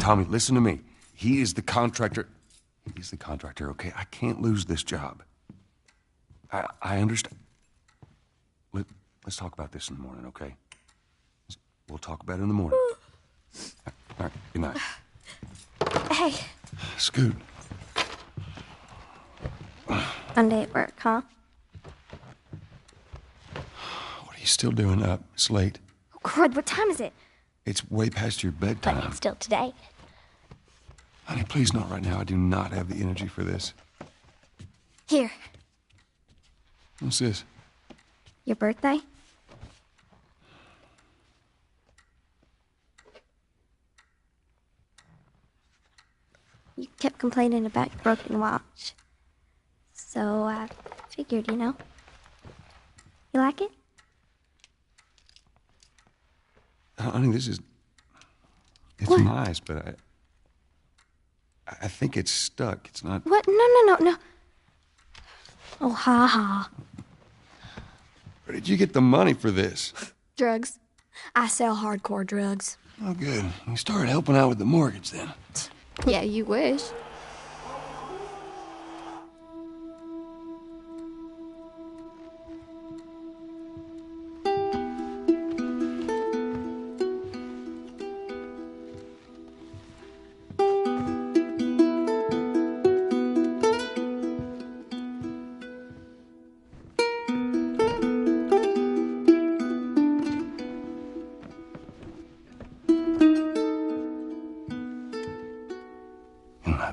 Tommy, listen to me. He is the contractor. He's the contractor, okay? I can't lose this job. I understand. Let's talk about this in the morning, okay? We'll talk about it in the morning. All right, good night. Hey. Scoot. Monday at work, huh? What are you still doing up? It's late. Oh, crud, what time is it? It's way past your bedtime. But it's still today. Honey, please not right now. I do not have the energy for this. Here. What's this? Your birthday? You kept complaining about your broken watch. So I figured, you know. You like it? Honey, this is... It's what? Nice, but I think it's stuck. It's not... What? No. Oh, ha ha. Where did you get the money for this? Drugs. I sell hardcore drugs. Oh, good. You started helping out with the mortgage then. Yeah, you wish.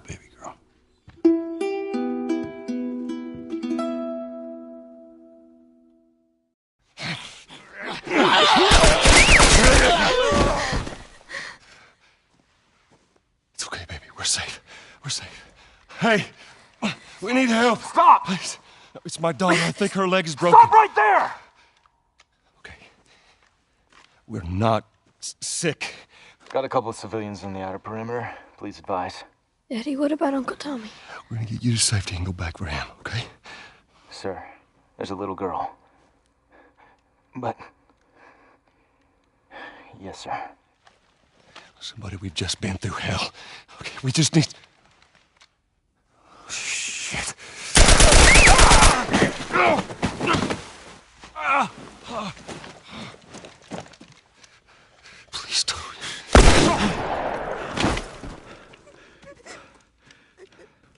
Baby girl. It's okay, baby. We're safe. We're safe. Hey, we need help. Stop! Please. It's my daughter. I think her leg is broken. Stop right there! Okay. We're not sick. Got a couple of civilians on the outer perimeter. Please advise. Daddy, what about Uncle Tommy? We're gonna get you to safety and go back for him, okay? Sir, there's a little girl. But... Yes, sir. Listen, buddy, we've just been through hell. Okay, we just need... Oh, shit. Please don't.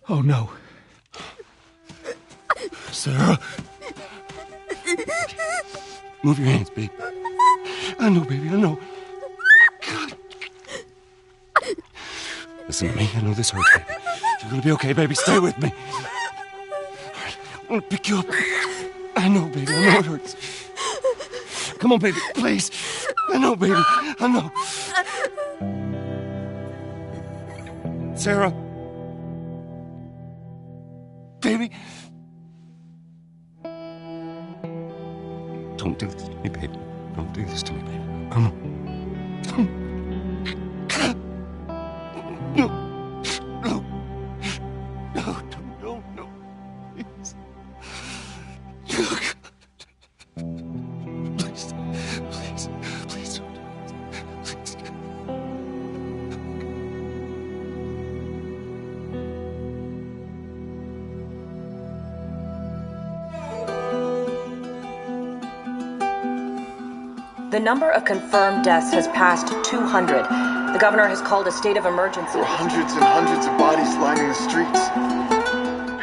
Oh, no. Sarah. Move your hands, baby. I know, baby, I know. God. Listen to me. I know this hurts, baby. You're gonna be okay, baby. Stay with me. All right, I'm gonna pick you up. I know, baby. I know it hurts. Come on, baby, please. I know, baby. I know. Sarah. Baby. Don't do this to me, baby. Don't do this to me, baby. Come on. No. No. No, no. Please. Please don't do this. Please. The number of confirmed deaths has passed 200. The governor has called a state of emergency. There are hundreds and hundreds of bodies lining the streets.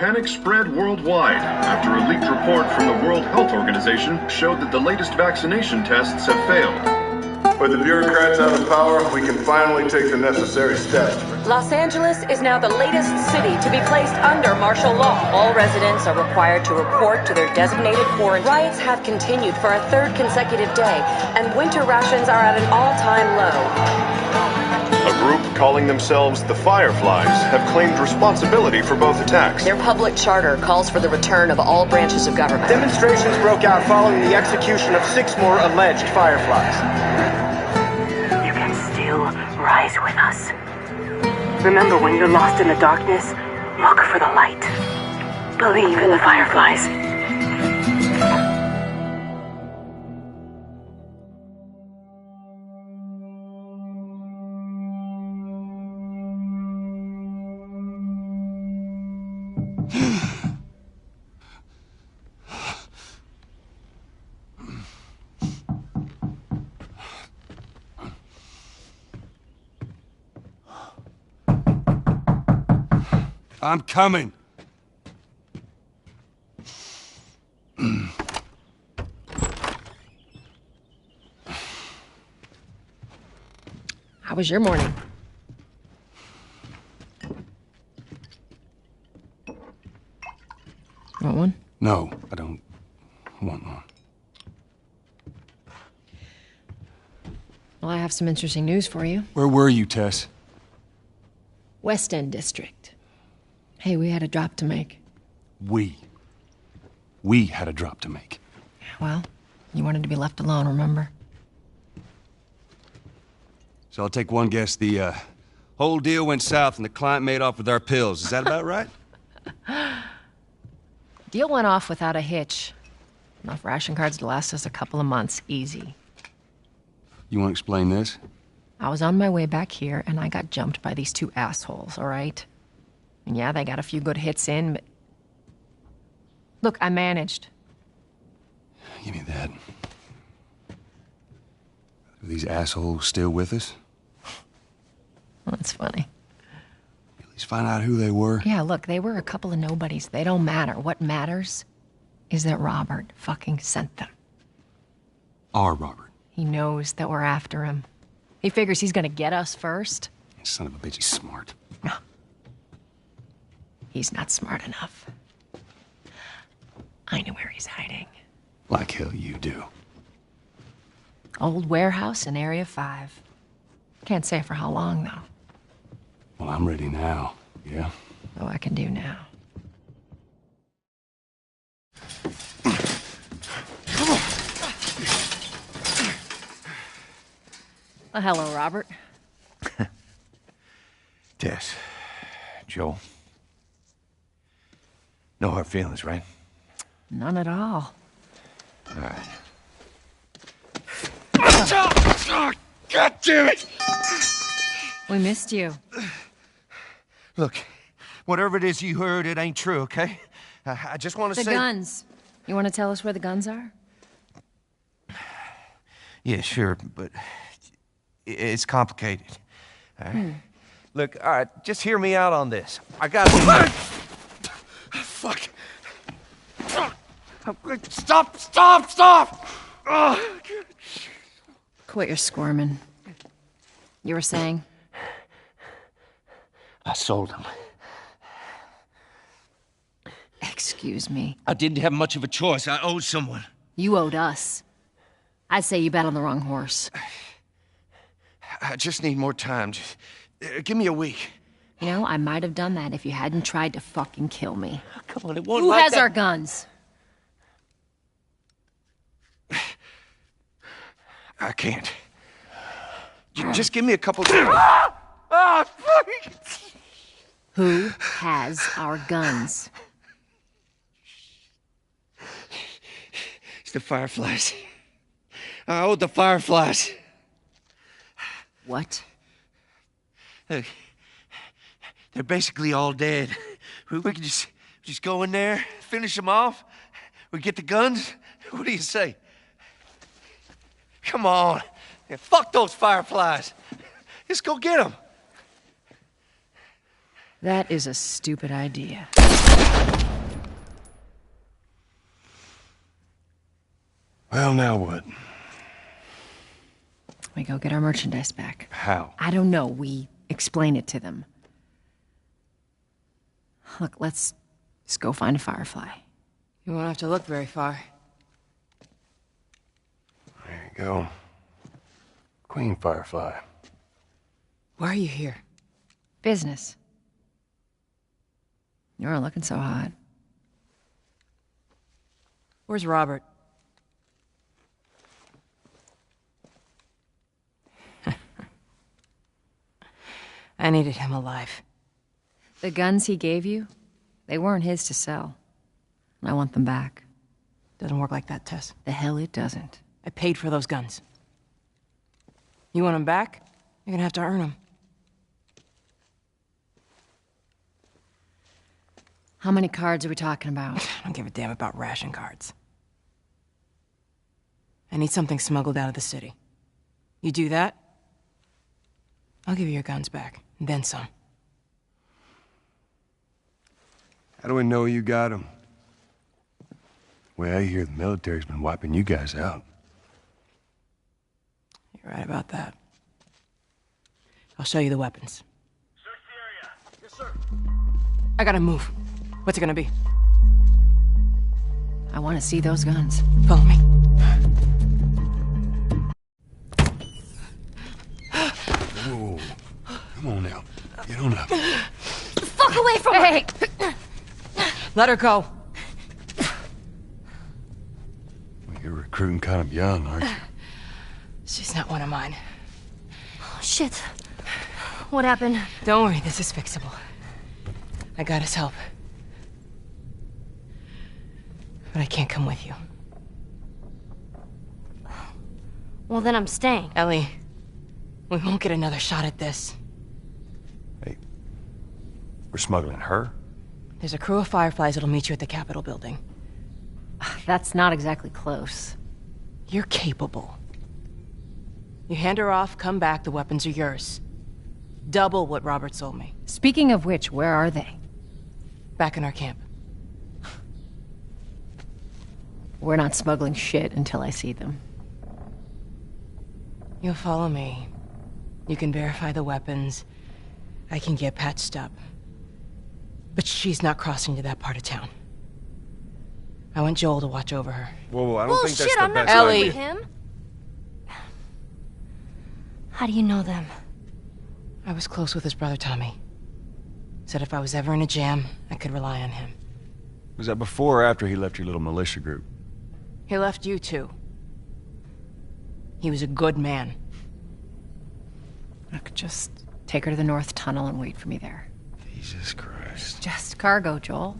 Panic spread worldwide after a leaked report from the World Health Organization showed that the latest vaccination tests have failed. With the bureaucrats out of power, we can finally take the necessary steps. Los Angeles is now the latest city to be placed under martial law. All residents are required to report to their designated quarantine. Riots have continued for a third consecutive day, and winter rations are at an all-time low. A group calling themselves the Fireflies have claimed responsibility for both attacks. Their public charter calls for the return of all branches of government. Demonstrations broke out following the execution of 6 more alleged Fireflies. You can still rise with us. Remember, when you're lost in the darkness, look for the light. Believe in the Fireflies. I'm coming. How was your morning? Want one? No, I don't want one. Well, I have some interesting news for you. Where were you, Tess? West End District. Hey, we had a drop to make. We had a drop to make. Well, you wanted to be left alone, remember? So I'll take one guess. The whole deal went south and the client made off with our pills. Is that about right? Deal went off without a hitch. Enough ration cards to last us a couple of months, easy. You want to explain this? I was on my way back here, and I got jumped by these two assholes, all right? And yeah, they got a few good hits in, but... Look, I managed. Give me that. Are these assholes still with us? Well, that's funny. At least find out who they were. Yeah, look, they were a couple of nobodies. They don't matter. What matters is that Robert fucking sent them. Our Robert. He knows that we're after him. He figures he's gonna get us first. Son of a bitch, he's smart. No. He's not smart enough. I know where he's hiding. Like hell you do. Old warehouse in Area 5. Can't say for how long, though. Well, I'm ready now, yeah? Oh, I can do now. Well, hello, Robert. Tess. Joel. No hard feelings, right? None at all. All right. God damn it! We missed you. Look, whatever it is you heard, it ain't true, okay? I just want to The say... guns. You want to tell us where the guns are? Yeah, sure, but it's complicated. All right? Look, all right, just hear me out on this. I got... Fuck. Stop! Oh. Quit your squirming. You were saying? I sold him. Excuse me. I didn't have much of a choice. I owed someone. You owed us. I'd say you bet on the wrong horse. I just need more time. Just, give me a week. You know, I might have done that if you hadn't tried to fucking kill me. Come on, it won't Who like has that. our guns? I can't. Just give me a couple... Who has our guns? It's the Fireflies. I owed the Fireflies. What? Look, they're basically all dead. We can just go in there, finish them off. We get the guns. What do you say? Come on. Yeah, fuck those Fireflies. Let's go get them. That is a stupid idea. Well, now what? We go get our merchandise back. How? I don't know. We explain it to them. Look, let's just go find a Firefly. You won't have to look very far. There you go. Queen Firefly. Why are you here? Business. You aren't looking so hot. Where's Robert? I needed him alive. The guns he gave you, they weren't his to sell. I want them back. Doesn't work like that, Tess. The hell it doesn't. I paid for those guns. You want them back? You're gonna have to earn them. How many cards are we talking about? I don't give a damn about ration cards. I need something smuggled out of the city. You do that, I'll give you your guns back, and then some. How do we know you got them? Well, I hear the military's been wiping you guys out. You're right about that. I'll show you the weapons. Yes, sir. I gotta move. What's it gonna be? I want to see those guns. Follow me. Whoa. Come on now. Get on up. Fuck away from Hey! Let her go. Well, you're recruiting kind of young, aren't you? She's not one of mine. Oh, shit. What happened? Don't worry, this is fixable. I got his help. But I can't come with you. Well, then I'm staying. Ellie, we won't get another shot at this. Hey, we're smuggling her? There's a crew of Fireflies that'll meet you at the Capitol building. That's not exactly close. You're capable. You hand her off, come back, the weapons are yours. Double what Robert sold me. Speaking of which, where are they? Back in our camp. We're not smuggling shit until I see them. You'll follow me. You can verify the weapons. I can get patched up. But she's not crossing to that part of town. I want Joel to watch over her. Whoa, I don't think that's the I'm not best Ellie. idea. with him. How do you know them? I was close with his brother Tommy. Said if I was ever in a jam, I could rely on him. Was that before or after he left your little militia group? He left you too. He was a good man. I could just take her to the North Tunnel and wait for me there. Jesus Christ. Just cargo, Joel.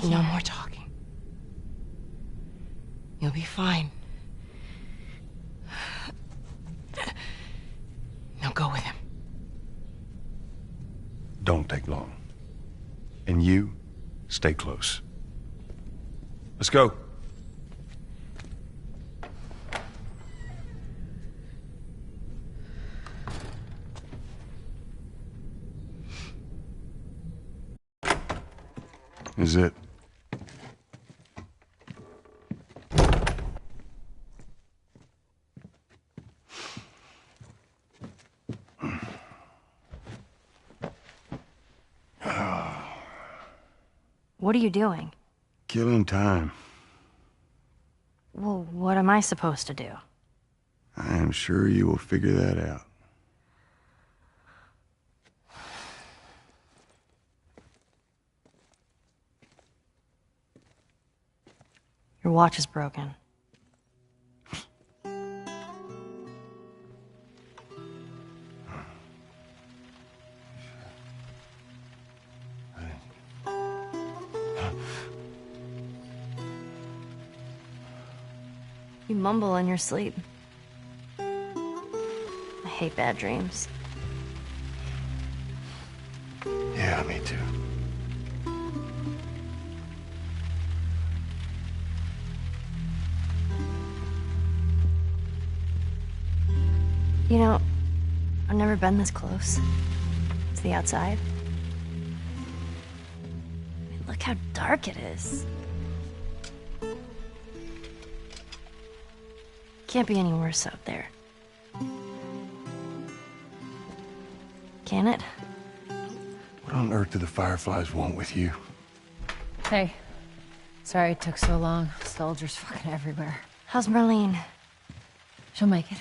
No more talking. You'll be fine. Now go with him. Don't take long. And you, stay close. Let's go. Is it? What are you doing? Killing time. Well, what am I supposed to do? I am sure you will figure that out. Your watch is broken. You mumble in your sleep. I hate bad dreams. Yeah, me too. You know, I've never been this close to the outside. I mean, look how dark it is. Can't be any worse out there. Can it? What on earth do the Fireflies want with you? Hey. Sorry it took so long. Soldiers fucking everywhere. How's Marlene? She'll make it.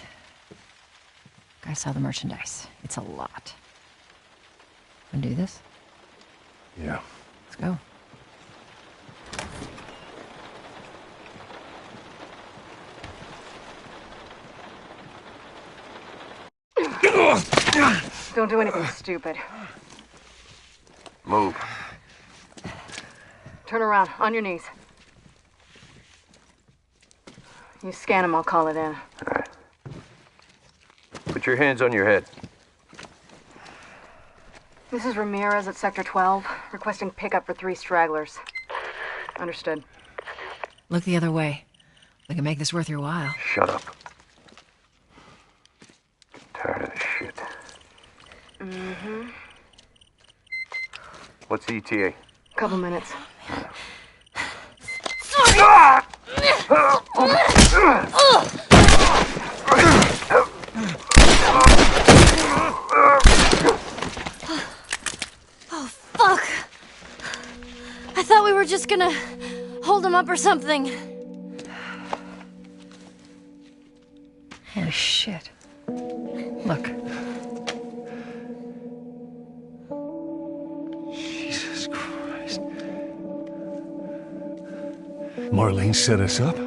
I saw the merchandise. It's a lot. Wanna do this? Yeah. Let's go. Don't do anything stupid. Move. Turn around, on your knees. You scan him, I'll call it in. All right. Put your hands on your head. This is Ramirez at Sector 12, requesting pickup for 3 stragglers. Understood. Look the other way. We can make this worth your while. Shut up. Tired of this shit. Mm-hmm. What's the ETA? Couple minutes. Oh, fuck! I thought we were just gonna hold him up or something. Holy shit. Look. Jesus Christ. Marlene set us up?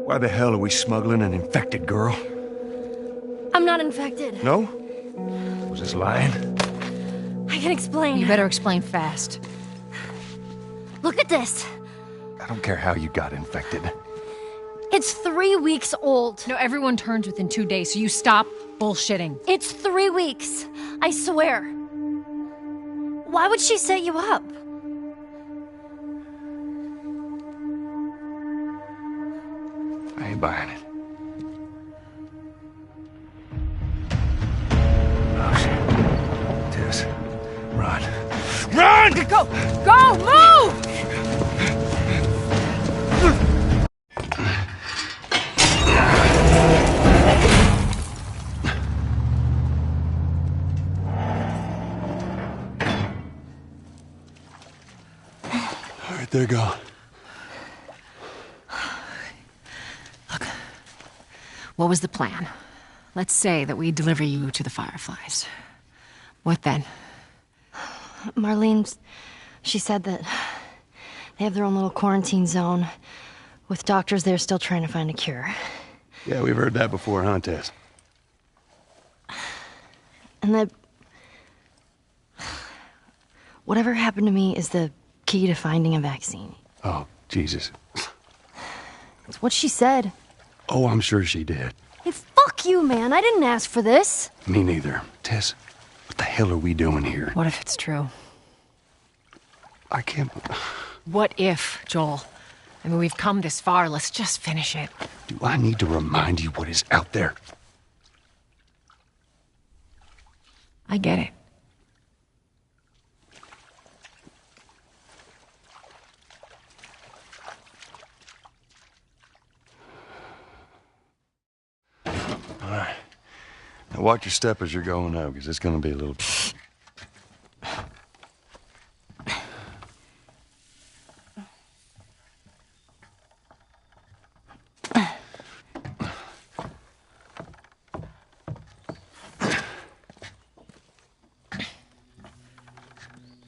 Why the hell are we smuggling an infected girl? I'm not infected. No? Was this lying? I can explain. You better explain fast. Look at this. I don't care how you got infected. It's 3 weeks old. No, everyone turns within 2 days, so you stop bullshitting. It's 3 weeks. I swear. Why would she set you up? I ain't buying it. Oh, shit. Tess, run. Run! Go! Go! Move! All right, they're gone. Look, what was the plan? Let's say that we deliver you to the Fireflies. What then? Marlene, she said that they have their own little quarantine zone with doctors there still trying to find a cure. Yeah, we've heard that before, huh, Tess? And that whatever happened to me is the key to finding a vaccine. Oh, Jesus. It's what she said. Oh, I'm sure she did. Hey, fuck you, man. I didn't ask for this. Me neither. Tess, what the hell are we doing here? What if it's true? I can't... What if, Joel? I mean, we've come this far. Let's just finish it. Do I need to remind you what is out there? I get it. All right. Now watch your step as you're going up, because it's going to be a little...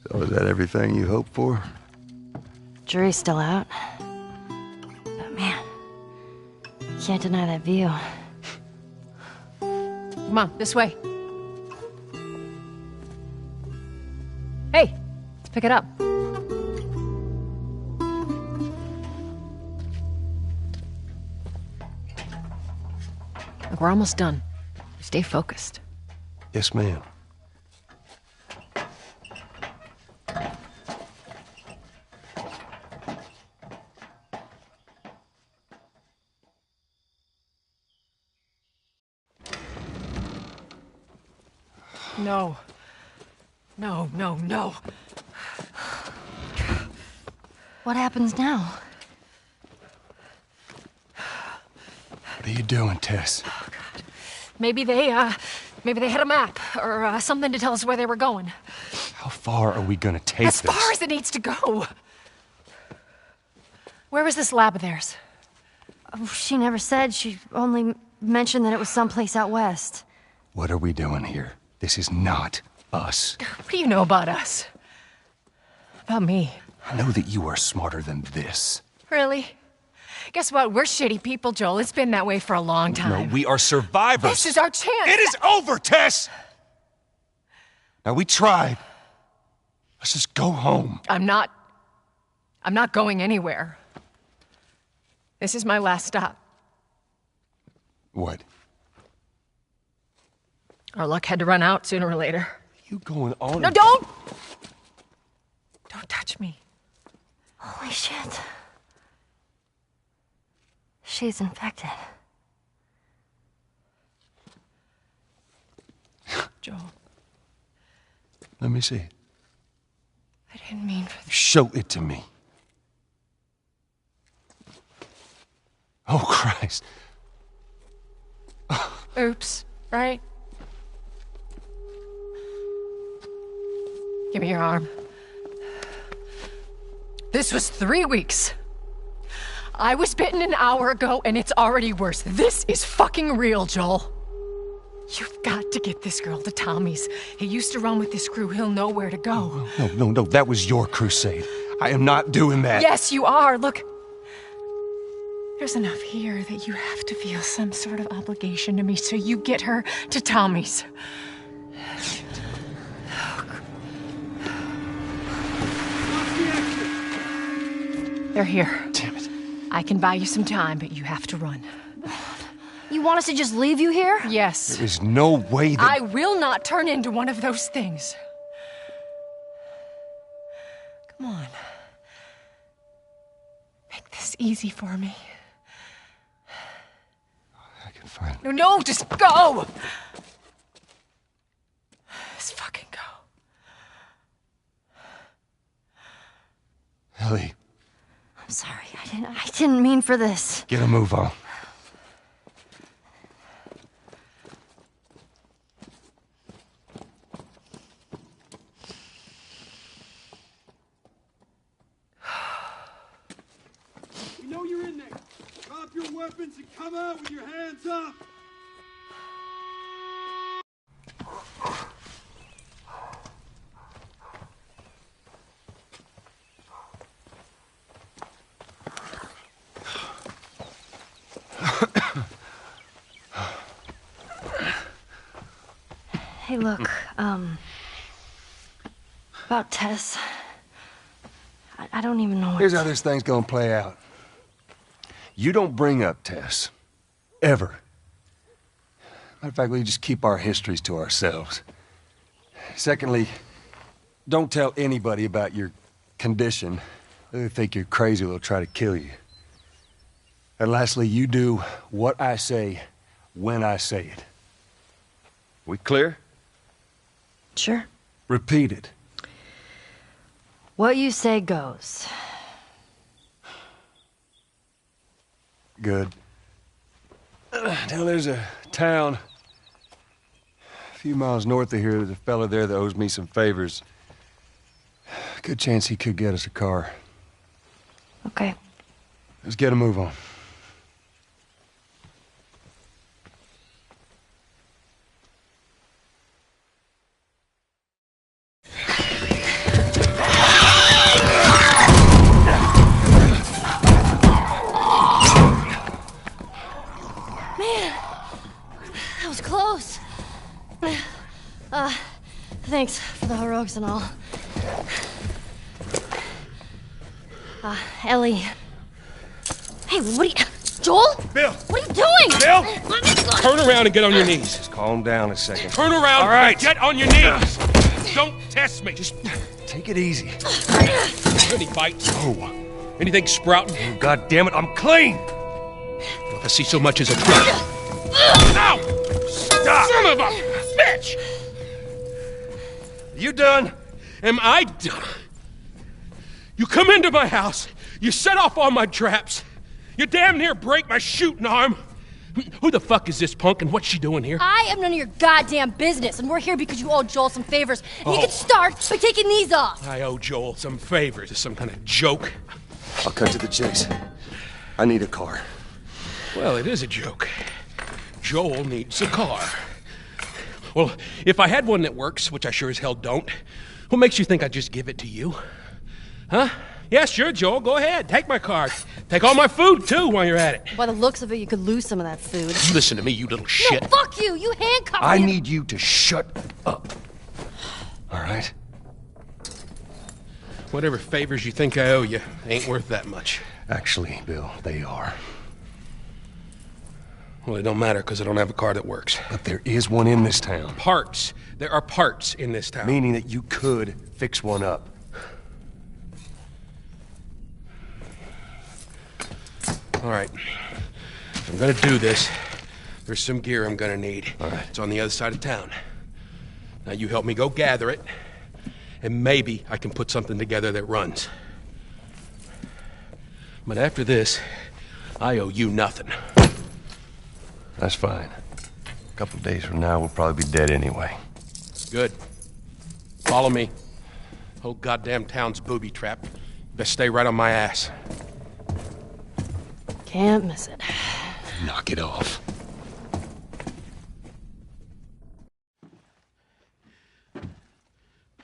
So is that everything you hoped for? Jury's still out. But man, can't deny that view. Come on, this way. Hey, let's pick it up. Look, we're almost done. Stay focused. Yes, ma'am. No. No, no, no. What happens now? What are you doing, Tess? Oh, God. Maybe they had a map or something to tell us where they were going. How far are we gonna take As this? far as it needs to go. Where was this lab of theirs? Oh, she never said. She only mentioned that it was someplace out west. What are we doing here? This is not us. What do you know about us? About me? I know that you are smarter than this. Really? Guess what? We're shitty people, Joel. It's been that way for a long time. No, we are survivors. This is our chance. It is over, Tess! Now, we tried. Let's just go home. I'm not going anywhere. This is my last stop. What? Our luck had to run out sooner or later. You going on? No, don't! Don't touch me. Holy shit. She's infected. Joel. Let me see. didn't mean for Show it to me. Oh, Christ. Oops, right? Give me your arm. This was 3 weeks. I was bitten an hour ago, and it's already worse. This is fucking real, Joel. You've got to get this girl to Tommy's. He used to run with this crew. He'll know where to go. No. That was your crusade. I am not doing that. Yes, you are. Look. There's enough here that you have to feel some sort of obligation to me, so you get her to Tommy's. They're here. Damn it. I can buy you some time, but you have to run. You want us to just leave you here? Yes. There is no way that... I will not turn into one of those things. Come on. Make this easy for me. I can find... No, just go! Just fucking go. Ellie. I'm sorry, I didn't mean for this. Get a move on. You know you're in there. Drop your weapons and come out with your hands up. Hey, look, about Tess. I don't even know what... Here's how this thing's gonna play out. You don't bring up Tess. Ever. Matter of fact, we just keep our histories to ourselves. Secondly, don't tell anybody about your condition. They think you're crazy, they'll try to kill you. And lastly, you do what I say when I say it. We clear? Sure. Repeat it. What you say goes. Good. Now there's a town a few miles north of here. There's a fella there that owes me some favors. Good chance he could get us a car. Okay. Let's get a move on. Thanks for the heroics and all. Ellie. Hey, what are you... Joel? Bill! What are you doing? Bill! Let me go. Turn around and get on your knees. Just calm down a second. Turn around All right. and get on your knees. Don't test me. Just take it easy. Any bites? Oh. Anything sprouting? Oh, God damn it, I'm clean! If I see so much as a drip. Ow! Stop! Son of a bitch! You done? Am I done? You come into my house, you set off all my traps, you damn near break my shooting arm. Who the fuck is this punk and what's she doing here? I am none of your goddamn business, and we're here because you owe Joel some favors. And you can start by taking these off. I owe Joel some favors. Is some kind of joke? I'll cut to the chase. I need a car. Well, it is a joke. Joel needs a car. Well, if I had one that works, which I sure as hell don't, what makes you think I'd just give it to you? Huh? Yeah, sure, Joel, go ahead. Take my car. Take all my food, too, while you're at it. By the looks of it, you could lose some of that food. Listen to me, you little shit. No, fuck you! You handcuffed me! I need you to shut up. All right? Whatever favors you think I owe you ain't worth that much. Actually, Bill, they are. Well, it don't matter, because I don't have a car that works. But there is one in this town. Parts. There are parts in this town. Meaning that you could fix one up. All right. If I'm gonna do this, there's some gear I'm gonna need. All right. It's on the other side of town. Now you help me go gather it, and maybe I can put something together that runs. But after this, I owe you nothing. That's fine. A couple days from now, we'll probably be dead anyway. Good. Follow me. Whole goddamn town's booby-trapped. Best stay right on my ass. Can't miss it. Knock it off.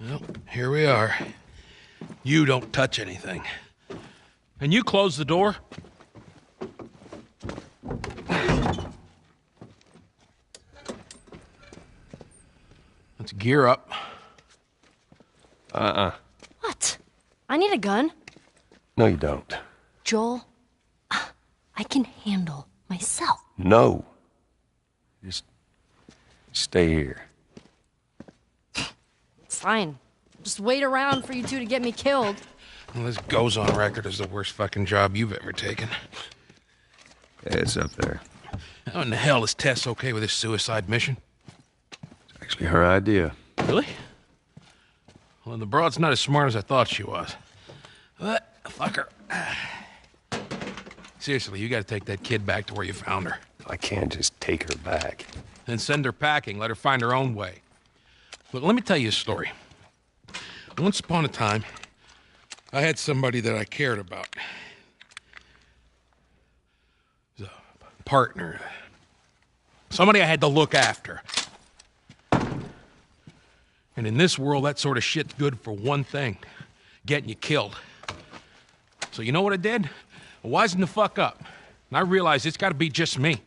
Well, here we are. You don't touch anything. And you close the door? Let's gear up. What? I need a gun. No, you don't. Joel, I can handle myself. No. Just stay here. It's fine. Just wait around for you two to get me killed. Well, this goes on record as the worst fucking job you've ever taken. Yeah, it's up there. How in the hell is Tess okay with this suicide mission? It's actually her idea. Really? Well, the broad's not as smart as I thought she was. But, fuck her. Seriously, you gotta take that kid back to where you found her. I can't just take her back. Then send her packing, let her find her own way. Look, let me tell you a story. Once upon a time, I had somebody that I cared about. It was a partner. Somebody I had to look after. And in this world, that sort of shit's good for one thing. Getting you killed. So you know what I did? I wisened the fuck up. And I realized it's gotta be just me.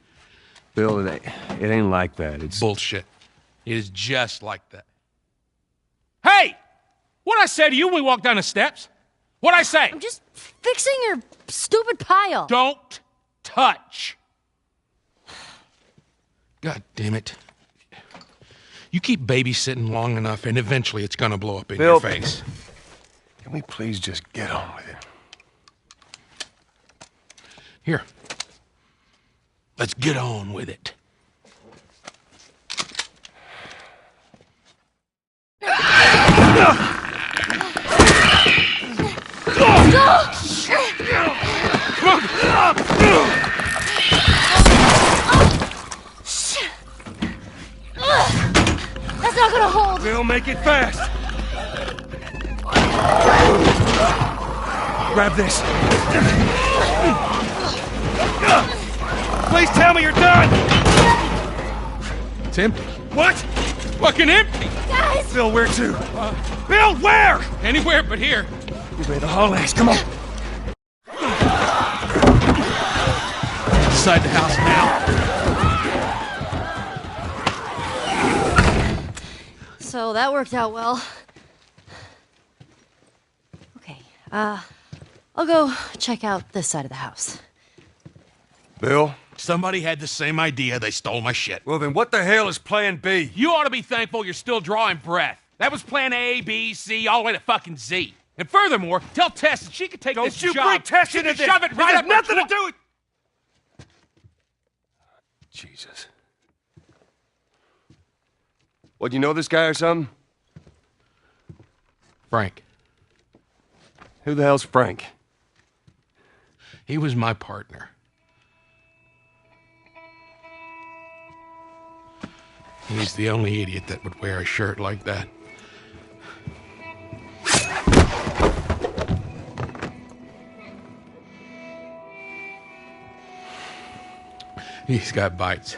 Bill, it ain't like that. It's bullshit. It is just like that. Hey! What'd I say to you when we walked down the steps? What'd I say? I'm just fixing your stupid pile. Don't touch. God damn it. You keep babysitting long enough, and eventually it's gonna blow up in your face. Can we please just get on with it? Here. Let's get on with it. That's not gonna hold. We'll make it fast. Grab this. Please tell me you're done. It's empty. What? Fucking empty. Guys! Bill, where to? Bill, where? Anywhere but here. You made the haul ass. Come on. Inside the house now. So that worked out well. Okay, I'll go check out this side of the house. Bill? Somebody had the same idea. They stole my shit. Well, then what the hell is plan B? You ought to be thankful you're still drawing breath. That was plan A, B, C, all the way to fucking Z. And furthermore, tell Tess that she could take this job. Don't you bring Tess into this. Shove it right up nothing to do with... Jesus. What, you know this guy or something? Frank. Who the hell's Frank? He was my partner. He's the only idiot that would wear a shirt like that. He's got bites.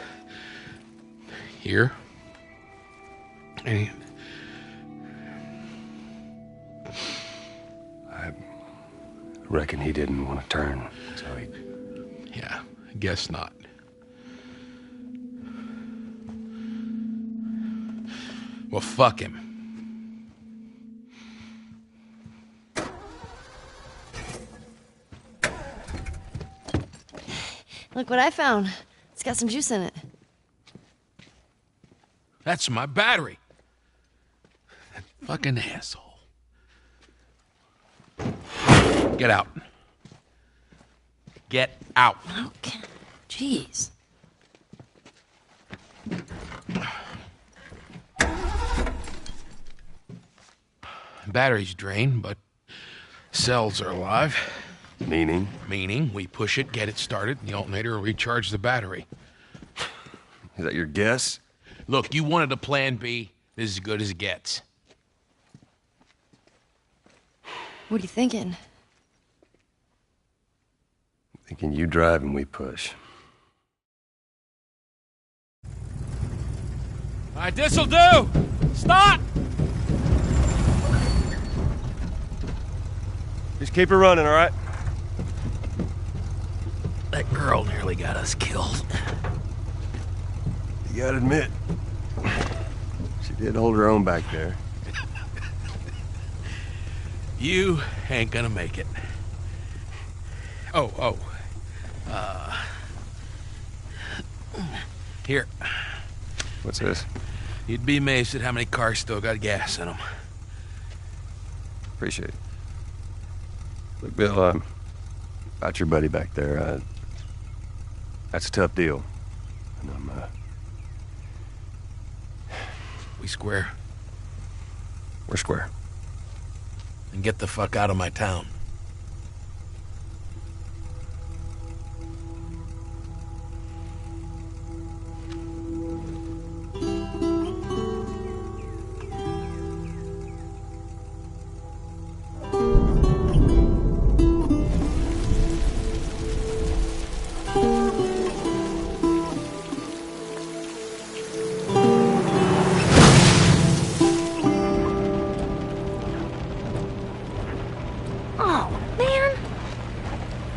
Here. And I reckon he didn't want to turn, so he... Yeah, I guess not. Well, fuck him. Look what I found. It's got some juice in it. That's my battery. That fucking asshole. Get out. Get out. Okay. Jeez. battery's drained, but cells are alive. Meaning? Meaning, we push it, get it started, and the alternator will recharge the battery. Is that your guess? Look, you wanted a plan B. This is as good as it gets. What are you thinking? Thinking you drive and we push. All right, this'll do! Stop! Just keep her running, all right? That girl nearly got us killed. You gotta admit, she did hold her own back there. You ain't gonna make it. Here. What's this? You'd be amazed at how many cars still got gas in them. Appreciate it. Look, Bill, about your buddy back there, that's a tough deal. And We square. we're square. And get the fuck out of my town.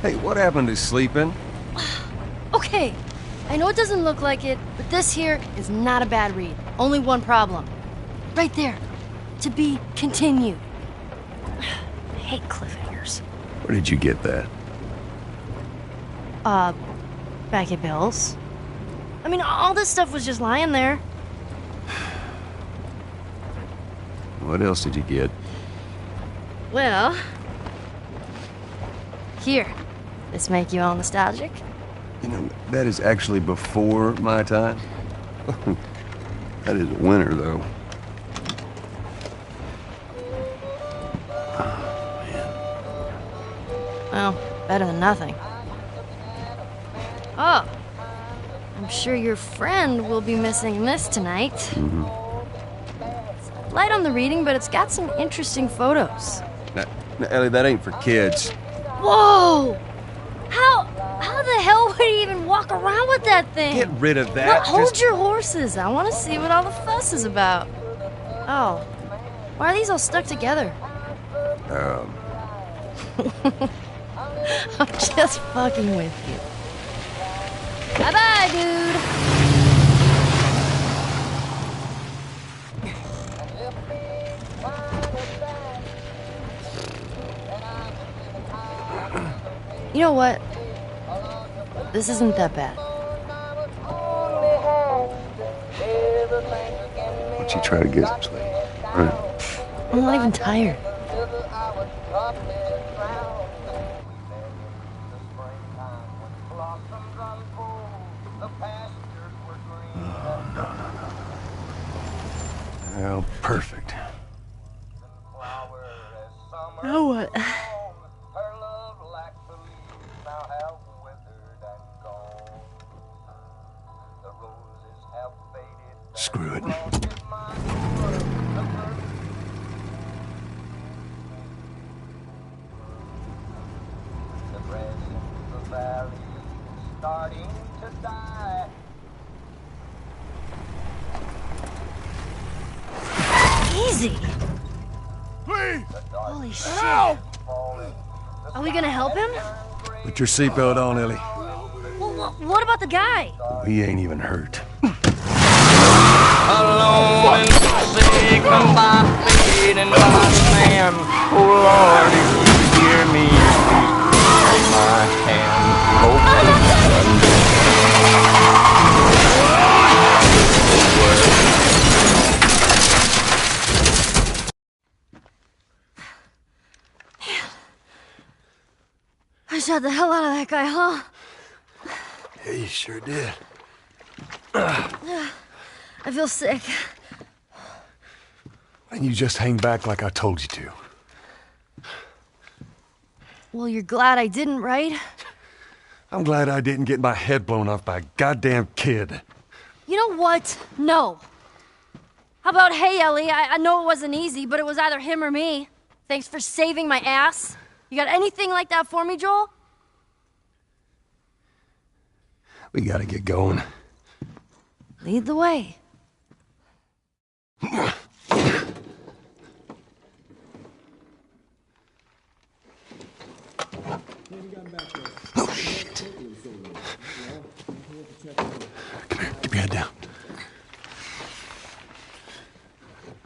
Hey, what happened to sleeping? Okay, I know it doesn't look like it, but this here is not a bad read. Only one problem. Right there. To be continued. I hate cliffhangers. Where did you get that? Back at Bill's. I mean, all this stuff was just lying there. What else did you get? Well... Here. This make you all nostalgic? You know, that is actually before my time. That is winter, though. Well, better than nothing. Oh. I'm sure your friend will be missing this tonight. Mm-hmm. It's light on the reading, but it's got some interesting photos. Now, Ellie, that ain't for kids. Whoa! How the hell would he even walk around with that thing? Get rid of that. Well, hold your horses. I want to see what all the fuss is about. Oh. Why are these all stuck together? I'm just fucking with you. Bye-bye, dude. You know what? This isn't that bad. Why don't you try to get some sleep? All right. I'm not even tired. Well, perfect. Now what? Screw it. Easy. Please! Holy shit. Help! Are we gonna help him? Put your seatbelt on, Ellie. Well, what about the guy? He ain't even hurt. Alone and forsaken by fate and by man. Oh Lord, if you hear me, please take my hand. I shot the hell out of that guy, huh? Yeah, you sure did. I feel sick. And you just hang back like I told you to. Well, you're glad I didn't, right? I'm glad I didn't get my head blown off by a goddamn kid. You know what? No. How about, hey, Ellie, I know it wasn't easy, but it was either him or me. Thanks for saving my ass. You got anything like that for me, Joel? We gotta get going. Lead the way. Oh, shit. Come here, keep your head down.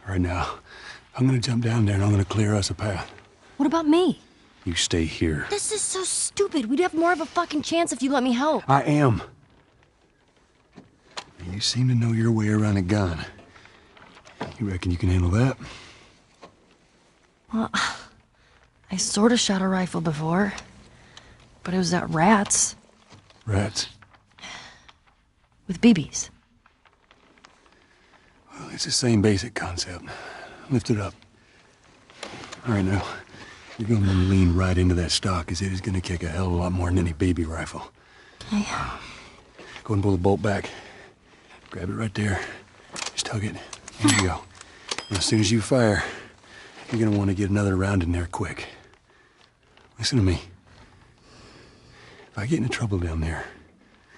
All right, now, I'm gonna jump down there and I'm gonna clear us a path. What about me? You stay here. This is so stupid. We'd have more of a fucking chance if you let me help. I am. You seem to know your way around a gun. You reckon you can handle that? Well, I sort of shot a rifle before, but it was at rats. Rats? With BBs. Well, it's the same basic concept. Lift it up. All right, now, you're going to lean right into that stock, as it is going to kick a hell of a lot more than any baby rifle. Okay. Go and pull the bolt back. Grab it right there. Just tug it. There you go. And as soon as you fire, you're going to want to get another round in there quick. Listen to me. If I get into trouble down there,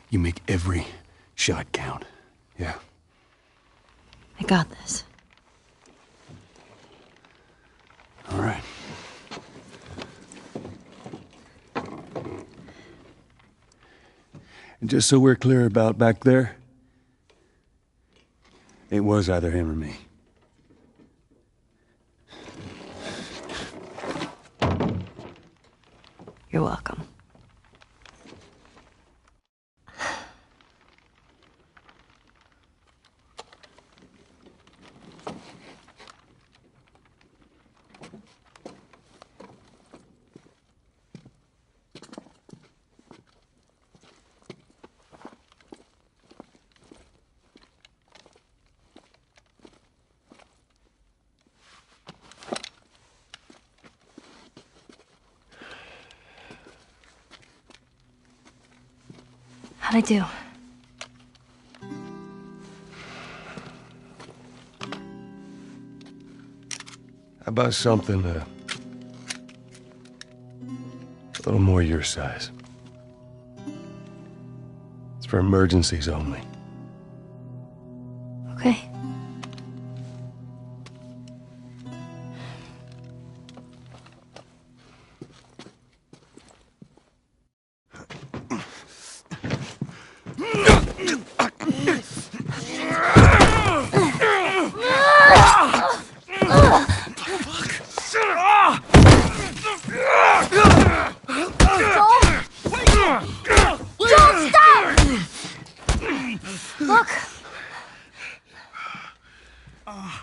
you make every shot count. Yeah. I got this. All right. And just so we're clear about back there, it was either him or me. You're welcome. How'd I do? How about something a little more your size? It's for emergencies only. Okay.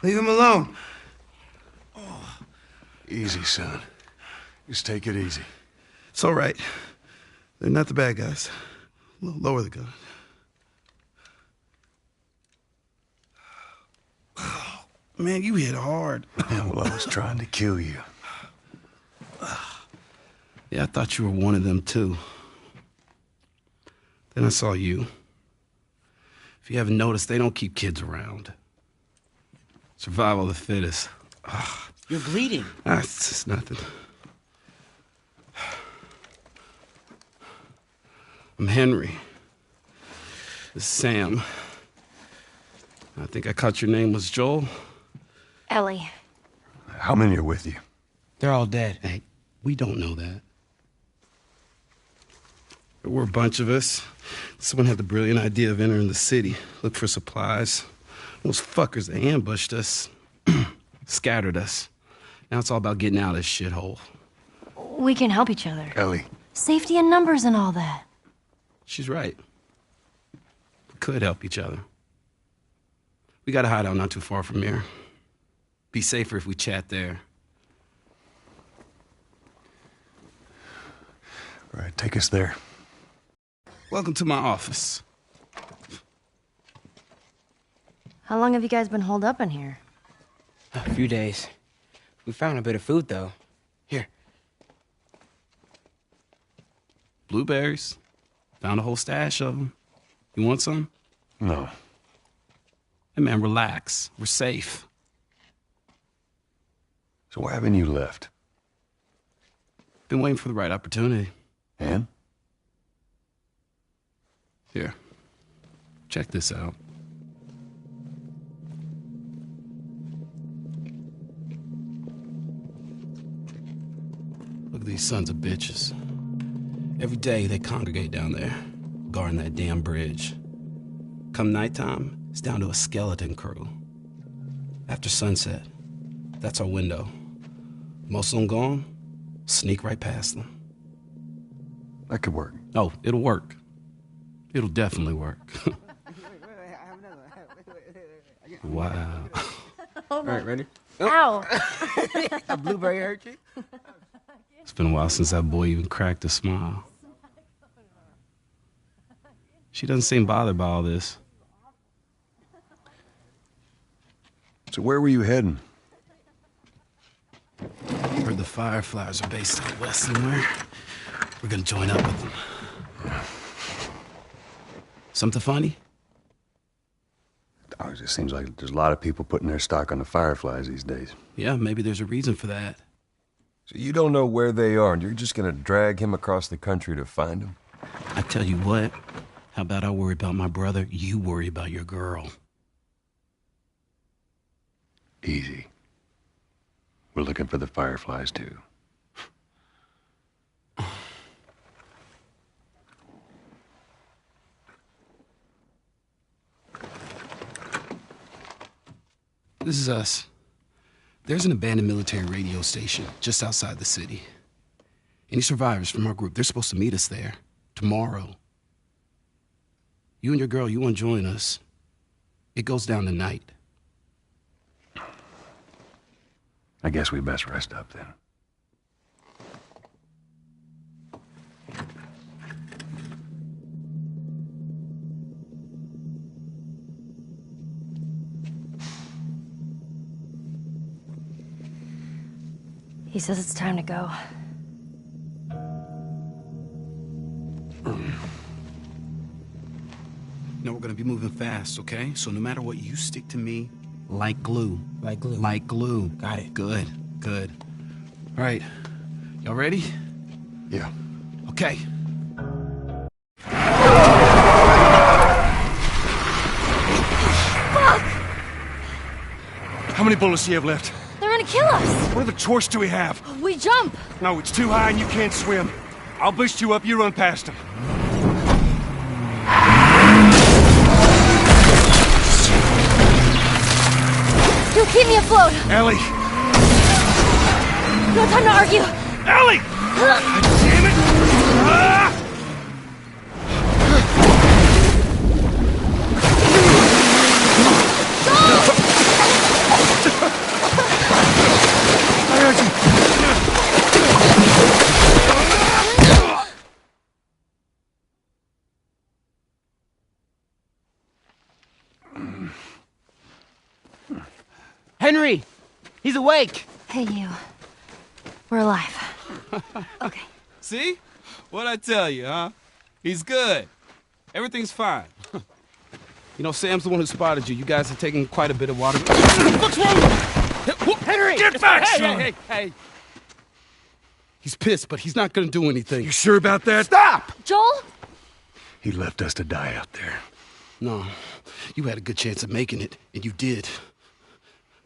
Leave him alone. Easy, son. Just take it easy. It's all right. They're not the bad guys. Lower the gun. Man, you hit hard. Yeah, well, I was trying to kill you. Yeah, I thought you were one of them, too. Then I saw you. If you haven't noticed, they don't keep kids around. Survival of the fittest. You're bleeding. It's just nothing. I'm Henry. This is Sam. I think I caught your name was Joel. Ellie. How many are with you? They're all dead. Hey, we don't know that. There were a bunch of us. Someone had the brilliant idea of entering the city, look for supplies. Those fuckers, they ambushed us, scattered us. Now it's all about getting out of this shithole. We can help each other. Ellie. Safety in numbers and all that. She's right. We could help each other. We got a hideout not too far from here. Be safer if we chat there. All right, take us there. Welcome to my office. How long have you guys been holed up in here? A few days. We found a bit of food, though. Here. Blueberries. Found a whole stash of them. You want some? No. Hey, man, relax. We're safe. So why haven't you left? Been waiting for the right opportunity. And? Here. Check this out. Look at these sons of bitches. Every day they congregate down there, guarding that damn bridge. Come nighttime, it's down to a skeleton crew. After sunset, that's our window. Most of them gone, sneak right past them. That could work. Oh, it'll work. It'll definitely work. Wow. All right, ready? Ow! A blueberry hurt you? It's been a while since that boy even cracked a smile. She doesn't seem bothered by all this. So where were you heading? Heard the Fireflies are based out west somewhere. We're gonna join up with them. Something funny? Oh, it just seems like there's a lot of people putting their stock on the Fireflies these days. Yeah, maybe there's a reason for that. So you don't know where they are, and you're just gonna drag him across the country to find them? I tell you what, how about I worry about my brother, you worry about your girl. Easy. We're looking for the Fireflies, too. This is us. There's an abandoned military radio station just outside the city. Any survivors from our group, they're supposed to meet us there tomorrow. You and your girl, you want to join us. It goes down tonight. I guess we best rest up then. He says it's time to go. No, we're gonna be moving fast, okay? So no matter what, you stick to me like glue. Like glue. Like glue. Got it. Good, good. All right, y'all ready? Yeah. Okay. How many bullets do you have left? They're gonna kill us! What other choice do we have? We jump! No, it's too high and you can't swim. I'll boost you up, you run past them. You keep me afloat! Ellie! No time to argue! Ellie! Damn it! Ah! I heard you. Henry! He's awake! Hey, you. We're alive. Okay. See? What'd I tell you, huh? He's good. Everything's fine. You know, Sam's the one who spotted you. You guys are taking quite a bit of water. What's wrong? Henry! Get back, son! Hey. He's pissed, but he's not gonna do anything. You sure about that? Stop! Joel? He left us to die out there. No, you had a good chance of making it, and you did.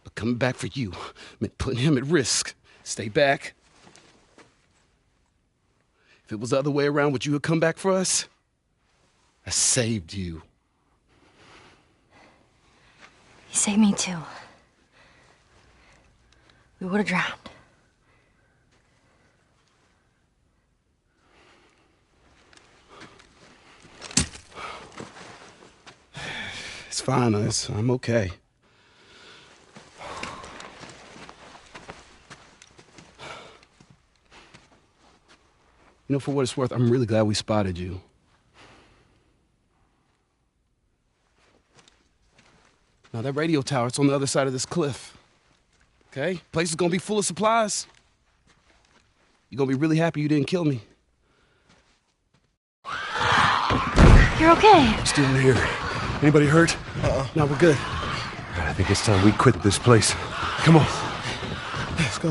But coming back for you meant putting him at risk. Stay back. If it was the other way around, would you have come back for us? I saved you. He saved me too. We would have drowned. It's fine, I'm okay. You know, for what it's worth, I'm really glad we spotted you. Now, that radio tower, it's on the other side of this cliff. okay? Place is gonna be full of supplies. You're gonna be really happy you didn't kill me. You're okay. Still in here. Anybody hurt? No, we're good. I think it's time we quit this place. Come on. Let's go.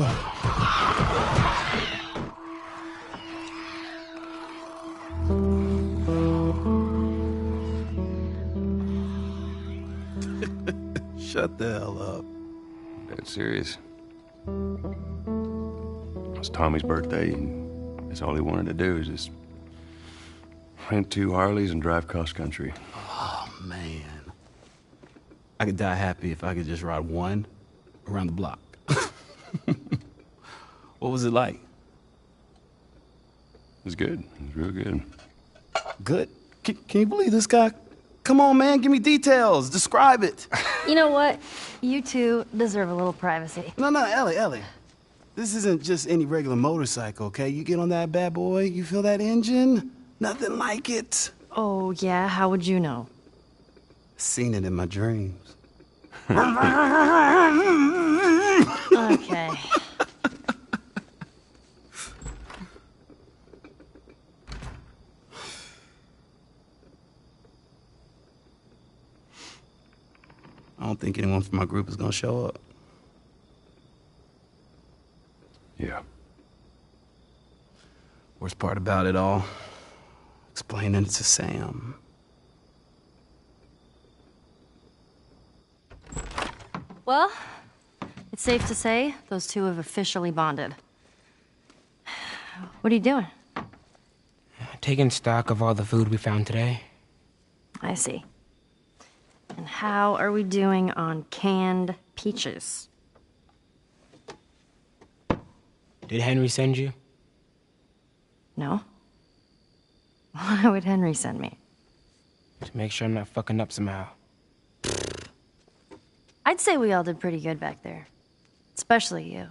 Shut the hell up. Dead serious. It's Tommy's birthday, and that's all he wanted to do is just rent 2 Harleys and drive cross country. Oh, man. I could die happy if I could just ride one around the block. What was it like? It was good. It was real good. Good? Can you believe this guy? Come on, man, give me details. Describe it. You know what? You two deserve a little privacy. No, Ellie. This isn't just any regular motorcycle, okay? You get on that bad boy, you feel that engine? Nothing like it. Oh, yeah? How would you know? Seen it in my dreams. Okay. I don't think anyone from my group is gonna show up. Yeah. Worst part about it all, explaining it to Sam. Well, it's safe to say those two have officially bonded. What are you doing? Taking stock of all the food we found today. I see. And how are we doing on canned peaches? Did Henry send you? No. Why would Henry send me? To make sure I'm not fucking up somehow. I'd say we all did pretty good back there. Especially you.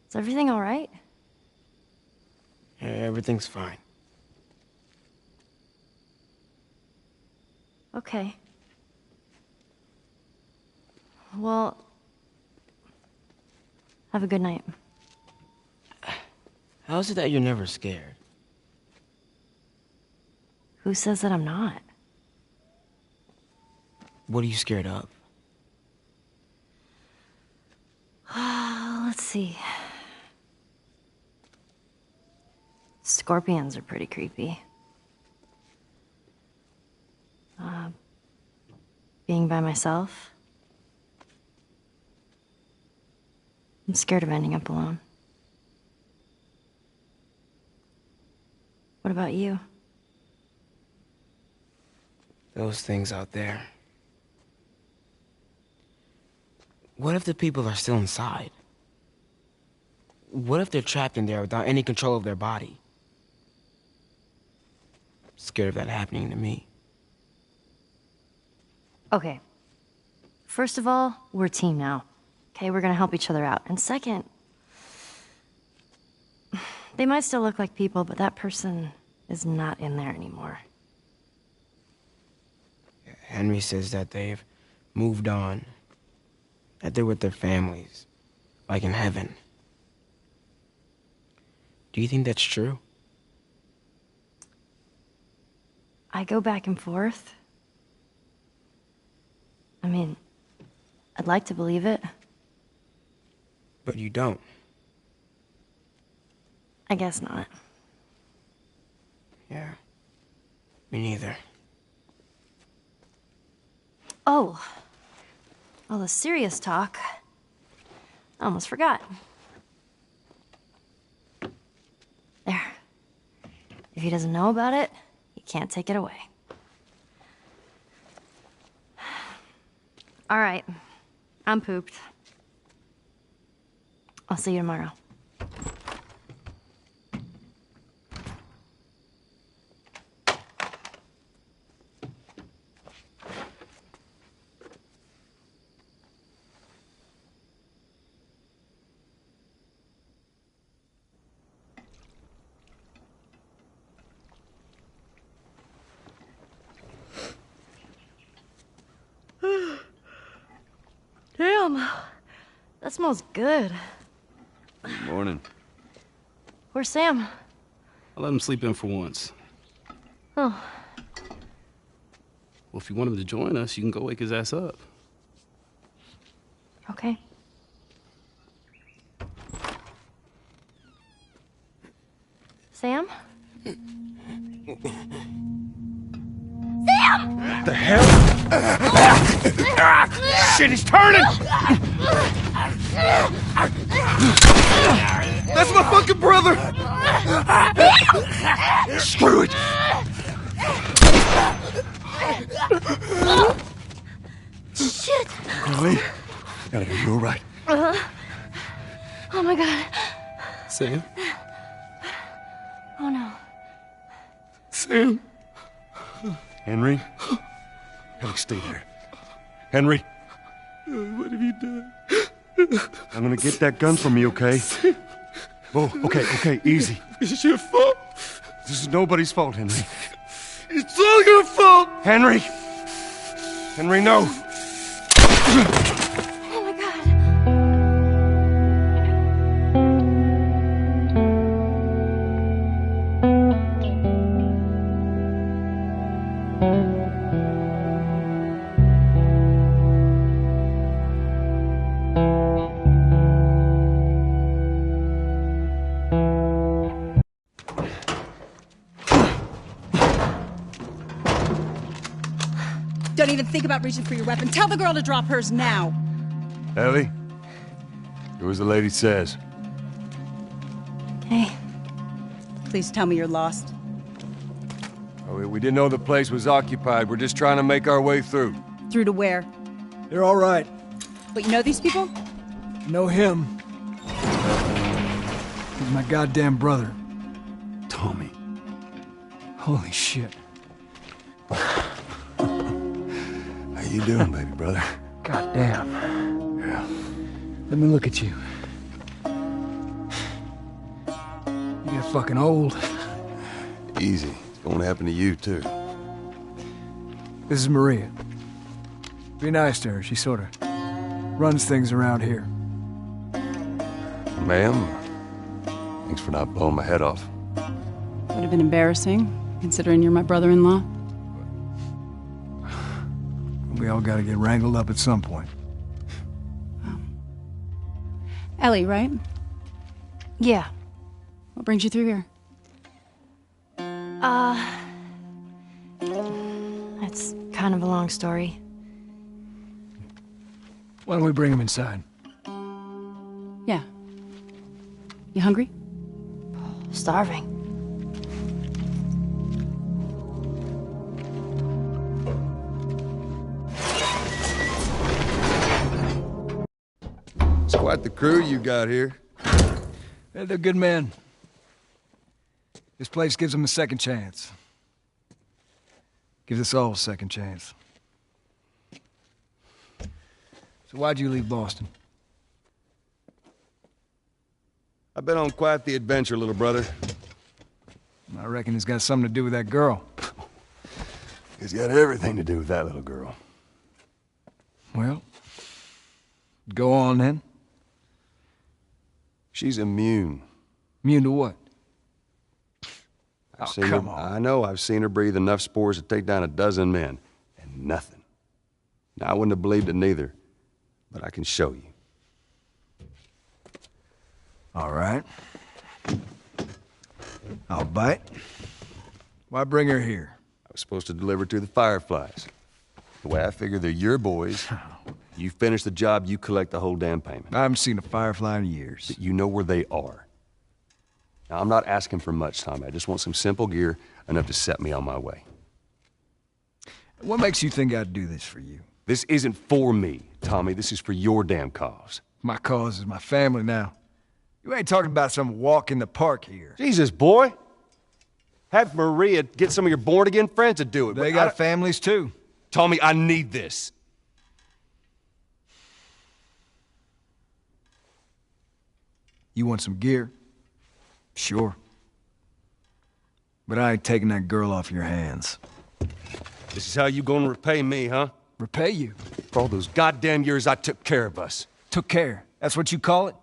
Is everything all right? Yeah, everything's fine. Okay. Well, have a good night. How is it that you're never scared? Who says that I'm not? What are you scared of? Let's see. Scorpions are pretty creepy. Being by myself. I'm scared of ending up alone. What about you? Those things out there. What if the people are still inside? What if they're trapped in there without any control of their body? Scared of that happening to me. Okay. First of all, we're a team now. Okay, we're gonna help each other out. And second, they might still look like people, but that person is not in there anymore. Henry says that they've moved on. That they're with their families. Like in heaven. Do you think that's true? I go back and forth. I mean, I'd like to believe it. But you don't. I guess not. Yeah. Me neither. Oh. All the serious talk. I almost forgot. There. If he doesn't know about it, he can't take it away. All right. I'm pooped. I'll see you tomorrow. Sam! That smells good. Good morning. Where's Sam? I let him sleep in for once. Oh. Well, if you want him to join us, you can go wake his ass up. Okay. Sam? Sam! What the hell? Shit, he's turning! That's my fucking brother! Screw it! Shit! Chloe? Ellie, are you alright? Oh my god. Sam? Oh no. Sam? Henry? Ellie, stay there. Henry? What have you done? I'm gonna get that gun from you, okay? Oh, okay, easy. It's your fault. This is nobody's fault, Henry. It's all your fault! Henry! Henry, no! Oh my god. Don't even think about reaching for your weapon. Tell the girl to drop hers now. Ellie? Do as the lady says. Hey. Please tell me you're lost. Oh, we didn't know the place was occupied. We're just trying to make our way through. Through to where? They're all right. But you know these people? Know him. He's my goddamn brother. Tommy. Holy shit. How you doing, baby brother? Goddamn. Yeah. Let me look at you. You get fucking old. Easy. It's going to happen to you, too. This is Maria. Be nice to her. She sort of runs things around here. Ma'am, thanks for not blowing my head off. Would have been embarrassing, considering you're my brother-in-law. We all gotta get wrangled up at some point. Ellie, right? Yeah. What brings you through here? That's kind of a long story. Why don't we bring him inside? Yeah. You hungry? Starving. It's quite the crew you got here. They're good men. This place gives them a second chance. Gives us all a second chance. So why'd you leave Boston? I've been on quite the adventure, little brother. I reckon it's got something to do with that girl. It's got everything to do with that little girl. Well, go on then. She's immune. Immune to what? I've seen her, I know, I've seen her breathe enough spores to take down a dozen men, and nothing. Now, I wouldn't have believed it neither, but I can show you. All right. I'll bite. Why bring her here? I was supposed to deliver to the Fireflies. The way I figure they're your boys. You finish the job, you collect the whole damn payment. I haven't seen a Firefly in years. You know where they are. Now, I'm not asking for much, Tommy. I just want some simple gear, enough to set me on my way. What makes you think I'd do this for you? This isn't for me, Tommy. This is for your damn cause. My cause is my family now. You ain't talking about some walk in the park here. Jesus, boy. Have Maria get some of your born-again friends to do it. They got families, too. Tommy, I need this. You want some gear? Sure. But I ain't taking that girl off your hands. This is how you gonna repay me, huh? Repay you? For all those goddamn years I took care of us. Took care? That's what you call it?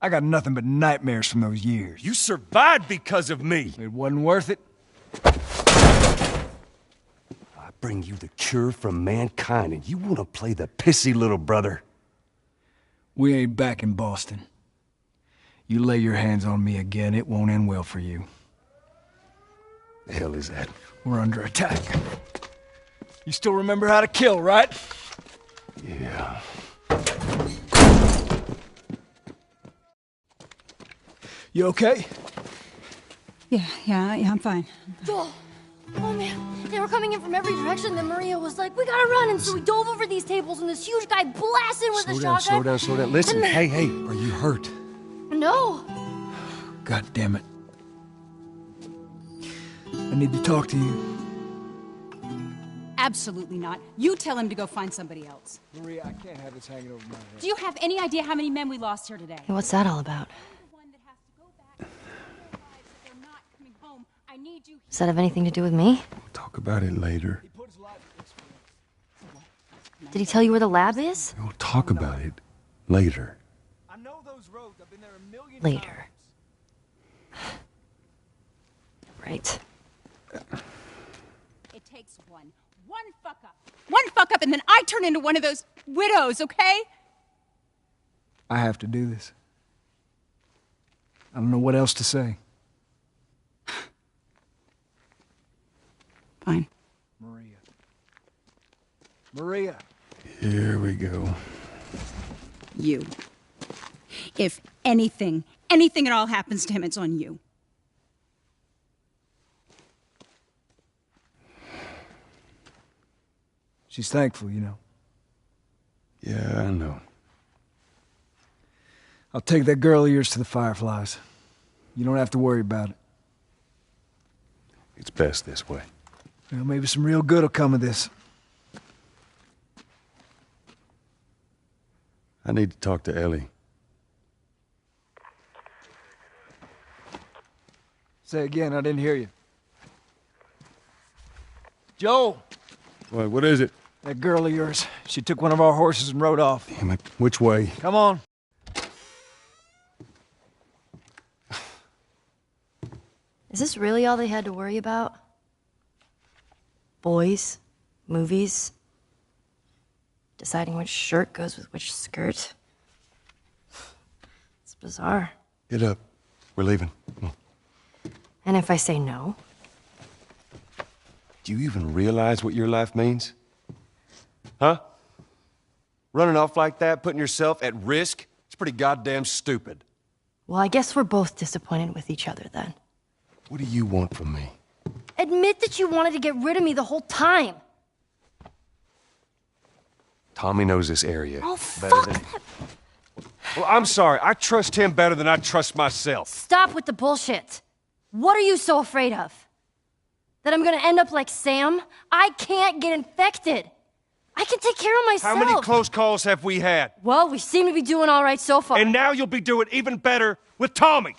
I got nothing but nightmares from those years. You survived because of me. It wasn't worth it. I bring you the cure from mankind, and you want to play the pissy little brother. We ain't back in Boston. You lay your hands on me again, it won't end well for you. The hell is that? We're under attack. You still remember how to kill, right? Yeah. You okay? Yeah, I'm fine. Joel! Oh man, they were coming in from every direction. Then Maria was like, "We gotta run!" And so we dove over these tables, and this huge guy blasted with a shotgun. Slow down. Listen, hey, are you hurt? No. God damn it. I need to talk to you. Absolutely not. You tell him to go find somebody else. Maria, I can't have this hanging over my head. Do you have any idea how many men we lost here today? Hey, what's that all about? Does that have anything to do with me? We'll talk about it later. Did he tell you where the lab is? We'll talk about it later. I know those roads. I've been there a million Later. Right. It takes one fuck up. One fuck up, and then I turn into one of those widows, okay? I have to do this. I don't know what else to say. Fine. Maria. Here we go. You. If anything at all happens to him, it's on you. She's thankful, you know. Yeah, I know. I'll take that girl of yours to the Fireflies. You don't have to worry about it. It's best this way. Well, maybe some real good will come of this. I need to talk to Ellie. Say again, I didn't hear you. Joel! What is it? That girl of yours. She took one of our horses and rode off. Damn it. Which way? Come on. Is this really all they had to worry about? Boys, movies, deciding which shirt goes with which skirt. It's bizarre. Get up. We're leaving. Come on. And if I say no? Do you even realize what your life means? Huh? Running off like that, putting yourself at risk? It's pretty goddamn stupid. Well, I guess we're both disappointed with each other then. What do you want from me? Admit that you wanted to get rid of me the whole time. Tommy knows this area. Oh, better fuck than... that. Well, I'm sorry. I trust him better than I trust myself. Stop with the bullshit. What are you so afraid of? That I'm gonna end up like Sam? I can't get infected. I can take care of myself. How many close calls have we had? Well, we seem to be doing all right so far. And now you'll be doing even better with Tommy.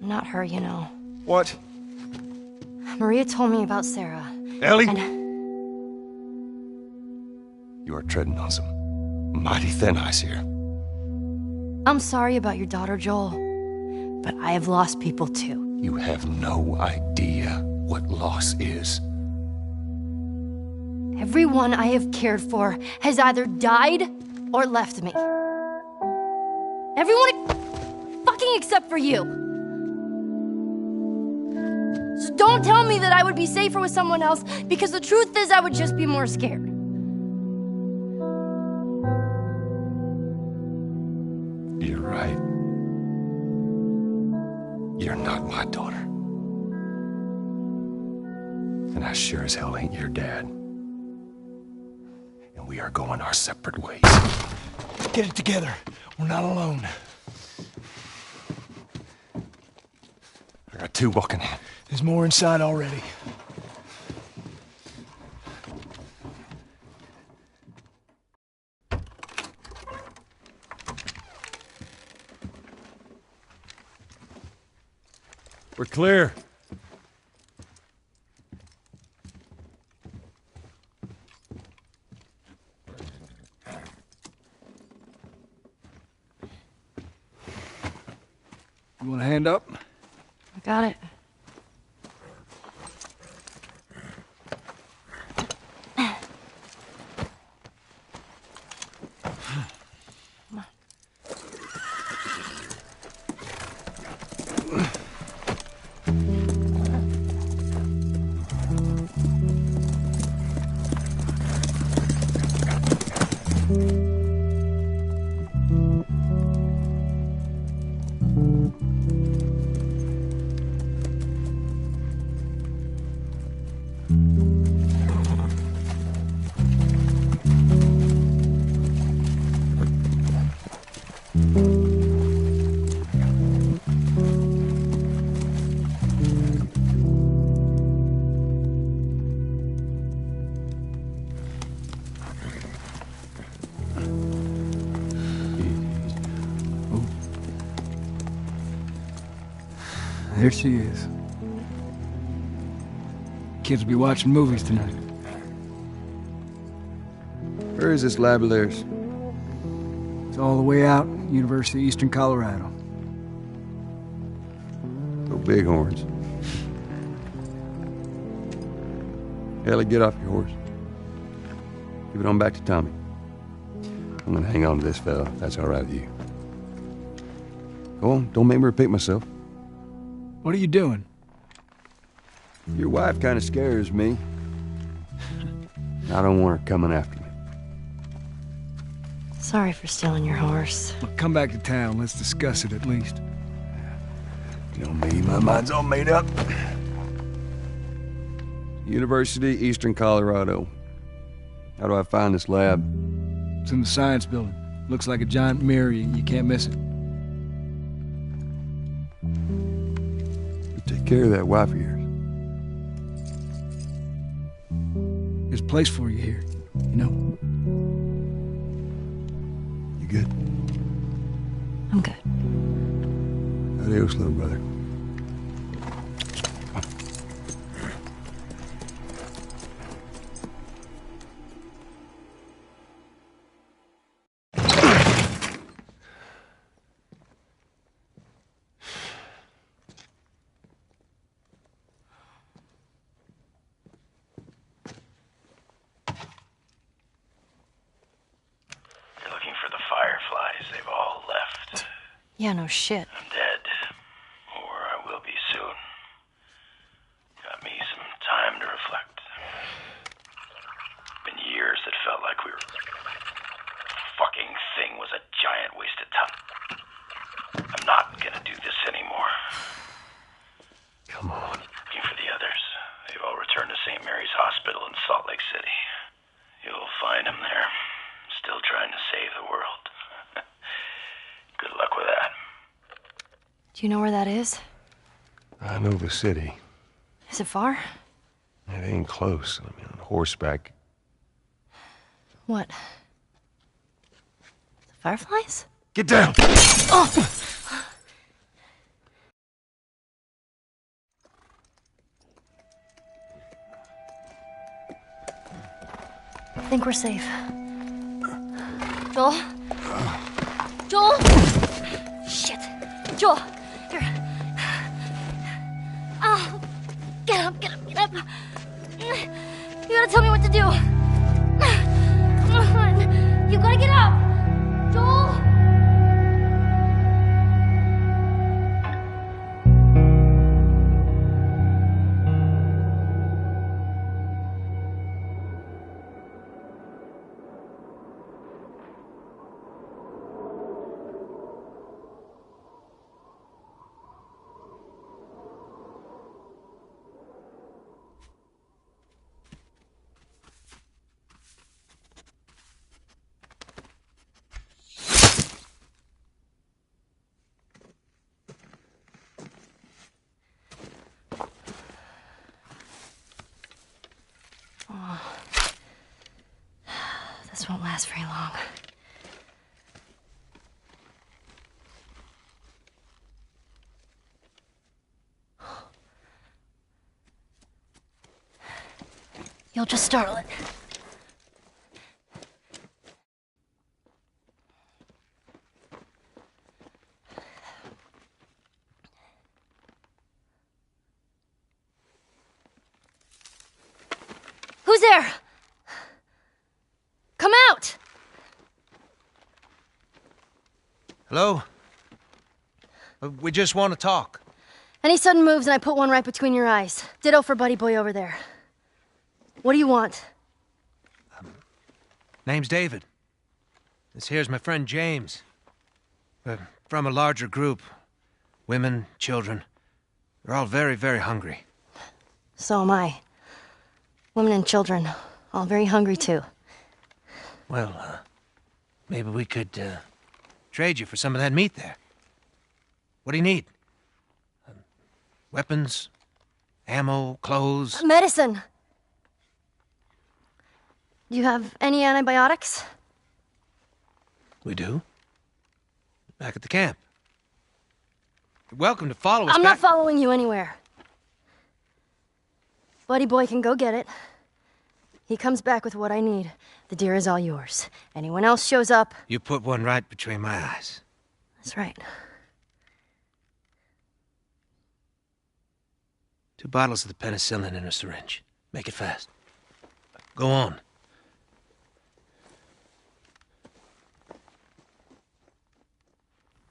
Not her, you know. What? Maria told me about Sarah. Ellie? And... You are treading on some mighty thin ice here. I'm sorry about your daughter, Joel, but I have lost people too. You have no idea what loss is. Everyone I have cared for has either died or left me. Everyone fucking except for you. So don't tell me that I would be safer with someone else, because the truth is I would just be more scared. You're right. You're not my daughter. And I sure as hell ain't your dad. And we are going our separate ways. Get it together. We're not alone. I got two walking in. There's more inside already. We're clear. You want a hand up? I got it. There she is. Kids will be watching movies tonight. Where is this lab of theirs? It's all the way out, University of Eastern Colorado. Go Bighorns. Ellie, get off your horse. Give it on back to Tommy. I'm gonna hang on to this fella, if that's all right with you. Go on, don't make me repeat myself. What are you doing? Your wife kind of scares me. I don't want her coming after me. Sorry for stealing your horse. Look, come back to town. Let's discuss it at least. You know me, my mind's all made up. University, Eastern Colorado. How do I find this lab? It's in the science building. Looks like a giant mirror. You can't miss it. Take care of that wife of yours. There's a place for you here, you know? You good? I'm good. Adios, little brother. Yeah, no shit. I'm dead. Or I will be soon. Got me some time to reflect. Been years that felt like we were... Fucking thing was a giant waste of time. I'm not gonna do this anymore. Come on. Looking for the others. They've all returned to St. Mary's Hospital in Salt Lake City. You'll find them there. Still trying to save the world. Good luck with that. Do you know where that is? I know the city. Is it far? It ain't close. I mean, on horseback. What? The fireflies? Get down! Oh! I think we're safe. Joel? Joel? Shit. Joel, here. Oh, get up, get up, get up. You gotta tell me what to do. Come on. You gotta get up. Joel? This won't last very long. You'll just startle it. Who's there? Come out! Hello? We just want to talk. Any sudden moves and I put one right between your eyes. Ditto for Buddy Boy over there. What do you want? Name's David. This here's my friend James. We're from a larger group. Women, children. They're all very, very hungry. So am I. Women and children, all very hungry too. Well, maybe we could, trade you for some of that meat there. What do you need? Weapons? Ammo? Clothes? Medicine! Do you have any antibiotics? We do. Back at the camp. You're welcome to follow us I'm back. not following you anywhere. Buddy Boy can go get it. He comes back with what I need. The deer is all yours. Anyone else shows up... You put one right between my eyes. That's right. 2 bottles of the penicillin in a syringe. Make it fast. Go on.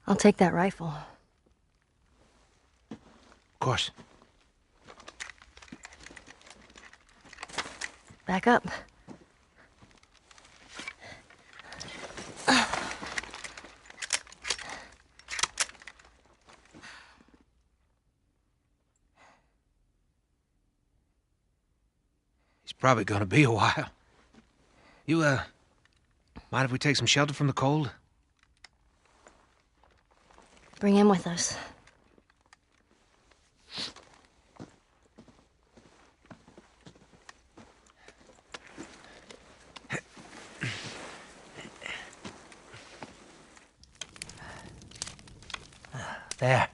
I'll take that rifle. Of course. Back up. He's probably gonna be a while. You, mind if we take some shelter from the cold? Bring him with us. There.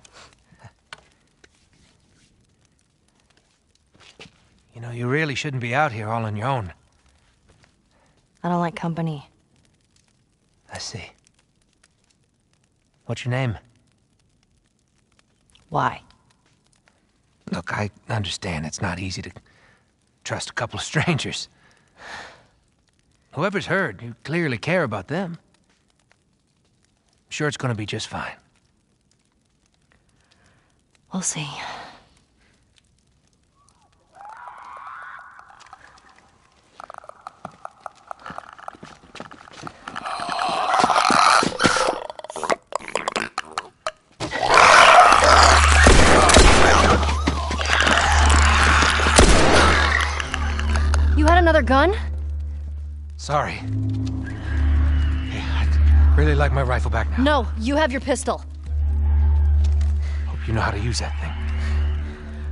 You know, you really shouldn't be out here all on your own. I don't like company. I see. What's your name? Why? Look, I understand it's not easy to trust a couple of strangers. Whoever's hurt, you clearly care about them. I'm sure it's gonna be just fine. We'll see. You had another gun? Sorry. Hey, I'd really like my rifle back now. No, you have your pistol. Hope you know how to use that thing.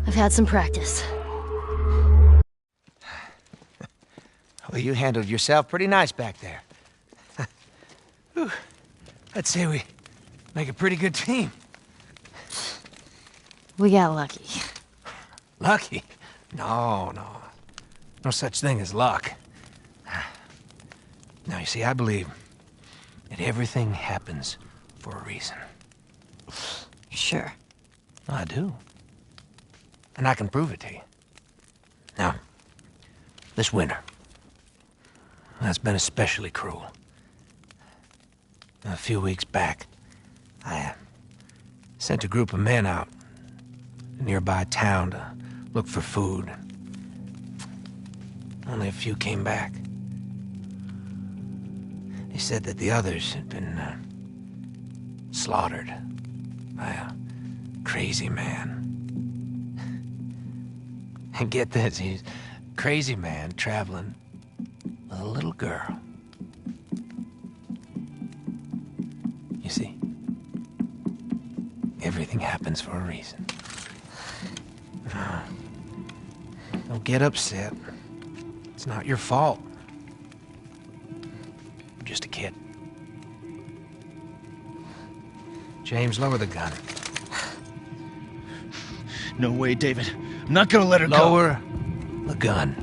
I've had some practice. Well, you handled yourself pretty nice back there. Whew. I'd say we make a pretty good team. We got lucky. Lucky? No. No such thing as luck. Now, you see, I believe that everything happens for a reason. Sure. I do. And I can prove it to you. Now, this winter, that's been especially cruel. A few weeks back, I sent a group of men out to a nearby town to look for food. Only a few came back. They said that the others had been slaughtered by a crazy man. And get this, he's a crazy man traveling with a little girl. You see, everything happens for a reason. Don't get upset. It's not your fault. I'm just a kid. James, lower the gun. No way, David. I'm not gonna let her go. Lower the gun.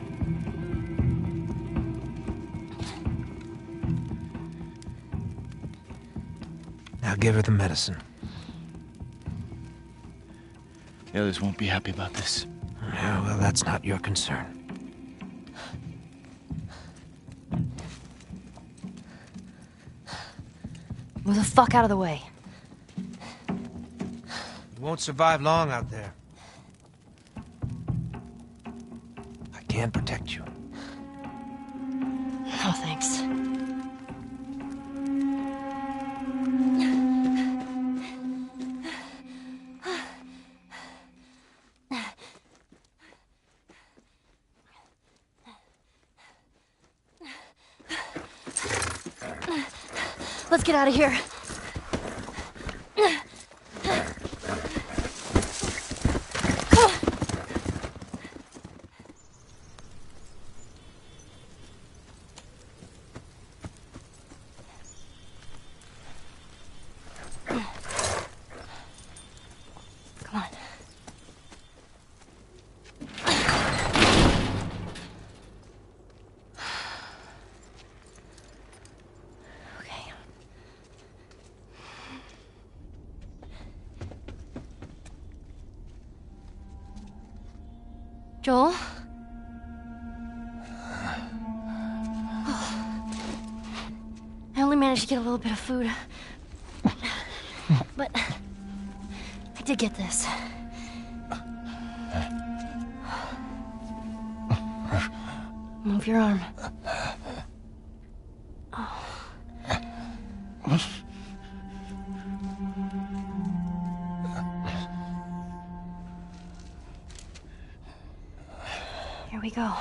Now give her the medicine. The others won't be happy about this. Yeah, well, that's not your concern. Move the fuck out of the way. You won't survive long out there. I can protect you. No, thanks. Let's get out of here. Come on. Okay. Joel? I only managed to get a little bit of food. But I did get this. Move your arm. Oh. Here we go.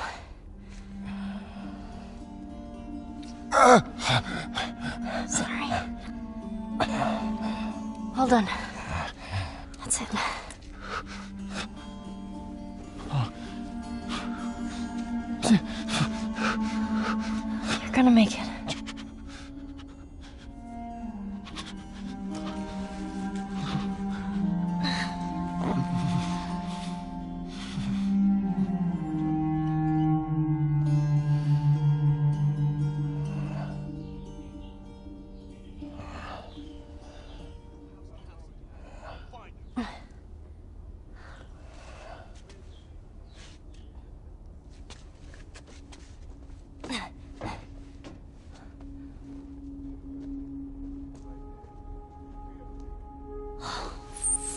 Sorry. Hold on. That's it. You're gonna make it.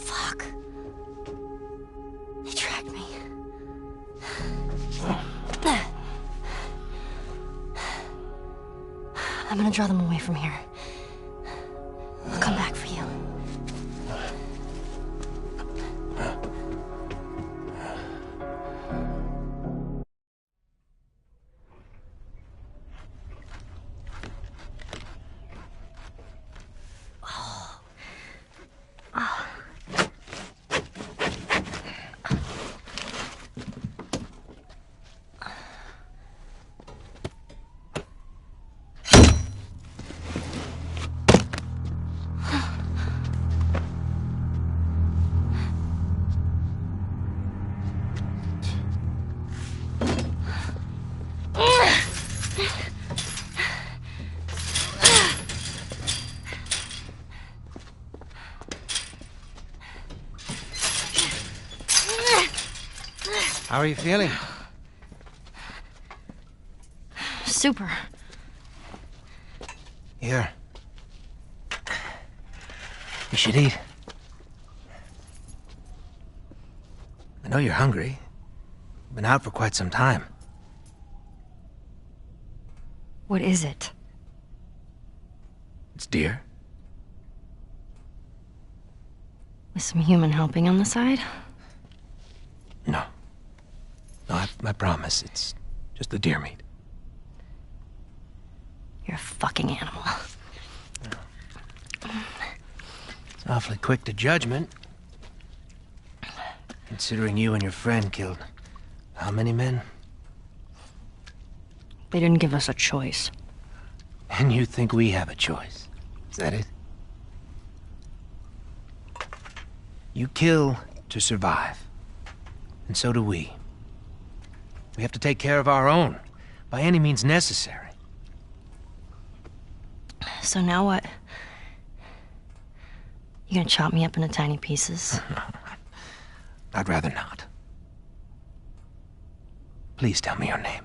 Fuck. They tracked me. I'm gonna draw them away from here. I'll come back for you. How are you feeling? Super. Here. You should eat. I know you're hungry. You've been out for quite some time. What is it? It's deer. With some human helping on the side? No. No, I promise. It's just the deer meat. You're a fucking animal. It's awfully quick to judgment. Considering you and your friend killed how many men? They didn't give us a choice. And you think we have a choice? Is that it? You kill to survive. And so do we. We have to take care of our own, by any means necessary. So now what? You gonna chop me up into tiny pieces? I'd rather not. Please tell me your name.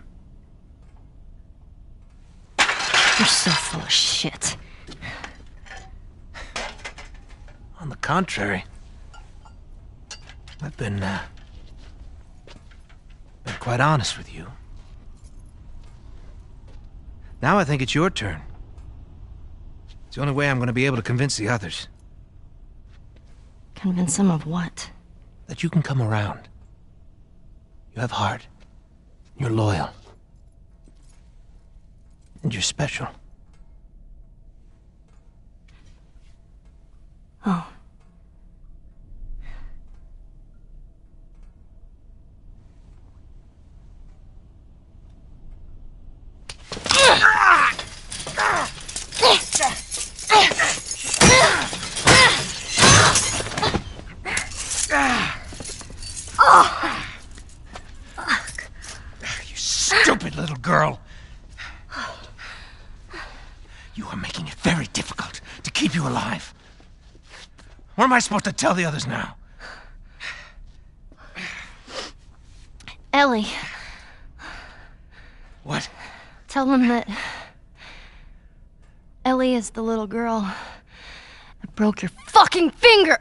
You're so full of shit. the contrary. I've been quite honest with you. Now I think it's your turn. It's the only way I'm gonna be able to convince the others. Convince them of what? That you can come around. You have heart. You're loyal. And you're special. Oh. You stupid little girl. You are making it very difficult to keep you alive. What am I supposed to tell the others now? Ellie. What? Tell them that Ellie is the little girl that broke your fucking finger!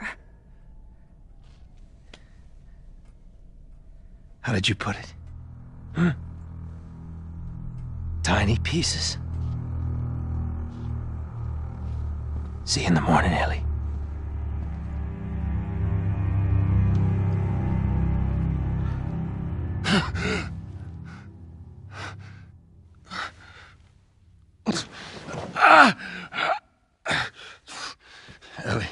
How did you put it? Tiny pieces. See you in the morning, Ellie. Ellie.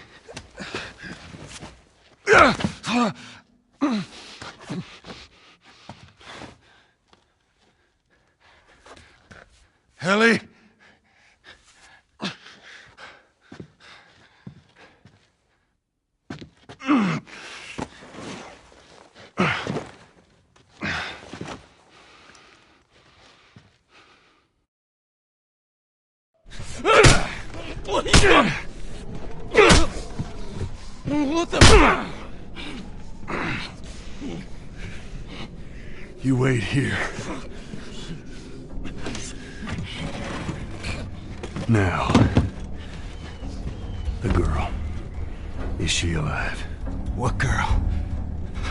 Ellie. What the? You wait here. Now, the girl. Is she alive? What girl?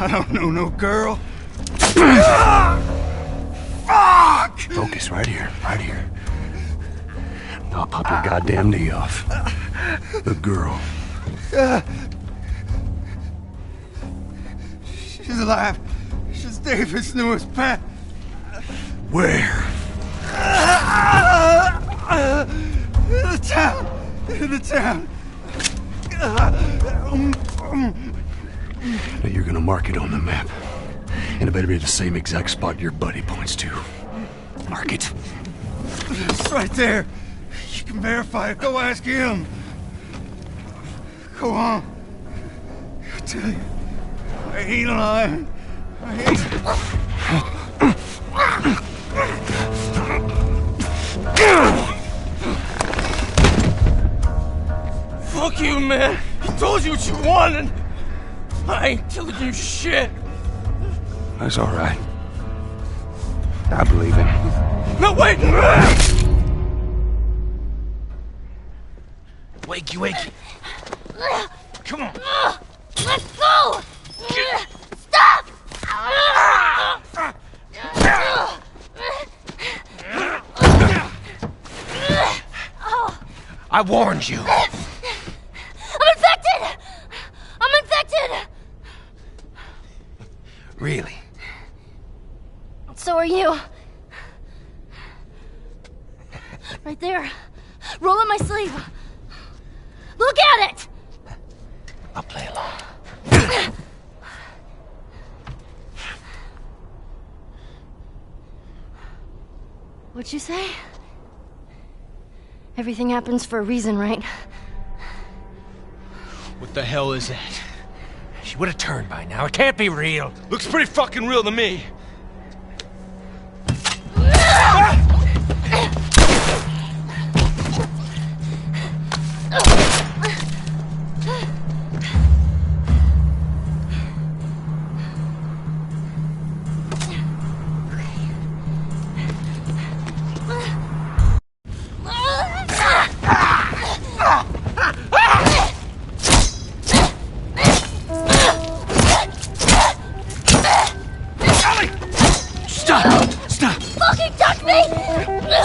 I don't know no girl. Fuck! Focus right here, right here. I'll pop your goddamn knee off. The girl. She's alive. She's David's newest pet. Where? In the town. In the town. Now you're gonna mark it on the map. And it better be the same exact spot your buddy points to. Mark it. It's right there. You can verify it. Go ask him. Go on. I tell you, I ain't lying. I ain't. Fuck you, man. He told you what you wanted. I ain't telling you shit. That's all right. I believe him. No, wait! Wakey, wakey. Come on. Let's go! Stop! I warned you. I'm infected! I'm infected! Really? So are you. Right there. Roll up my sleeve. Look at it! I'll play along. What'd you say? Everything happens for a reason, right? What the hell is that? She would have turned by now. It can't be real. Looks pretty fucking real to me.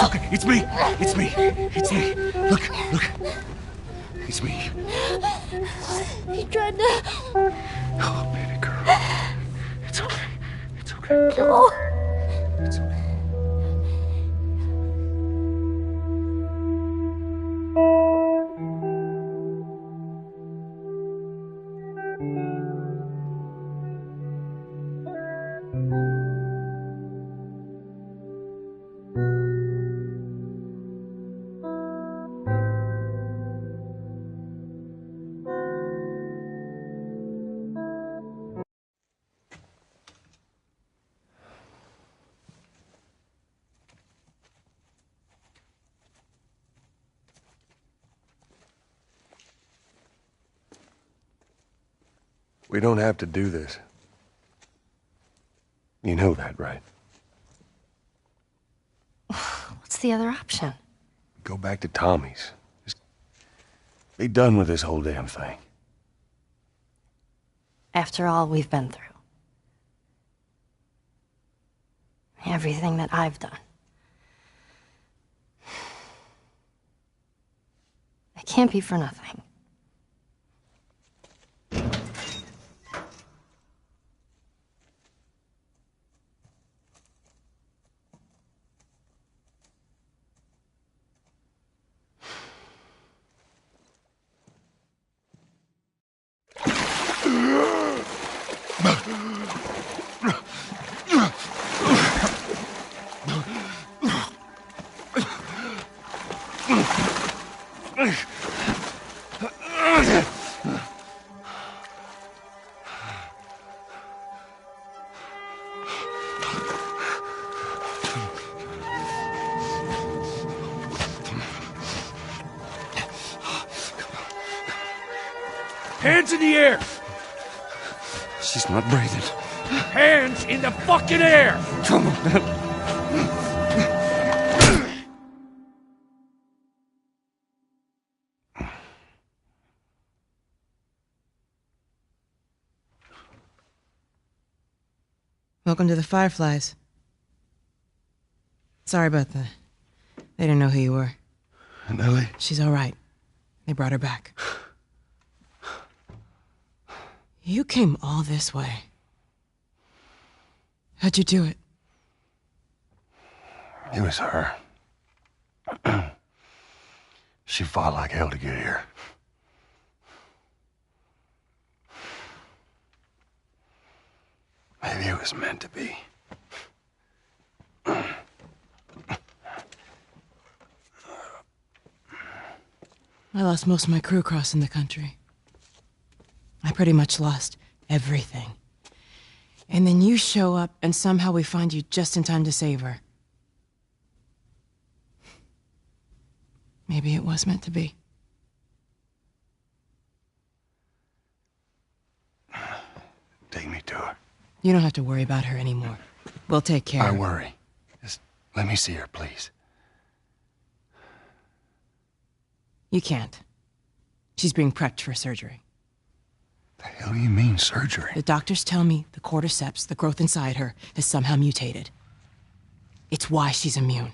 Okay, it's me. It's me. It's me. Look. It's me. He tried to... Oh, baby girl. It's okay. It's okay. Joel. It's okay. We don't have to do this. You know that, right? What's the other option? Go back to Tommy's. Just be done with this whole damn thing. After all we've been through. Everything that I've done. It can't be for nothing. Hands in the air! She's not breathing. Hands in the fucking air! Come on. Welcome to the Fireflies. Sorry about that. They didn't know who you were. And Ellie? She's all right. They brought her back. You came all this way. How'd you do it? It was her. She fought like hell to get here. Maybe it was meant to be. I lost most of my crew crossing the country. I pretty much lost everything. And then you show up, and somehow we find you just in time to save her. Maybe it was meant to be. Take me to her. You don't have to worry about her anymore. We'll take care I of her. worry. Just let me see her, please. You can't. She's being prepped for surgery. The hell do you mean, surgery? The doctors tell me the cordyceps, the growth inside her, has somehow mutated. It's why she's immune.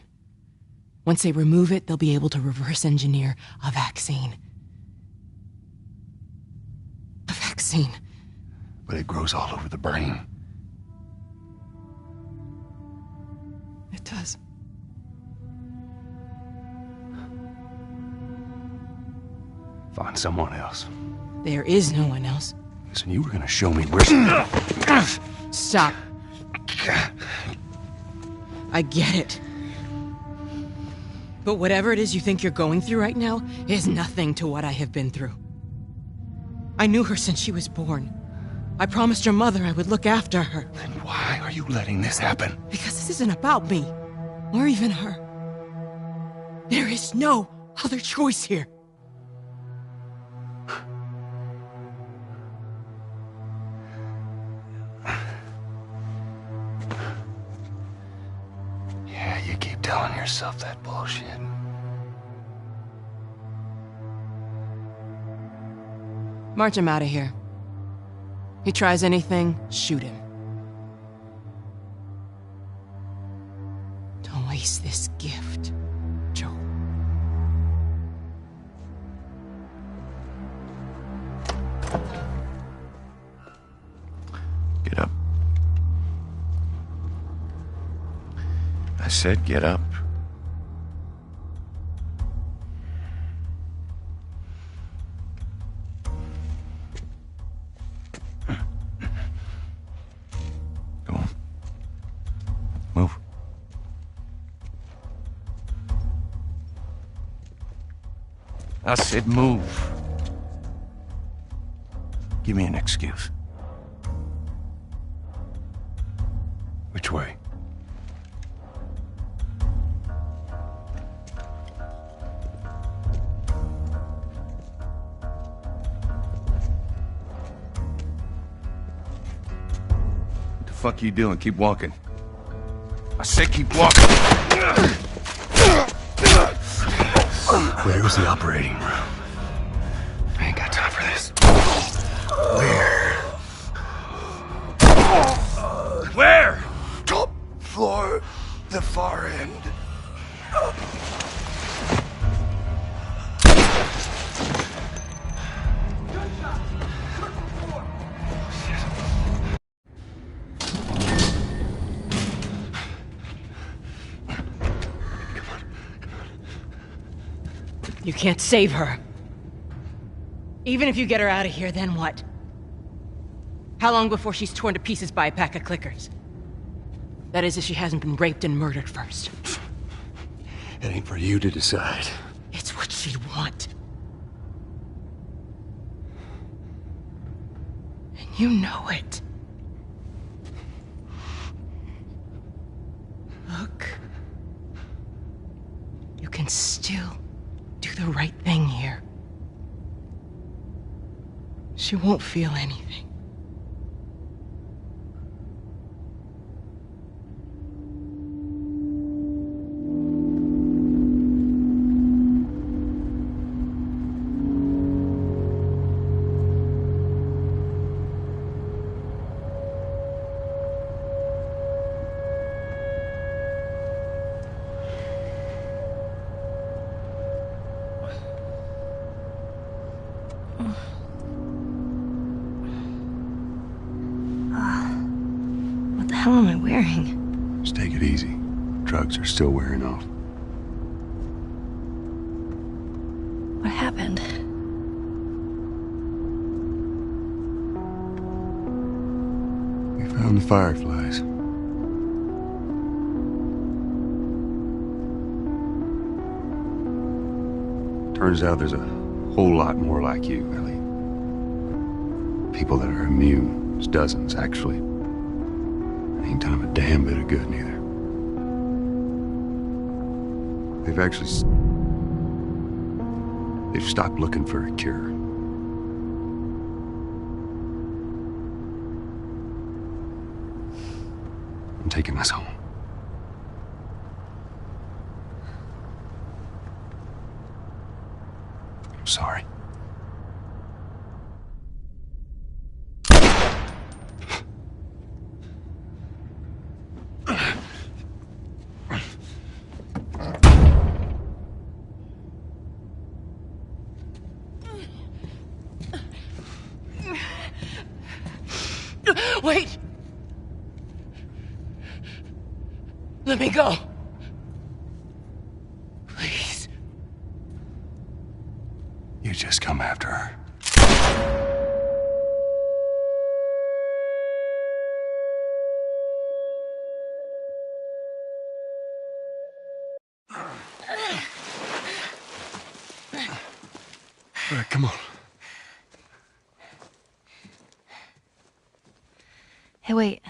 Once they remove it, they'll be able to reverse engineer a vaccine. A vaccine. But it grows all over the brain. It does. Find someone else. There is no one else. Listen, you were gonna show me where... Stop. I get it. But whatever it is you think you're going through right now is nothing to what I have been through. I knew her since she was born. I promised her mother I would look after her. Then why are you letting this happen? Because this isn't about me, or even her. There is no other choice here. Yeah, you keep telling yourself that bullshit. March him out of here. He tries anything, shoot him. Don't waste this gift. I said get up. Go on. Move. I said move. Give me an excuse. Which way? What the fuck are you doing? Keep walking. I said keep walking. Where is the operating room? I ain't got time for this. Where? Where? Top floor, the far end. You can't save her. Even if you get her out of here, then what? How long before she's torn to pieces by a pack of clickers? That is, if she hasn't been raped and murdered first. It ain't for you to decide. It's what she'd want. And you know it. Look. You can still do the right thing here. She won't feel anything. What the hell am I wearing? Just take it easy. Drugs are still wearing off. What happened? We found the fireflies. Turns out there's a whole lot more like you, Ellie. People that are immune. There's dozens, actually. Ain't done 'em a damn bit of good, neither. They've stopped looking for a cure. I'm taking us home. I'm sorry. Wait! Let me go. Please. You just come after her. All right, come on. Hey, wait.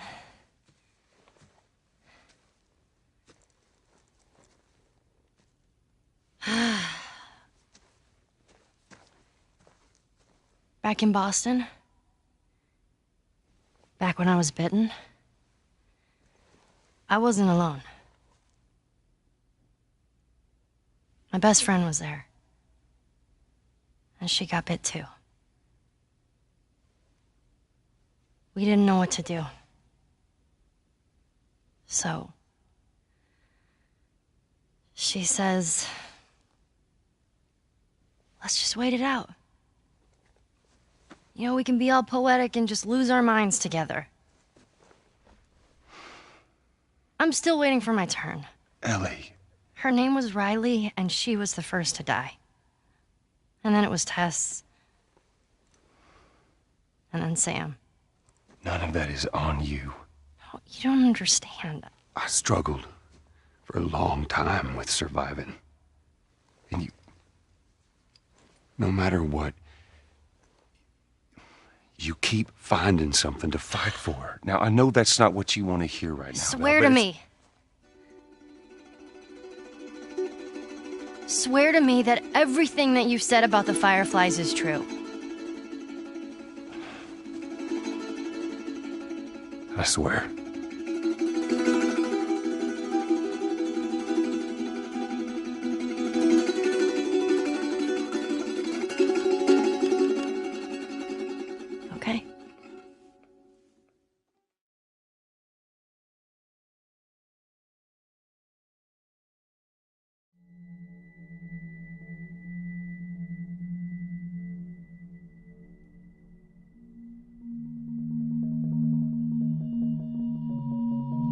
Back in Boston, back when I was bitten, I wasn't alone. My best friend was there. And she got bit too. We didn't know what to do. So, she says, let's just wait it out. You know, we can be all poetic and just lose our minds together. I'm still waiting for my turn. Ellie. Her name was Riley, and she was the first to die. And then it was Tess. And then Sam. None of that is on you. Oh, you don't understand. I struggled for a long time with surviving. And you... No matter what, you keep finding something to fight for. Now, I know that's not what you want to hear right now. Swear to me. Swear to me that everything that you've said about the Fireflies is true. I swear. Okay.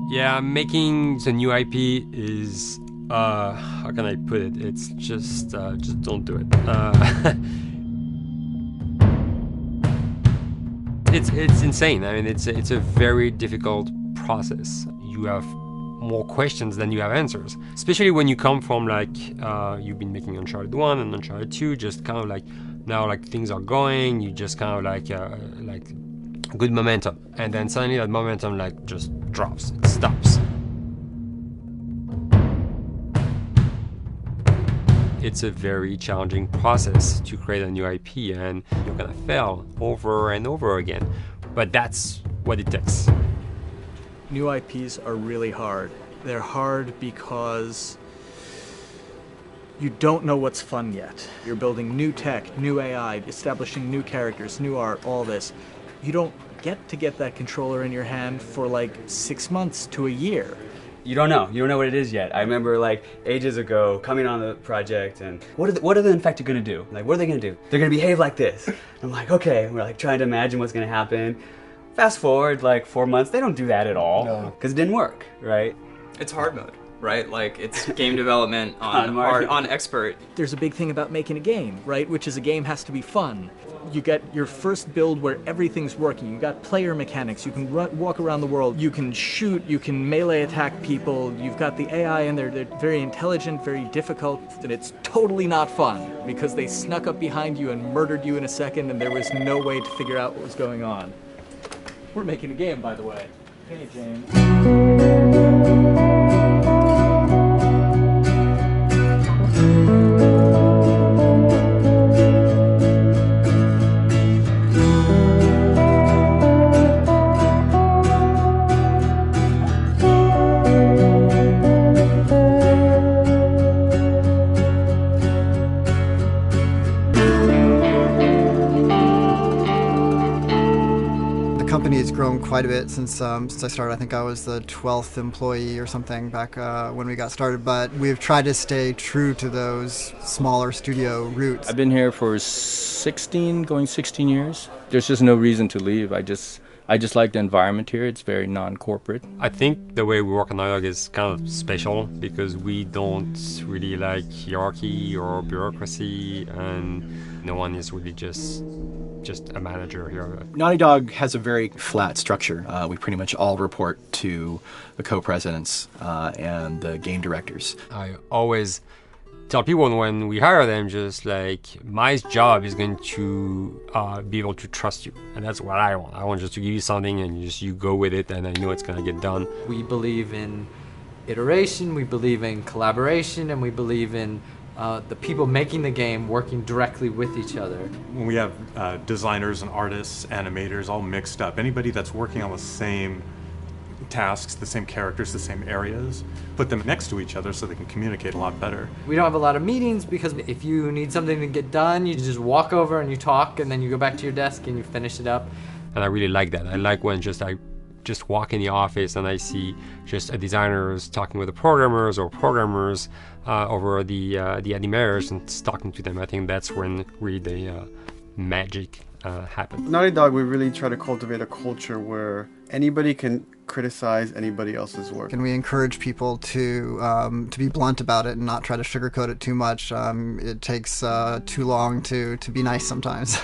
Yeah, making the new IP is, how can I put it? It's just don't do it. It's insane. I mean, it's a very difficult process. You have more questions than you have answers, especially when you come from like, you've been making Uncharted 1 and Uncharted 2, just kind of like, now like things are going, you just kind of like good momentum, and then suddenly that momentum like just drops, it stops. It's a very challenging process to create a new IP, and you're gonna fail over and over again, but that's what it takes. New IPs are really hard. They're hard because you don't know what's fun yet. You're building new tech, new AI, establishing new characters, new art, all this. You don't get that controller in your hand for like 6 months to a year. You don't know what it is yet. I remember like ages ago coming on the project and what are the Infected gonna do? Like, what are they gonna do? They're gonna behave like this. I'm like, okay, we're like trying to imagine what's gonna happen. Fast forward like 4 months, they don't do that at all because it didn't work, right? It's hard mode, right? Like it's game development on expert. There's a big thing about making a game, right? Which is a game has to be fun. You get your first build where everything's working. You got player mechanics. You can walk around the world. You can shoot. You can melee attack people. You've got the AI in there. They're very intelligent, very difficult, and it's totally not fun because they snuck up behind you and murdered you in a second, and there was no way to figure out what was going on. We're making a game, by the way. Hey, James. Has grown quite a bit since I started. I think I was the 12th employee or something back when we got started, but we've tried to stay true to those smaller studio roots. I've been here for 16 years. There's just no reason to leave. I just like the environment here. It's very non-corporate. I think the way we work on Naughty Dog is kind of special because we don't really like hierarchy or bureaucracy, and no one is really just a manager here. Naughty Dog has a very flat structure. We pretty much all report to the co-presidents and the game directors. I always tell people when we hire them, just like, my job is going to be able to trust you, and that's what I want. I want just to give you something and you go with it, and I know it's going to get done. We believe in iteration, we believe in collaboration, and we believe in the people making the game working directly with each other. When we have designers and artists, animators all mixed up, anybody that's working on the same tasks, the same characters, the same areas, put them next to each other so they can communicate a lot better. We don't have a lot of meetings because if you need something to get done, you just walk over and you talk, and then you go back to your desk and you finish it up. And I really like that. I like when I just walk in the office and I see just designers talking with the programmers or programmers over the animators and talking to them. I think that's when really the magic happens. Naughty Dog, we really try to cultivate a culture where anybody can criticize anybody else's work. And we encourage people to be blunt about it and not try to sugarcoat it too much. It takes too long to be nice sometimes.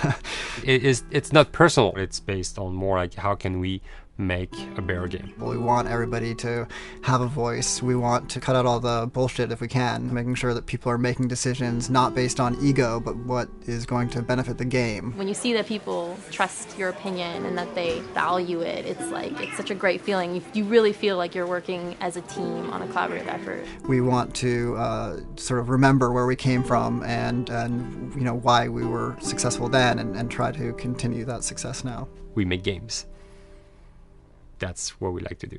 It's not personal. It's based on more like how can we make a better game. We want everybody to have a voice. We want to cut out all the bullshit if we can, making sure that people are making decisions not based on ego, but what is going to benefit the game. When you see that people trust your opinion and that they value it, it's such a great feeling. You really feel like you're working as a team on a collaborative effort. We want to sort of remember where we came from and you know why we were successful then and try to continue that success now. We make games. That's what we like to do.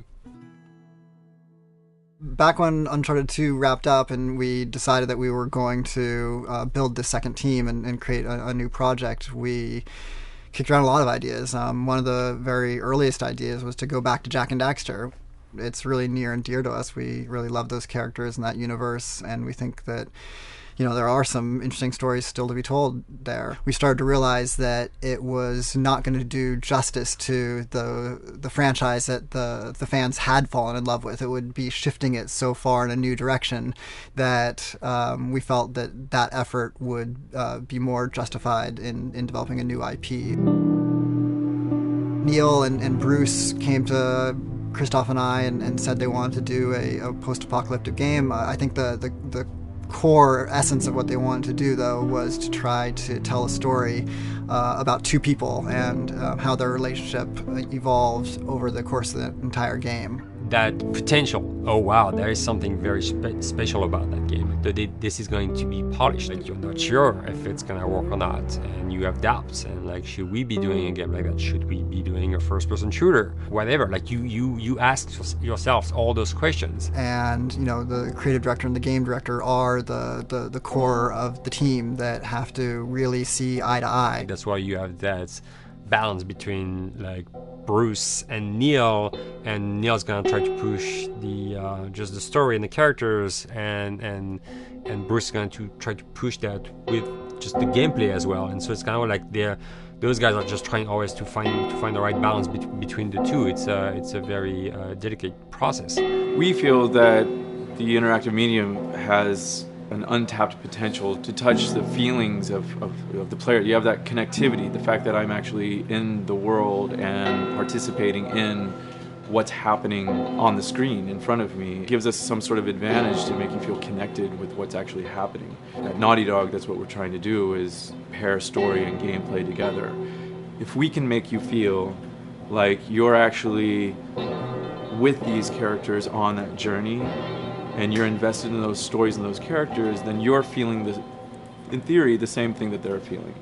Back when Uncharted 2 wrapped up and we decided that we were going to build the second team and create a new project, we kicked around a lot of ideas. One of the very earliest ideas was to go back to Jak and Daxter. It's really near and dear to us. We really love those characters in that universe, and we think that there are some interesting stories still to be told there. We started to realize that it was not going to do justice to the franchise that the fans had fallen in love with. It would be shifting it so far in a new direction that we felt that effort would be more justified in developing a new IP. Neil and Bruce came to Christoph and I and said they wanted to do a post-apocalyptic game. I think the core essence of what they wanted to do, though, was to try to tell a story about two people and how their relationship evolved over the course of the entire game. That potential, oh wow, there is something very special about that game. This is going to be polished. Like, you're not sure if it's gonna work or not, and you have doubts. And like, should we be doing a game like that? Should we be doing a first-person shooter? Whatever. Like, you ask yourselves all those questions. And the creative director and the game director are the core of the team that have to really see eye to eye. That's why you have that balance between like Bruce and Neil, and Neil's gonna try to push the just the story and the characters, and Bruce is going to try to push that with just the gameplay as well. And so it's kind of like those guys are just trying always to find the right balance between the two. It's a very delicate process. We feel that the interactive medium has an untapped potential to touch the feelings of the player. You have that connectivity, the fact that I'm actually in the world and participating in what's happening on the screen in front of me gives us some sort of advantage to make you feel connected with what's actually happening. At Naughty Dog, that's what we're trying to do, is pair story and gameplay together. If we can make you feel like you're actually with these characters on that journey, and you're invested in those stories and those characters, then you're feeling, in theory, the same thing that they're feeling.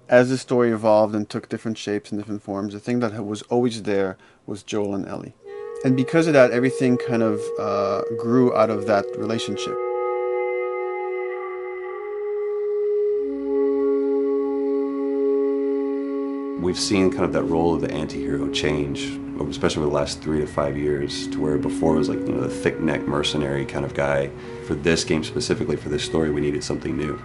As the story evolved and took different shapes and different forms, the thing that was always there was Joel and Ellie. And because of that, everything kind of grew out of that relationship. We've seen kind of that role of the anti-hero change, especially over the last 3 to 5 years, to where before it was like, the thick-neck mercenary kind of guy. For this game specifically, for this story, we needed something new.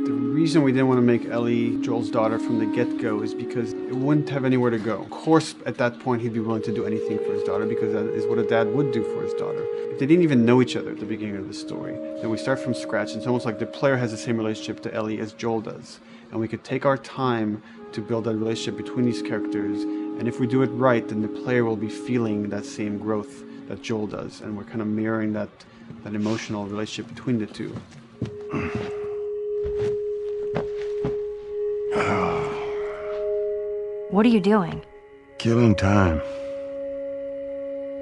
The reason we didn't want to make Ellie Joel's daughter from the get-go is because it wouldn't have anywhere to go. Of course, at that point, he'd be willing to do anything for his daughter because that is what a dad would do for his daughter. If they didn't even know each other at the beginning of the story, then we start from scratch. It's almost like the player has the same relationship to Ellie as Joel does. And we could take our time to build that relationship between these characters. And if we do it right, then the player will be feeling that same growth that Joel does. And we're kind of mirroring that emotional relationship between the two. What are you doing? Killing time.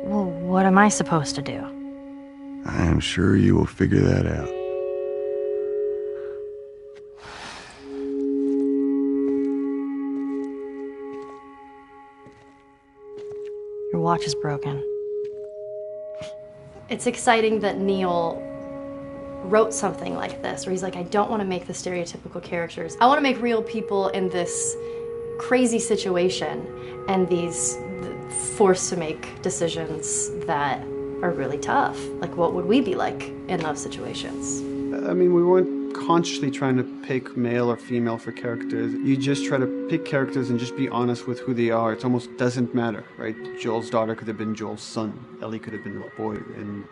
Well, what am I supposed to do? I am sure you will figure that out. Your watch is broken. It's exciting that Neil wrote something like this, where he's like, I don't want to make the stereotypical characters. I want to make real people in this crazy situation and these forced to make decisions that are really tough. Like, what would we be like in those situations? I mean, we weren't consciously trying to pick male or female for characters. You just try to pick characters and just be honest with who they are. It almost doesn't matter, right? Joel's daughter could have been Joel's son. Ellie could have been a boy, and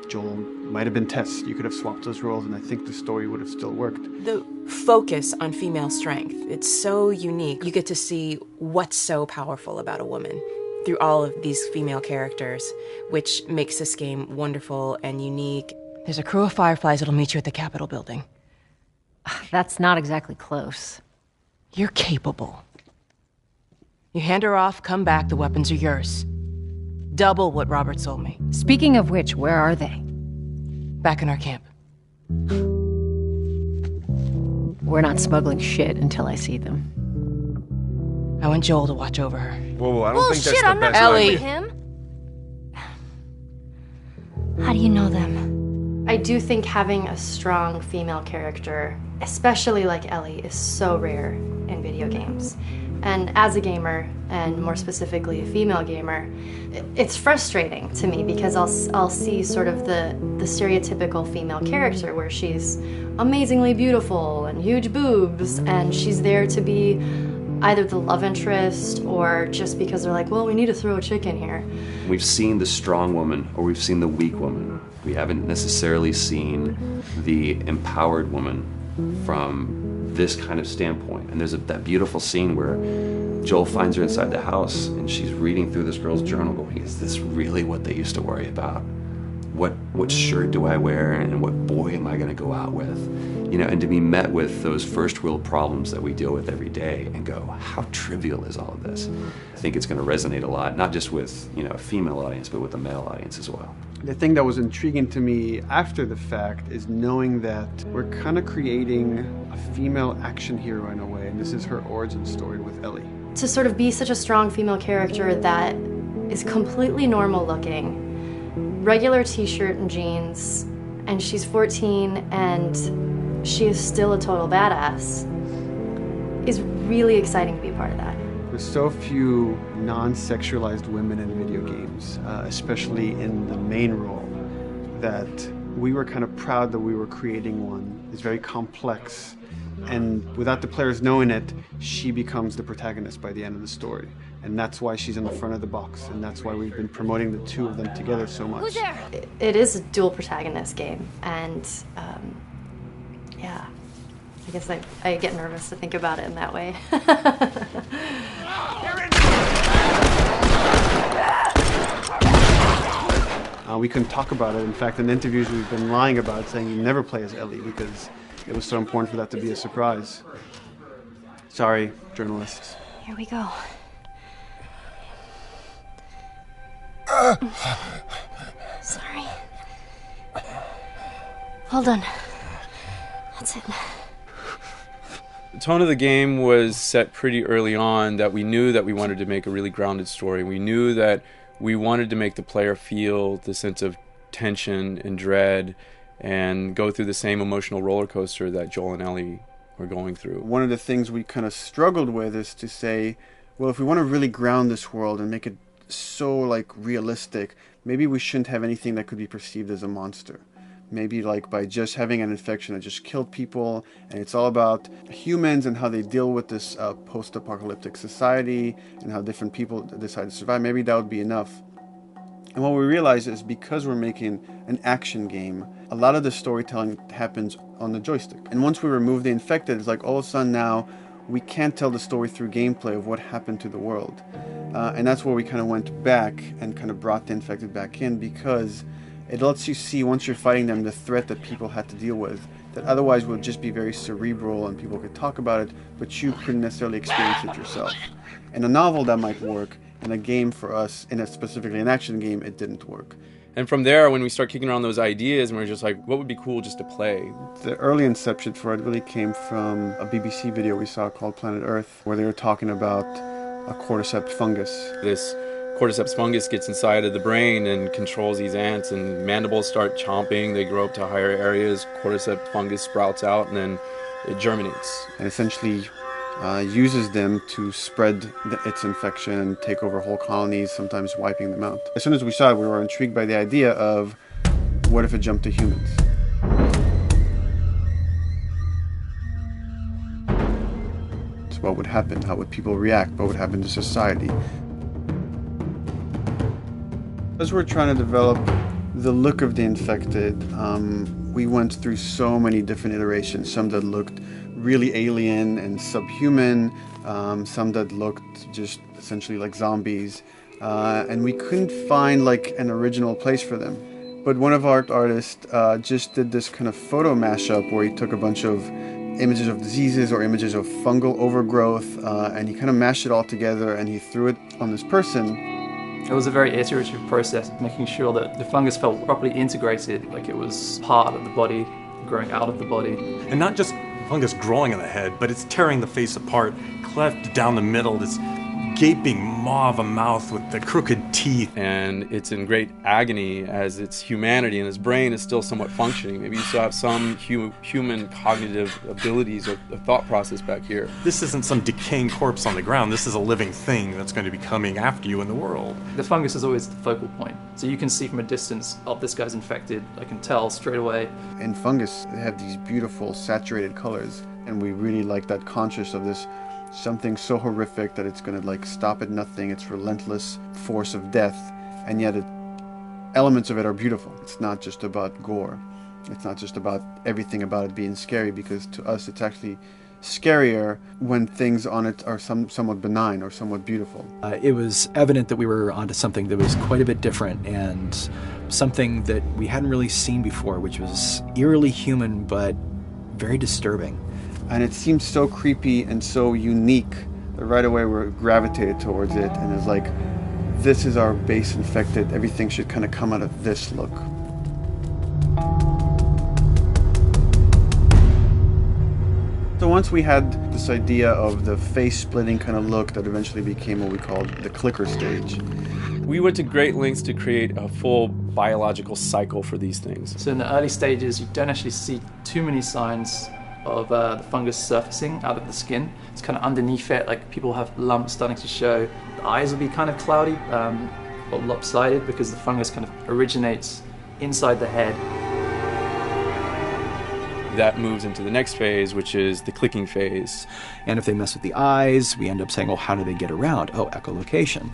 Joel might have been Tess. You could have swapped those roles, and I think the story would have still worked. The focus on female strength, it's so unique. You get to see what's so powerful about a woman through all of these female characters, which makes this game wonderful and unique. There's a crew of Fireflies that'll meet you at the Capitol building. That's not exactly close. You're capable. You hand her off, come back, the weapons are yours. Double what Robert sold me. Speaking of which, where are they? Back in our camp. We're not smuggling shit until I see them. I want Joel to watch over her. Whoa, I don't think that's the I'm not best going Ellie. with him. How do you know them? I do think having a strong female character, especially like Ellie, is so rare in video games. And as a gamer, and more specifically a female gamer, it's frustrating to me because I'll see sort of the stereotypical female character where she's amazingly beautiful and huge boobs, and she's there to be either the love interest or just because they're like, well, we need to throw a chick in here. We've seen the strong woman or we've seen the weak woman. We haven't necessarily seen the empowered woman from this kind of standpoint. And there's that beautiful scene where Joel finds her inside the house and she's reading through this girl's journal going, is this really what they used to worry about? What shirt do I wear and what boy am I going to go out with? You know, and to be met with those first world problems that we deal with every day and go, how trivial is all of this? I think it's going to resonate a lot, not just with, you know, a female audience, but with a male audience as well. The thing that was intriguing to me after the fact is knowing that we're kind of creating a female action hero in a way, and this is her origin story with Ellie. To sort of be such a strong female character that is completely normal looking, regular t-shirt and jeans, and she's 14 and she is still a total badass, is really exciting to be a part of that. There's so few non-sexualized women in video games, especially in the main role, that we were kind of proud that we were creating one. It's very complex, and without the players knowing it, she becomes the protagonist by the end of the story. And that's why she's in the front of the box, and that's why we've been promoting the two of them together so much. Who's there? It is a dual protagonist game, and yeah, I guess I get nervous to think about it in that way. We couldn't talk about it. In fact, in interviews we've been lying about it, saying you never play as Ellie because it was so important for that to be a surprise. Sorry, journalists. Here we go. Sorry. Hold on. That's it. The tone of the game was set pretty early on that we knew that we wanted to make a really grounded story. We knew that we wanted to make the player feel the sense of tension and dread and go through the same emotional roller coaster that Joel and Ellie were going through. One of the things we kind of struggled with is to say, well, if we want to really ground this world and make it so like realistic, maybe we shouldn't have anything that could be perceived as a monster. Maybe like by just having an infection that just killed people, and it's all about humans and how they deal with this post-apocalyptic society and how different people decide to survive. Maybe that would be enough. And what we realize is because we're making an action game, a lot of the storytelling happens on the joystick. And once we remove the infected, it's like all of a sudden now we can't tell the story through gameplay of what happened to the world. And that's where we kind of went back and kind of brought the infected back in, because it lets you see, once you're fighting them, the threat that people had to deal with, that otherwise would just be very cerebral and people could talk about it, but you couldn't necessarily experience it yourself. In a novel, that might work. In a game for us, specifically an action game, it didn't work. And from there, when we start kicking around those ideas, and we're just like, what would be cool just to play? The early inception for it really came from a BBC video we saw called Planet Earth, where they were talking about a cordyceps fungus. This cordyceps fungus gets inside of the brain and controls these ants, and mandibles start chomping, they grow up to higher areas, cordyceps fungus sprouts out, and then it germinates. And essentially uses them to spread its infection and take over whole colonies, sometimes wiping them out. As soon as we saw it, we were intrigued by the idea of, what if it jumped to humans? what would happen, how would people react, what would happen to society. As we're trying to develop the look of the infected, we went through so many different iterations, some that looked really alien and subhuman, some that looked just essentially like zombies, and we couldn't find like an original place for them. But one of our artists just did this kind of photo mashup where he took a bunch of images of diseases or images of fungal overgrowth, and he kind of mashed it all together and he threw it on this person. It was a very iterative process, making sure that the fungus felt properly integrated, like it was part of the body, growing out of the body. And not just fungus growing in the head, but it's tearing the face apart, cleft down the middle, this gaping maw of a mouth with the crooked teeth. And it's in great agony as its humanity and its brain is still somewhat functioning. Maybe you still have some human cognitive abilities or thought process back here. This isn't some decaying corpse on the ground. This is a living thing that's going to be coming after you in the world. The fungus is always the focal point. So you can see from a distance, oh, this guy's infected. I can tell straight away. In fungus, they have these beautiful saturated colors, and we really like that conscious of this something so horrific that it's going to like stop at nothing, its relentless force of death, and yet elements of it are beautiful. It's not just about gore. It's not just about everything about it being scary, because to us it's actually scarier when things on it are somewhat benign or somewhat beautiful. It was evident that we were onto something that was quite a bit different and something that we hadn't really seen before, which was eerily human but very disturbing. And it seemed so creepy and so unique that right away we gravitated towards it, and it's like, this is our base infected, everything should kind of come out of this look. So once we had this idea of the face-splitting kind of look that eventually became what we called the clicker stage. We went to great lengths to create a full biological cycle for these things. So in the early stages, you don't actually see too many signs of the fungus surfacing out of the skin. It's kind of underneath it, like people have lumps starting to show. The eyes will be kind of cloudy or lopsided because the fungus kind of originates inside the head. That moves into the next phase, which is the clicking phase. And if they mess with the eyes, we end up saying, well, how do they get around? Oh, echolocation.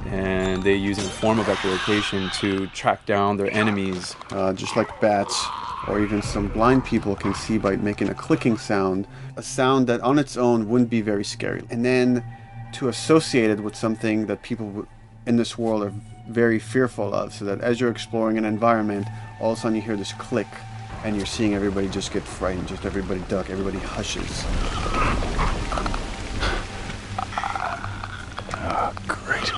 And they use a form of echolocation to track down their enemies. Just like bats, or even some blind people can see by making a clicking sound, a sound that on its own wouldn't be very scary. And then to associate it with something that people in this world are very fearful of, so that as you're exploring an environment, all of a sudden you hear this click, and you're seeing everybody just get frightened, just everybody duck, everybody hushes. Great.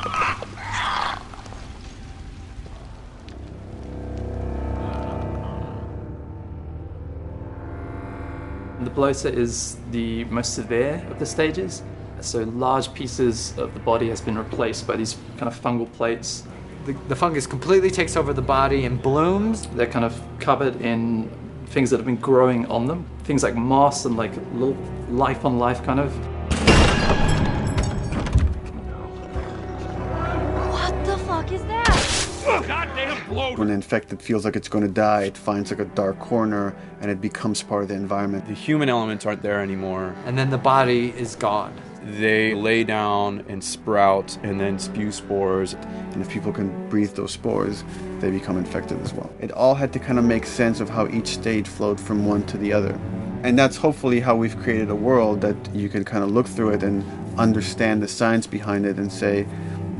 The bloater is the most severe of the stages. So large pieces of the body has been replaced by these kind of fungal plates. The fungus completely takes over the body and blooms. They're kind of covered in things that have been growing on them. Things like moss and like little life on life kind of. What the fuck is that? Goddamn bloater! When an infected feels like it's going to die, it finds like a dark corner and it becomes part of the environment. The human elements aren't there anymore. And then the body is gone. They lay down and sprout and then spew spores. And if people can breathe those spores, they become infected as well. It all had to kind of make sense of how each stage flowed from one to the other. And that's hopefully how we've created a world that you can kind of look through it and understand the science behind it and say,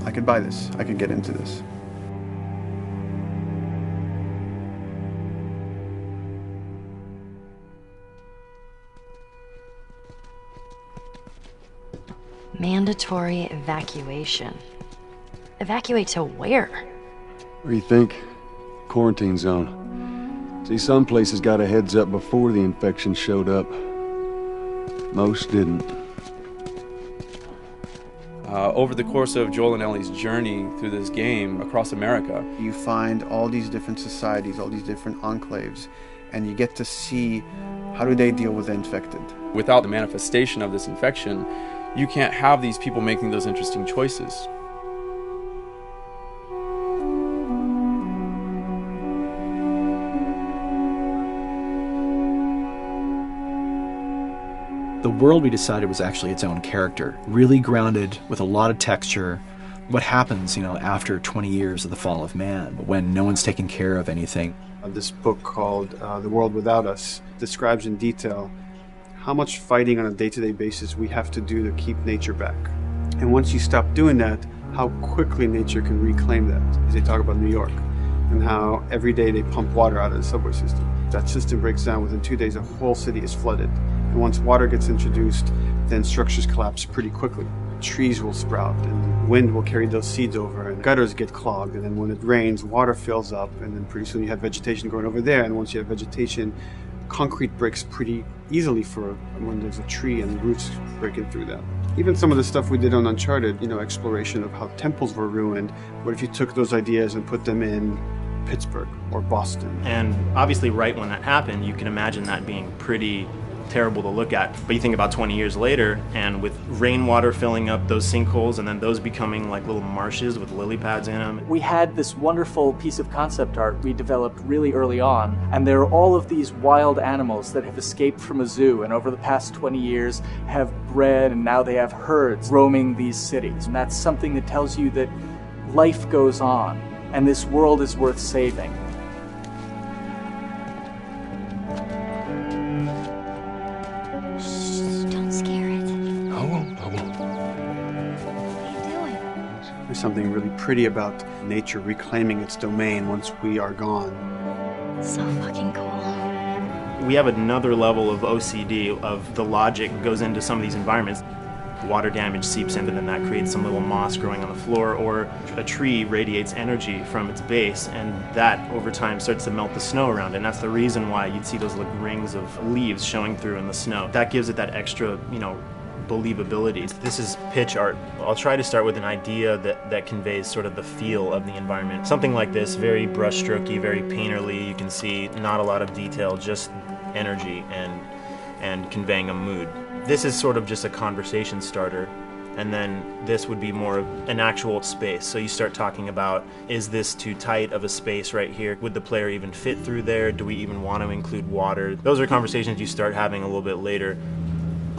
I could buy this, I could get into this. Mandatory evacuation. Evacuate to where? What do you think? Quarantine zone. See, some places got a heads up before the infection showed up. Most didn't. Over the course of Joel and Ellie's journey through this game across America, you find all these different societies, all these different enclaves, and you get to see how do they deal with the infected. Without the manifestation of this infection, you can't have these people making those interesting choices. The world we decided was actually its own character, really grounded with a lot of texture. What happens, after 20 years of the fall of man, when no one's taking care of anything. This book called The World Without Us describes in detail how much fighting on a day-to-day basis we have to do to keep nature back. And once you stop doing that, how quickly nature can reclaim that. As they talk about New York, and how every day they pump water out of the subway system. That system breaks down. Within 2 days, a whole city is flooded. And once water gets introduced, then structures collapse pretty quickly. Trees will sprout, and wind will carry those seeds over, and gutters get clogged, and then when it rains, water fills up, and then pretty soon you have vegetation growing over there, and once you have vegetation, concrete breaks pretty easily for when there's a tree and roots breaking through that. Even some of the stuff we did on Uncharted, exploration of how temples were ruined, what if you took those ideas and put them in Pittsburgh or Boston? And obviously right when that happened, you can imagine that being pretty terrible to look at. But you think about 20 years later, and with rainwater filling up those sinkholes and then those becoming like little marshes with lily pads in them. We had this wonderful piece of concept art we developed really early on, and there are all of these wild animals that have escaped from a zoo and over the past 20 years have bred, and now they have herds roaming these cities. And that's something that tells you that life goes on and this world is worth saving. There's something really pretty about nature reclaiming its domain once we are gone. So fucking cool. We have another level of OCD, of the logic goes into some of these environments. Water damage seeps in, and then that creates some little moss growing on the floor, or a tree radiates energy from its base, and that over time starts to melt the snow around it. And that's the reason why you'd see those like rings of leaves showing through in the snow. That gives it that extra, believability. This is pitch art. I'll try to start with an idea that conveys sort of the feel of the environment. Something like this, very brushstrokey, very painterly. You can see not a lot of detail, just energy and conveying a mood. This is sort of just a conversation starter, and then this would be more of an actual space. So you start talking about, is this too tight of a space right here? Would the player even fit through there? Do we even want to include water? Those are conversations you start having a little bit later.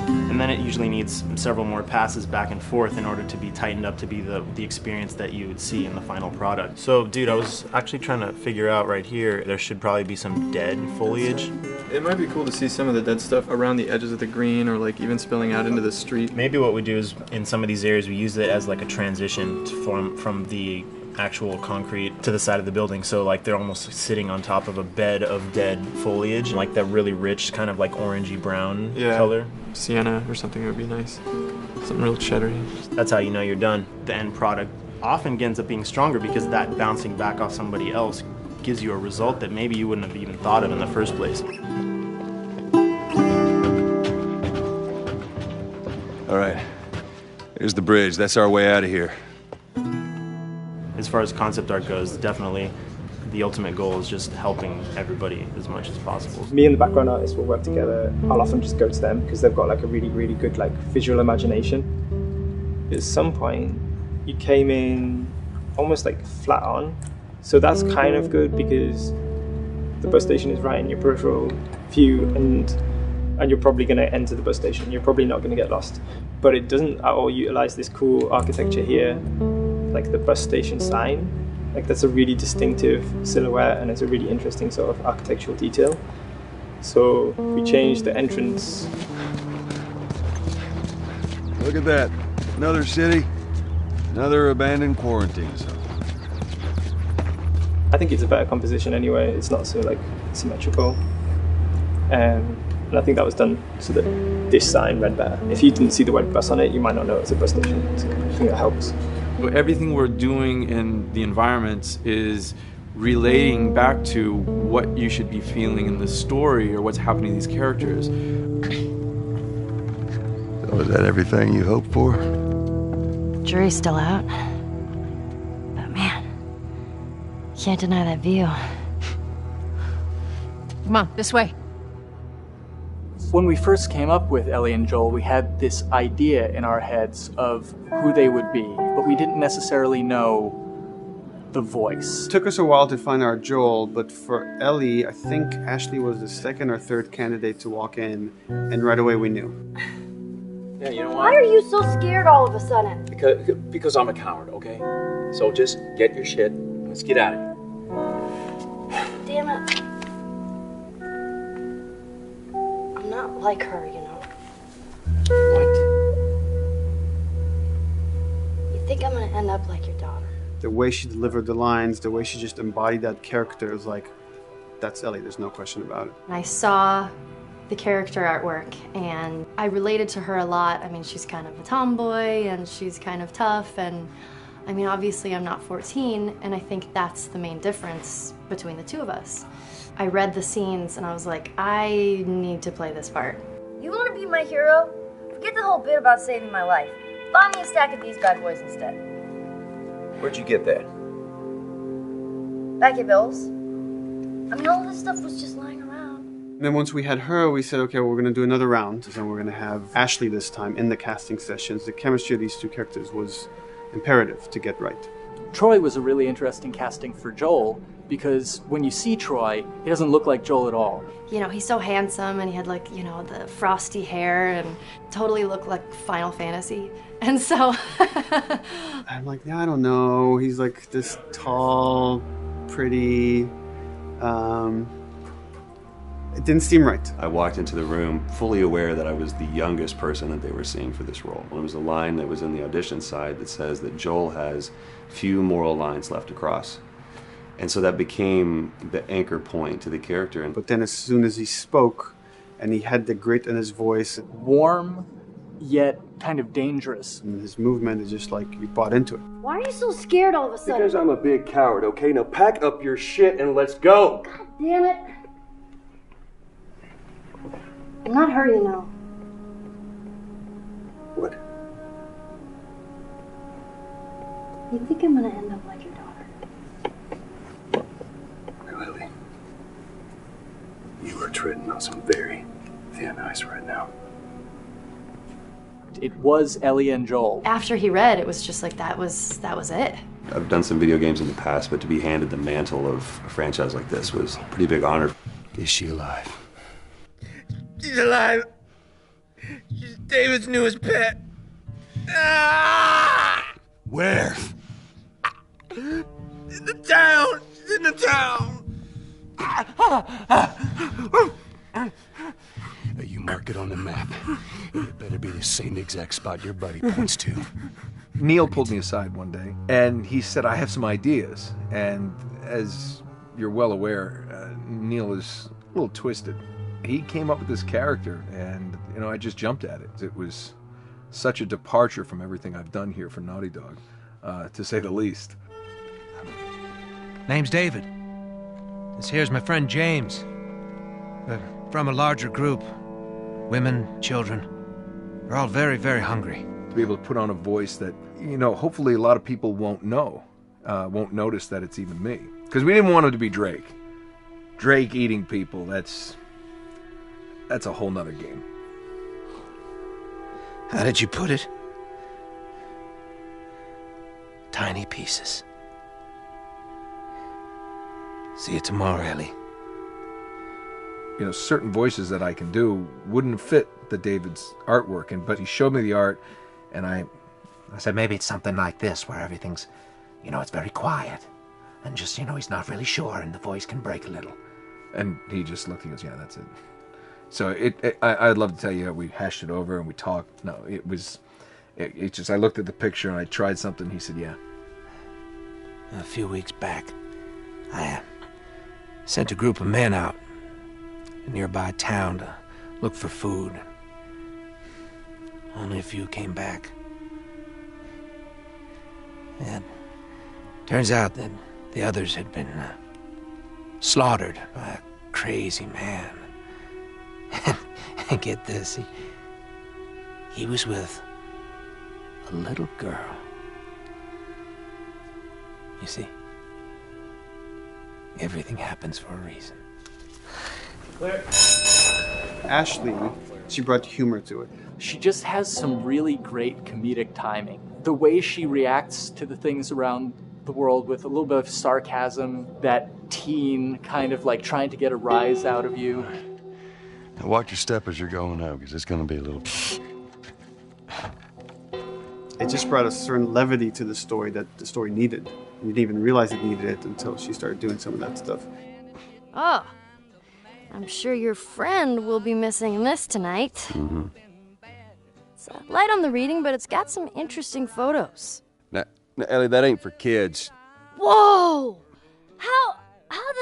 And then it usually needs several more passes back and forth in order to be tightened up to be the experience that you would see in the final product. So, dude, I was actually trying to figure out right here, there should probably be some dead foliage. It might be cool to see some of the dead stuff around the edges of the green, or like even spilling out into the street. Maybe what we do is, in some of these areas, we use it as like a transition from the actual concrete to the side of the building, so like they're almost sitting on top of a bed of dead foliage, like that really rich kind of like orangey brown color. Sienna or something would be nice. Something real cheddary. That's how you know you're done. The end product often ends up being stronger because that bouncing back off somebody else gives you a result that maybe you wouldn't have even thought of in the first place. All right, here's the bridge. That's our way out of here. As far as concept art goes, definitely the ultimate goal is just helping everybody as much as possible. Me and the background artist will work together. I'll often just go to them because they've got like a really, really good like visual imagination. At some point, you came in almost like flat on. So that's kind of good because the bus station is right in your peripheral view, and you're probably going to enter the bus station. You're probably not going to get lost. But it doesn't at all utilize this cool architecture here, like the bus station sign. Like that's a really distinctive silhouette, and it's a really interesting sort of architectural detail. So we changed the entrance. Look at that. Another city, another abandoned quarantine zone. I think it's a better composition anyway. It's not so like symmetrical. And I think that was done so that this sign read better. If you didn't see the word bus on it, you might not know it's a bus station. So I think that helps. Everything we're doing in the environments is relating back to what you should be feeling in the story or what's happening to these characters. So is that everything you hoped for? Jury's still out. But man, can't deny that view. Come on, this way. When we first came up with Ellie and Joel, we had this idea in our heads of who they would be, but we didn't necessarily know the voice. It took us a while to find our Joel, but for Ellie, I think Ashley was the second or third candidate to walk in, and right away we knew. Yeah, you know Why what? are you so scared all of a sudden? Because I'm a coward, okay? So just get your shit and let's get out of here. Damn it. I'm not like her, you know. What? You think I'm gonna end up like your daughter? The way she delivered the lines, the way she just embodied that character is like, that's Ellie, there's no question about it. I saw the character artwork and I related to her a lot. I mean, she's kind of a tomboy and she's kind of tough, and I mean, obviously I'm not 14, and I think that's the main difference between the two of us. I read the scenes and I was like, I need to play this part. You wanna be my hero? Forget the whole bit about saving my life. Buy me a stack of these bad boys instead. Where'd you get that? Back at Bill's. I mean, all this stuff was just lying around. And then once we had her, we said, okay, well, we're going to do another round, and we're going to have Ashley this time in the casting sessions. The chemistry of these two characters was imperative to get right. Troy was a really interesting casting for Joel, because when you see Troy, he doesn't look like Joel at all. You know, he's so handsome and he had like, you know, the frosty hair and totally looked like Final Fantasy. And so I'm like, yeah, I don't know. He's like this tall, pretty, it didn't seem right. I walked into the room fully aware that I was the youngest person that they were seeing for this role. There was a line that was in the audition side that says that Joel has few moral lines left to cross. And so that became the anchor point to the character. But then as soon as he spoke and he had the grit in his voice, warm, yet kind of dangerous. And his movement is just like, you bought into it. Why are you so scared all of a sudden? Because I'm a big coward, okay? Now pack up your shit and let's go. God damn it. I'm not her, you know. What? You think I'm gonna end up like your daughter? Lily, you are treading on some very thin ice right now. It was Ellie and Joel. after he read, it was just like that was it. I've done some video games in the past, but to be handed the mantle of a franchise like this was a pretty big honor. Is she alive? She's alive. She's David's newest pet. Ah! Where? In the town. She's in the town. You mark it on the map. It better be the same exact spot your buddy points to. Neil pulled me aside one day, and he said, I have some ideas. And as you're well aware, Neil is a little twisted. He came up with this character, and, you know, I just jumped at it. It was such a departure from everything I've done here for Naughty Dog, to say the least. Name's David. This here's my friend James. We're from a larger group. Women, children. They're all very, very hungry. To be able to put on a voice that, you know, hopefully a lot of people won't know, won't notice that it's even me. Because we didn't want it to be Drake. Drake eating people, that's a whole nother game. How did you put it? Tiny pieces. See you tomorrow, Ellie. You know, certain voices that I can do wouldn't fit the David's artwork, but he showed me the art, and I said maybe it's something like this, where everything's, you know, it's very quiet, and just, you know, he's not really sure, and the voice can break a little. And he just looked and goes, yeah, that's it. So I'd love to tell you, we hashed it over and we talked. No, it just, I looked at the picture and I tried something. He said, yeah. A few weeks back, I sent a group of men out a nearby town to look for food. Only a few came back. And turns out that the others had been slaughtered by a crazy man. And get this, he was with a little girl. You see, everything happens for a reason. Ashley, she brought humor to it. She just has some really great comedic timing. The way she reacts to the things around the world with a little bit of sarcasm, that teen kind of like trying to get a rise out of you. Now watch your step as you're going out, because it's going to be a little... It just brought a certain levity to the story that the story needed. You didn't even realize it needed it until she started doing some of that stuff. Oh, I'm sure your friend will be missing this tonight. Mm-hmm. It's light on the reading, but it's got some interesting photos. Now, Ellie, that ain't for kids. Whoa! How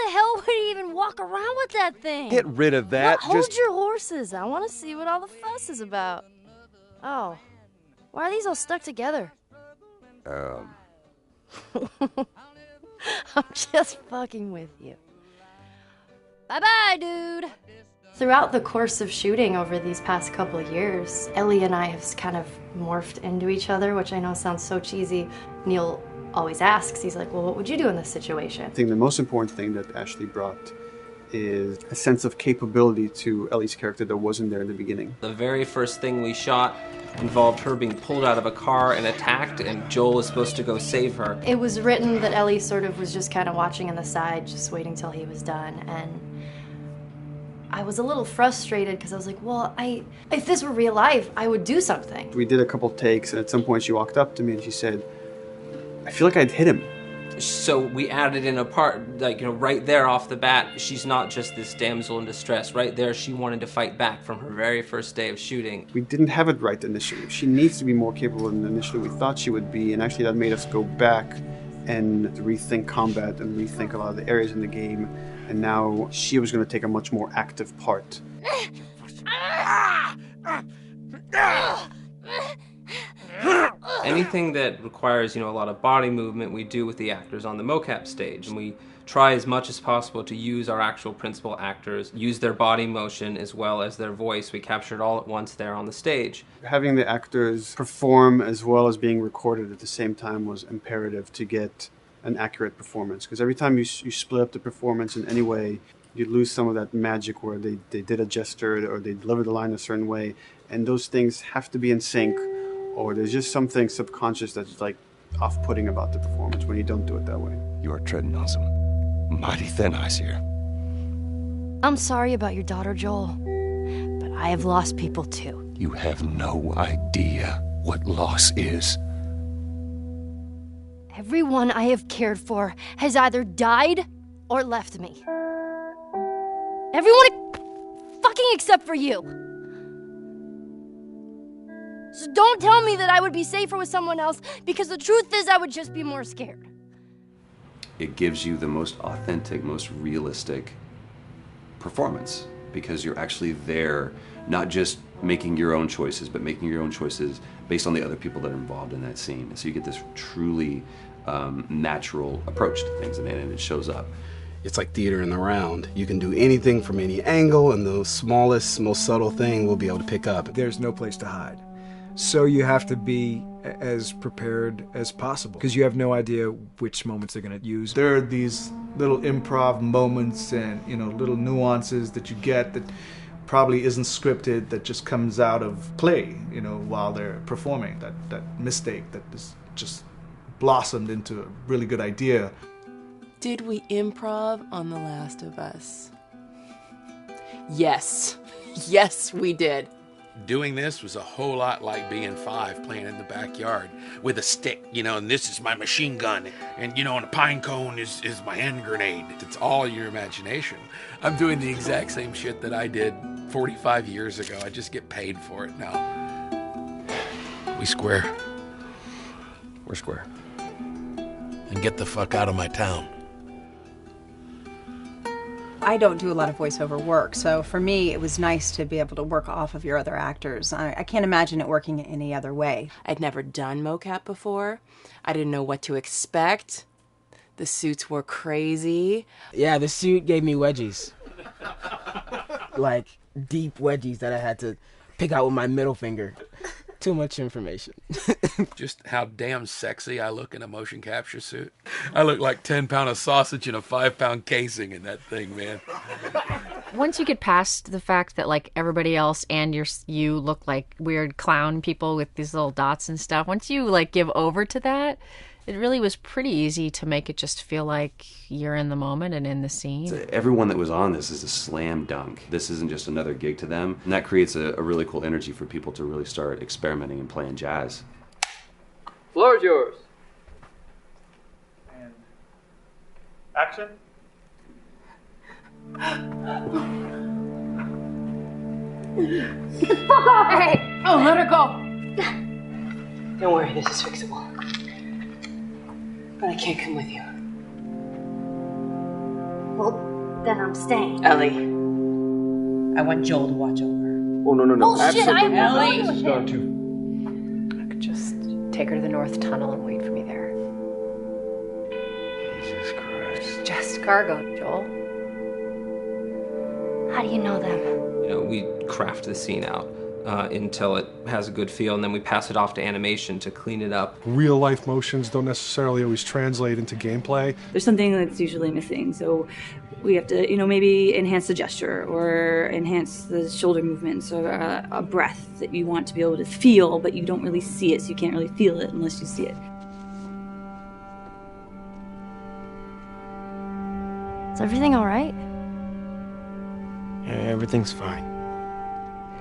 the hell would he even walk around with that thing? Get rid of that. Well, hold your horses. I want to see what all the fuss is about. Oh, why are these all stuck together? I'm just fucking with you. Bye-bye, dude. Throughout the course of shooting over these past couple of years, Ellie and I have kind of morphed into each other, which I know sounds so cheesy. Neil always asks, he's like, well, what would you do in this situation? I think the most important thing that Ashley brought is a sense of capability to Ellie's character that wasn't there in the beginning. The very first thing we shot involved her being pulled out of a car and attacked, and Joel was supposed to go save her. It was written that Ellie sort of was just kind of watching on the side, just waiting till he was done, and I was a little frustrated because I was like, well, if this were real life, I would do something. We did a couple takes, and at some point she walked up to me and she said, I feel like I'd hit him. So we added in a part, like, right there off the bat, she's not just this damsel in distress. Right there, she wanted to fight back from her very first day of shooting. We didn't have it right initially. She needs to be more capable than initially we thought she would be, and actually that made us go back and rethink combat and rethink a lot of the areas in the game, and now she was going to take a much more active part. Anything that requires, a lot of body movement, we do with the actors on the mocap stage. And we try as much as possible to use our actual principal actors, use their body motion as well as their voice. We capture it all at once there on the stage. Having the actors perform as well as being recorded at the same time was imperative to get an accurate performance. Because every time you split up the performance in any way, you lose some of that magic where they did a gesture or they delivered the line a certain way. And those things have to be in sync, or there's just something subconscious that's like off-putting about the performance when you don't do it that way. You are treading on some mighty thin ice here. I'm sorry about your daughter, Joel, but I have lost people too. You have no idea what loss is. Everyone I have cared for has either died or left me. Everyone fucking except for you. So don't tell me that I would be safer with someone else, because the truth is I would just be more scared. It gives you the most authentic, most realistic performance, because you're actually there, not just making your own choices, but making your own choices based on the other people that are involved in that scene. So you get this truly natural approach to things, and it shows up. It's like theater in the round. You can do anything from any angle, and the smallest, most subtle thing we'll be able to pick up. There's no place to hide. So you have to be as prepared as possible, because you have no idea which moments they're going to use. There are these little improv moments and, little nuances that you get that probably isn't scripted, that just comes out of play, while they're performing. That mistake that is just blossomed into a really good idea. Did we improv on The Last of Us? Yes. Yes, we did. Doing this was a whole lot like being 5, playing in the backyard with a stick, and this is my machine gun, and, and a pine cone is my hand grenade. It's all your imagination. I'm doing the exact same shit that I did 45 years ago. I just get paid for it now. We square. We're square. And get the fuck out of my town. I don't do a lot of voiceover work, so for me it was nice to be able to work off of your other actors. I can't imagine it working any other way. I'd never done mocap before. I didn't know what to expect. The suits were crazy. Yeah, the suit gave me wedgies. Like, deep wedgies that I had to pick out with my middle finger. Too much information. Just how damn sexy I look in a motion capture suit. I look like 10-pound of sausage in a 5-pound casing in that thing, man. Once you get past the fact that like everybody else and you look like weird clown people with these little dots and stuff, once you like give over to that, It really was pretty easy to make it just feel like you're in the moment and in the scene. Everyone that was on this is a slam dunk. This isn't just another gig to them. And that creates a really cool energy for people to really start experimenting and playing jazz. Floor is yours. And action. Get the fuck off! Hey! Oh, let her go! Don't worry, this is fixable. But I can't come with you. Well, then I'm staying. Ellie, I want Joel to watch over her. Oh, no. Bullshit, I Ellie! want She's going to. I could just take her to the North Tunnel and wait for me there. Jesus Christ. Just cargo, Joel. How do you know them? You know, we craft the scene out until it has a good feel, and then we pass it off to animation to clean it up. Real life motions don't necessarily always translate into gameplay. There's something that's usually missing, so we have to, maybe enhance the gesture or enhance the shoulder movements or a breath that you want to be able to feel, but you don't really see it, so you can't really feel it unless you see it. Is everything all right? Yeah, everything's fine.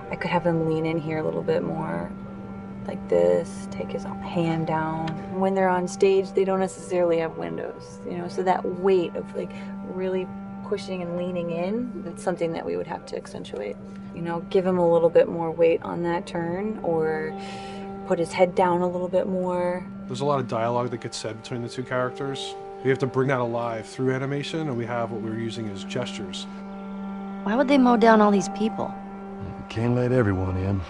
I could have him lean in here a little bit more, like this, take his hand down. When they're on stage, they don't necessarily have windows, so that weight of like really pushing and leaning in, it's something that we would have to accentuate. Give him a little bit more weight on that turn, or put his head down a little bit more. There's a lot of dialogue that gets said between the two characters. We have to bring that alive through animation, and we have what we're using as gestures. Why would they mow down all these people? Can't let everyone in.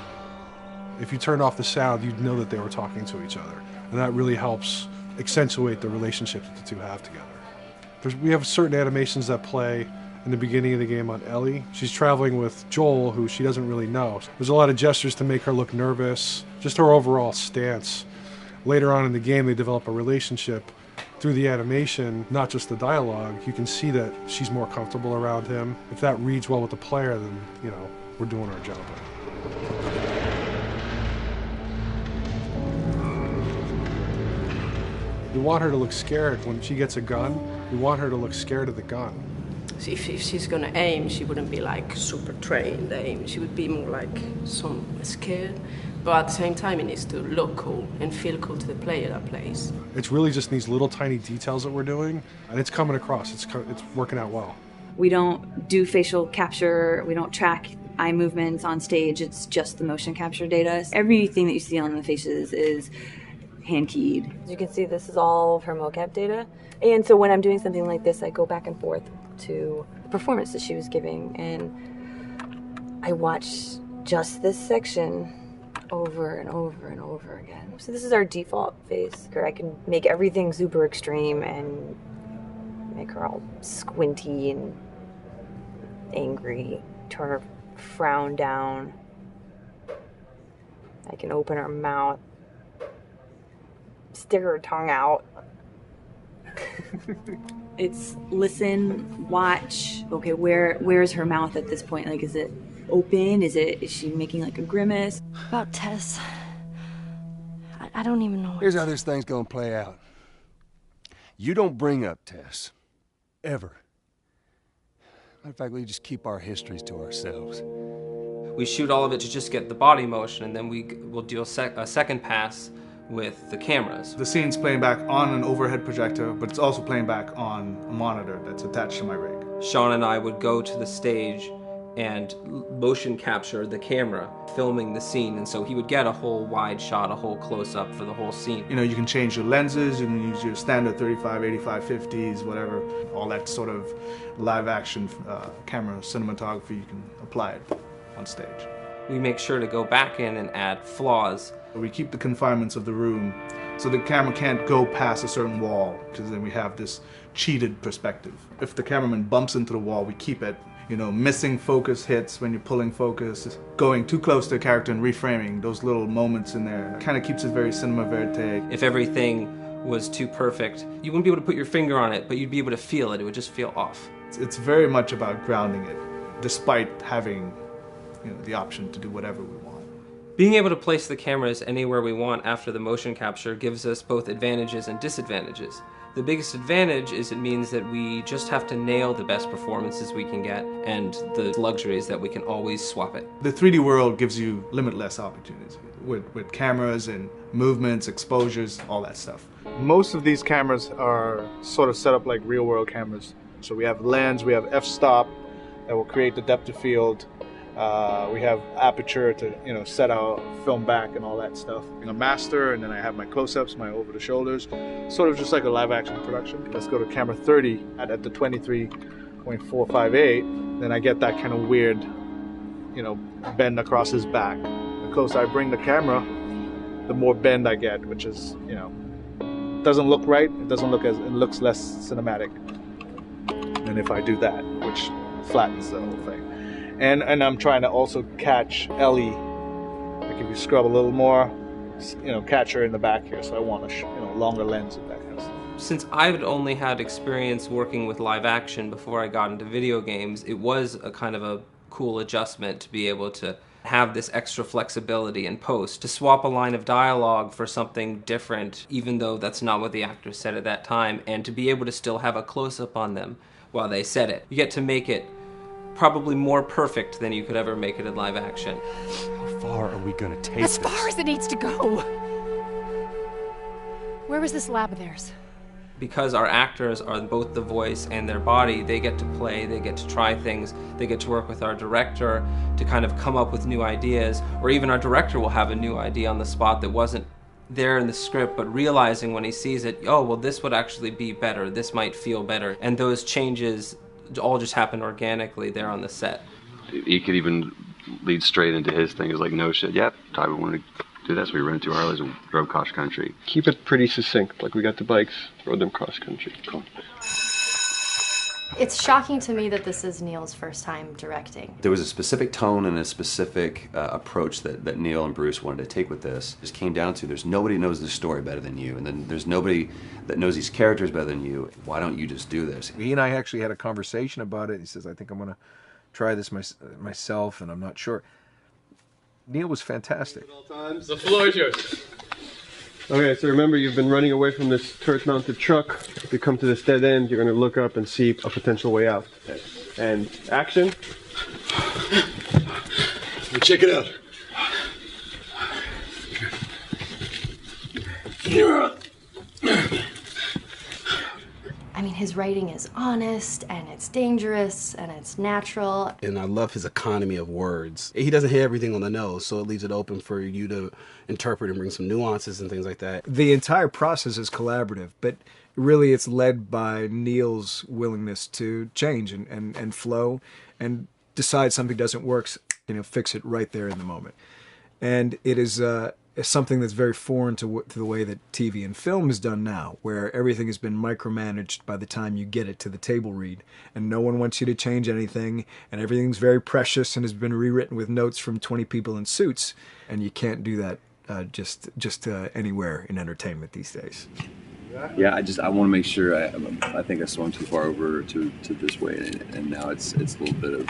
If you turned off the sound, you'd know that they were talking to each other. And that really helps accentuate the relationship that the two have together. We have certain animations that play in the beginning of the game on Ellie. She's traveling with Joel, who she doesn't really know. There's a lot of gestures to make her look nervous, just her overall stance. Later on in the game, they develop a relationship through the animation, not just the dialogue. You can see that she's more comfortable around him. If that reads well with the player, then, we're doing our job. We want her to look scared when she gets a gun. We want her to look scared of the gun. So if she's gonna aim, she wouldn't be like super trained aim. She would be more like some scared. But at the same time, it needs to look cool and feel cool to the player that plays. It's really just these little tiny details that we're doing, and it's coming across. It's working out well. We don't do facial capture, we don't track eye movements on stage, it's just the motion capture data. Everything that you see on the faces is hand keyed. As you can see, this is all of her mocap data. And so when I'm doing something like this, I go back and forth to the performance that she was giving, and I watch just this section over and over and over again. So this is our default face. I can make everything super extreme and make her all squinty and angry, turn her frown down. I can open her mouth, stick her tongue out. It's listen, watch. Okay, where's her mouth at this point? Like, is it open? Is she making like a grimace? About Tess, I don't even know. Here's how this thing's gonna play out. You don't bring up Tess. Ever. Matter of fact, we just keep our histories to ourselves. We shoot all of it to just get the body motion, and then we'll do a second pass with the cameras. The scene's playing back on an overhead projector, but it's also playing back on a monitor that's attached to my rig. Sean and I would go to the stage and motion capture the camera, filming the scene, and so he would get a whole wide shot, a whole close-up for the whole scene. You can change your lenses, you can use your standard 35, 85, 50s, whatever, all that sort of live-action camera cinematography, you can apply it on stage. We make sure to go back in and add flaws. We keep the confinements of the room, so the camera can't go past a certain wall, because then we have this cheated perspective. If the cameraman bumps into the wall, we keep it. Missing focus hits when you're pulling focus, going too close to a character and reframing, those little moments in there, kind of keeps it very cinema verite. If everything was too perfect, you wouldn't be able to put your finger on it, but you'd be able to feel it. It would just feel off. It's very much about grounding it, despite having the option to do whatever we want. Being able to place the cameras anywhere we want after the motion capture gives us both advantages and disadvantages. The biggest advantage is it means that we just have to nail the best performances we can get, and the luxury is that we can always swap it. The 3D world gives you limitless opportunities with cameras and movements, exposures, all that stuff. Most of these cameras are sort of set up like real-world cameras. So we have lens, we have f-stop that will create the depth of field. We have aperture to set our film back and all that stuff. A master, and then I have my close-ups, my over-the-shoulders, sort of just like a live-action production. Let's go to camera 30 at the 23.458. Then I get that kind of weird, bend across his back. The closer I bring the camera, the more bend I get, which is, doesn't look right. It looks less cinematic than if I do that, which flattens the whole thing. And I'm trying to also catch Ellie. Like if you scrub a little more, catch her in the back here. So I want a longer lens and that kind of stuff. Since I've only had experience working with live action before I got into video games, it was a kind of a cool adjustment to be able to have this extra flexibility in post, to swap a line of dialogue for something different, even though that's not what the actor said at that time, and to be able to still have a close-up on them while they said it. You get to make it probably more perfect than you could ever make it in live action. How far are we gonna take As far as it needs to go. Where was this lab of theirs? Because our actors are both the voice and their body, they get to play, they get to try things, they get to work with our director to kind of come up with new ideas, or even our director will have a new idea on the spot that wasn't there in the script, but realizing when he sees it, oh, well, this would actually be better, this might feel better. And those changes all just happen organically there on the set. He could even lead straight into his thing. It's like, no shit, yep, Ty, we wanted to do that, so we rented 2 Harleys and drove cross country. Keep it pretty succinct, like we got the bikes, rode them cross country. Cool. It's shocking to me that this is Neil's first time directing. There was a specific tone and a specific approach that Neil and Bruce wanted to take with this. It just came down to there's nobody knows the story better than you, and then there's nobody that knows these characters better than you. Why don't you just do this? He and I actually had a conversation about it. He says, I think I'm going to try this myself, and I'm not sure. Neil was fantastic. The floor is yours. Okay, so remember, you've been running away from this turret-mounted truck. If you come to this dead end, you're going to look up and see a potential way out. And action. Check it out. I mean, his writing is honest, and it's dangerous, and it's natural. And I love his economy of words. He doesn't hit everything on the nose, so it leaves it open for you to interpret and bring some nuances and things like that. The entire process is collaborative, but really it's led by Neil's willingness to change and flow and decide something doesn't work, fix it right there in the moment. And it is something that's very foreign to the way that TV and film is done now, where everything has been micromanaged by the time you get it to the table read, and no one wants you to change anything, and everything's very precious and has been rewritten with notes from 20 people in suits, and you can't do that just anywhere in entertainment these days. Yeah, I want to make sure. I think I swung too far over to this way, and now it's a little bit of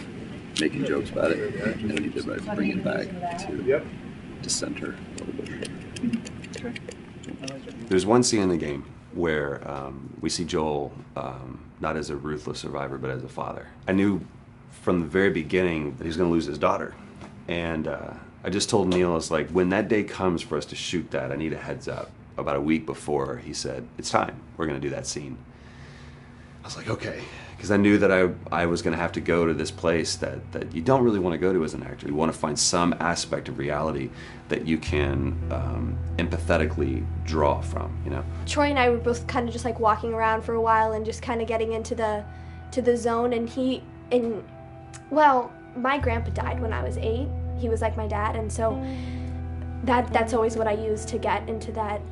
making jokes about it, and I need to bring it back to center a little bit. There's one scene in the game where we see Joel not as a ruthless survivor, but as a father. I knew from the very beginning that he was going to lose his daughter, and I just told Neil, I was like, when that day comes for us to shoot that, I need a heads up. About a week before, he said, it's time, we're going to do that scene. I was like, okay, because I knew that I was going to have to go to this place that you don't really want to go to as an actor. You want to find some aspect of reality that you can empathetically draw from, Troy and I were both kind of just like walking around for a while and just kind of getting into the zone, and well, my grandpa died when I was 8. He was like my dad, and so that's always what I use to get into that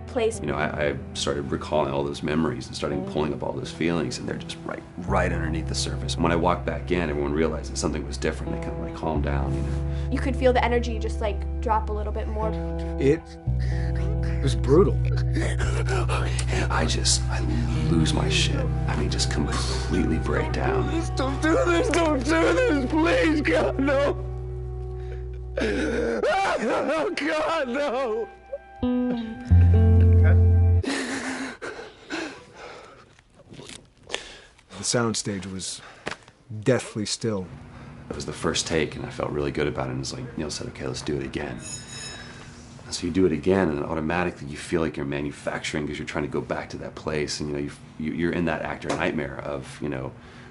place. I started recalling all those memories and starting pulling up all those feelings, and they're just right underneath the surface. When I walked back in, everyone realized that something was different. They kind of calmed down, You could feel the energy just drop a little bit more. It was brutal. I lose my shit. I mean, just completely break down. Don't do this, please, God, no. Oh, God, no! The soundstage was deathly still. It was the first take, and I felt really good about it. And it's like Neil said, "Okay, let's do it again." And so you do it again, and automatically you feel like you're manufacturing because you're trying to go back to that place, and you're in that actor nightmare of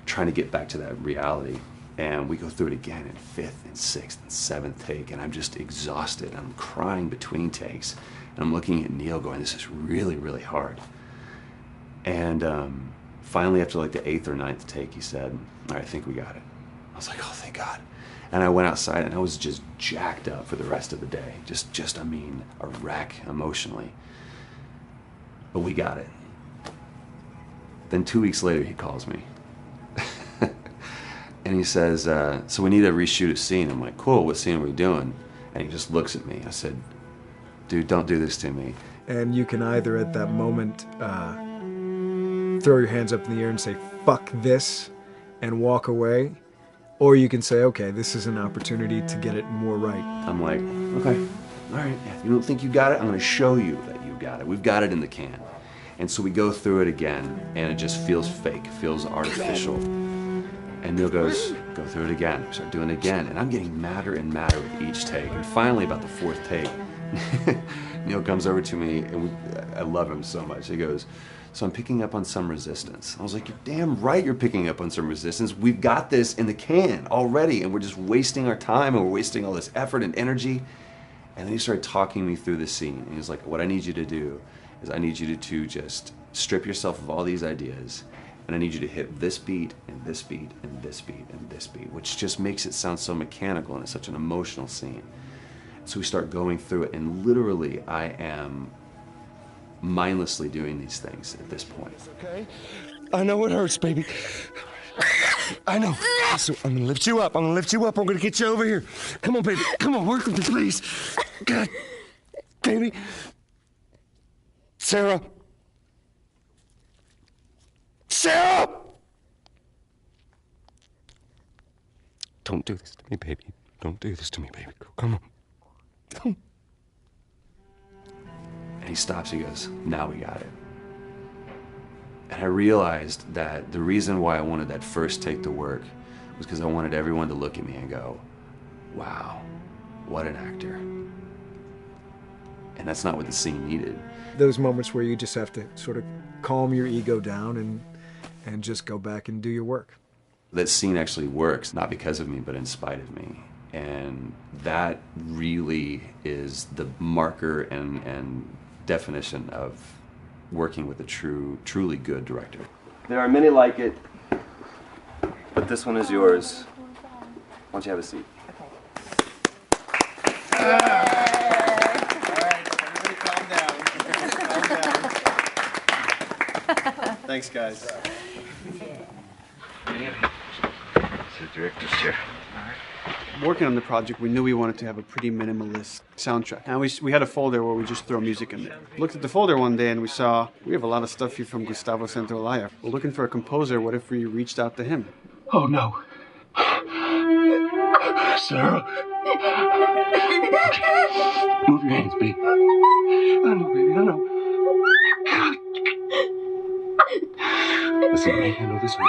trying to get back to that reality. And we go through it again in 5th and 6th and 7th take, and I'm just exhausted. I'm crying between takes, and I'm looking at Neil going, "This is really, really hard." And finally, after like the 8th or 9th take, he said, "All right, I think we got it." I was like, "Oh, thank God." And I went outside, and I was just jacked up for the rest of the day. I mean, a wreck emotionally. But we got it. Then 2 weeks later, he calls me. And he says, "So we need to reshoot a scene." I'm like, "Cool, what scene are we doing?" And he just looks at me. I said, "Dude, don't do this to me." And you can either at that moment throw your hands up in the air and say, "Fuck this," and walk away. Or you can say, "Okay, this is an opportunity to get it more right." I'm like, "Okay, all right, if you don't think you got it, I'm going to show you that you got it. We've got it in the can." And so we go through it again, and it just feels fake, feels artificial. And Neil goes, "Go through it again." We start doing it again, and I'm getting madder and madder with each take. And finally, about the 4th take, Neil comes over to me, and I love him so much. He goes, "So I'm picking up on some resistance." I was like, "You're damn right you're picking up on some resistance. We've got this in the can already, and we're just wasting our time, and we're wasting all this effort and energy." And then he started talking me through the scene. And he was like, "What I need you to do is I need you to just strip yourself of all these ideas, and I need you to hit this beat, and this beat, and this beat, and this beat," which just makes it sound so mechanical, and it's such an emotional scene. So we start going through it, and literally I am mindlessly doing these things at this point. Okay? I know it hurts, baby. I know. So I'm gonna lift you up. I'm gonna lift you up. I'm gonna get you over here. Come on, baby. Come on, work with me, please. God, baby. Sarah. Sarah! Don't do this to me, baby. Don't do this to me, baby. Come on. And he stops, he goes, "Now we got it." And I realized that the reason why I wanted that first take to work was because I wanted everyone to look at me and go, "Wow, what an actor." And that's not what the scene needed. Those moments where you just have to sort of calm your ego down and just go back and do your work. That scene actually works, not because of me, but in spite of me. And that really is the marker and definition of working with a truly good director. There are many like it, but this one is yours. Why don't you have a seat? Thanks, guys. The director's chair. Working on the project, we knew we wanted to have a pretty minimalist soundtrack. And we had a folder where we just throw music in there. Looked at the folder one day and we saw, we have a lot of stuff here from Gustavo Santaolalla. We're looking for a composer. What if we reached out to him? Oh, no. Sarah. Move your hands, baby. I know, baby, I know. Listen to me, I know this one.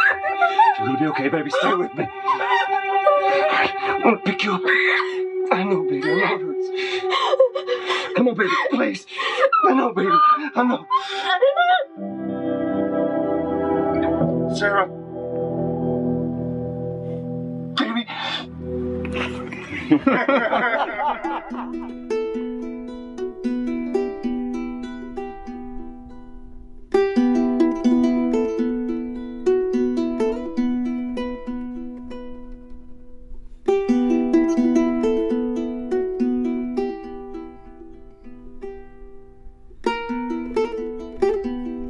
You're gonna be okay, baby. Stay with me. I want to pick you up. I know, baby. I know it hurts. Come on, baby. Please. I know, baby. I know. Sarah. Baby.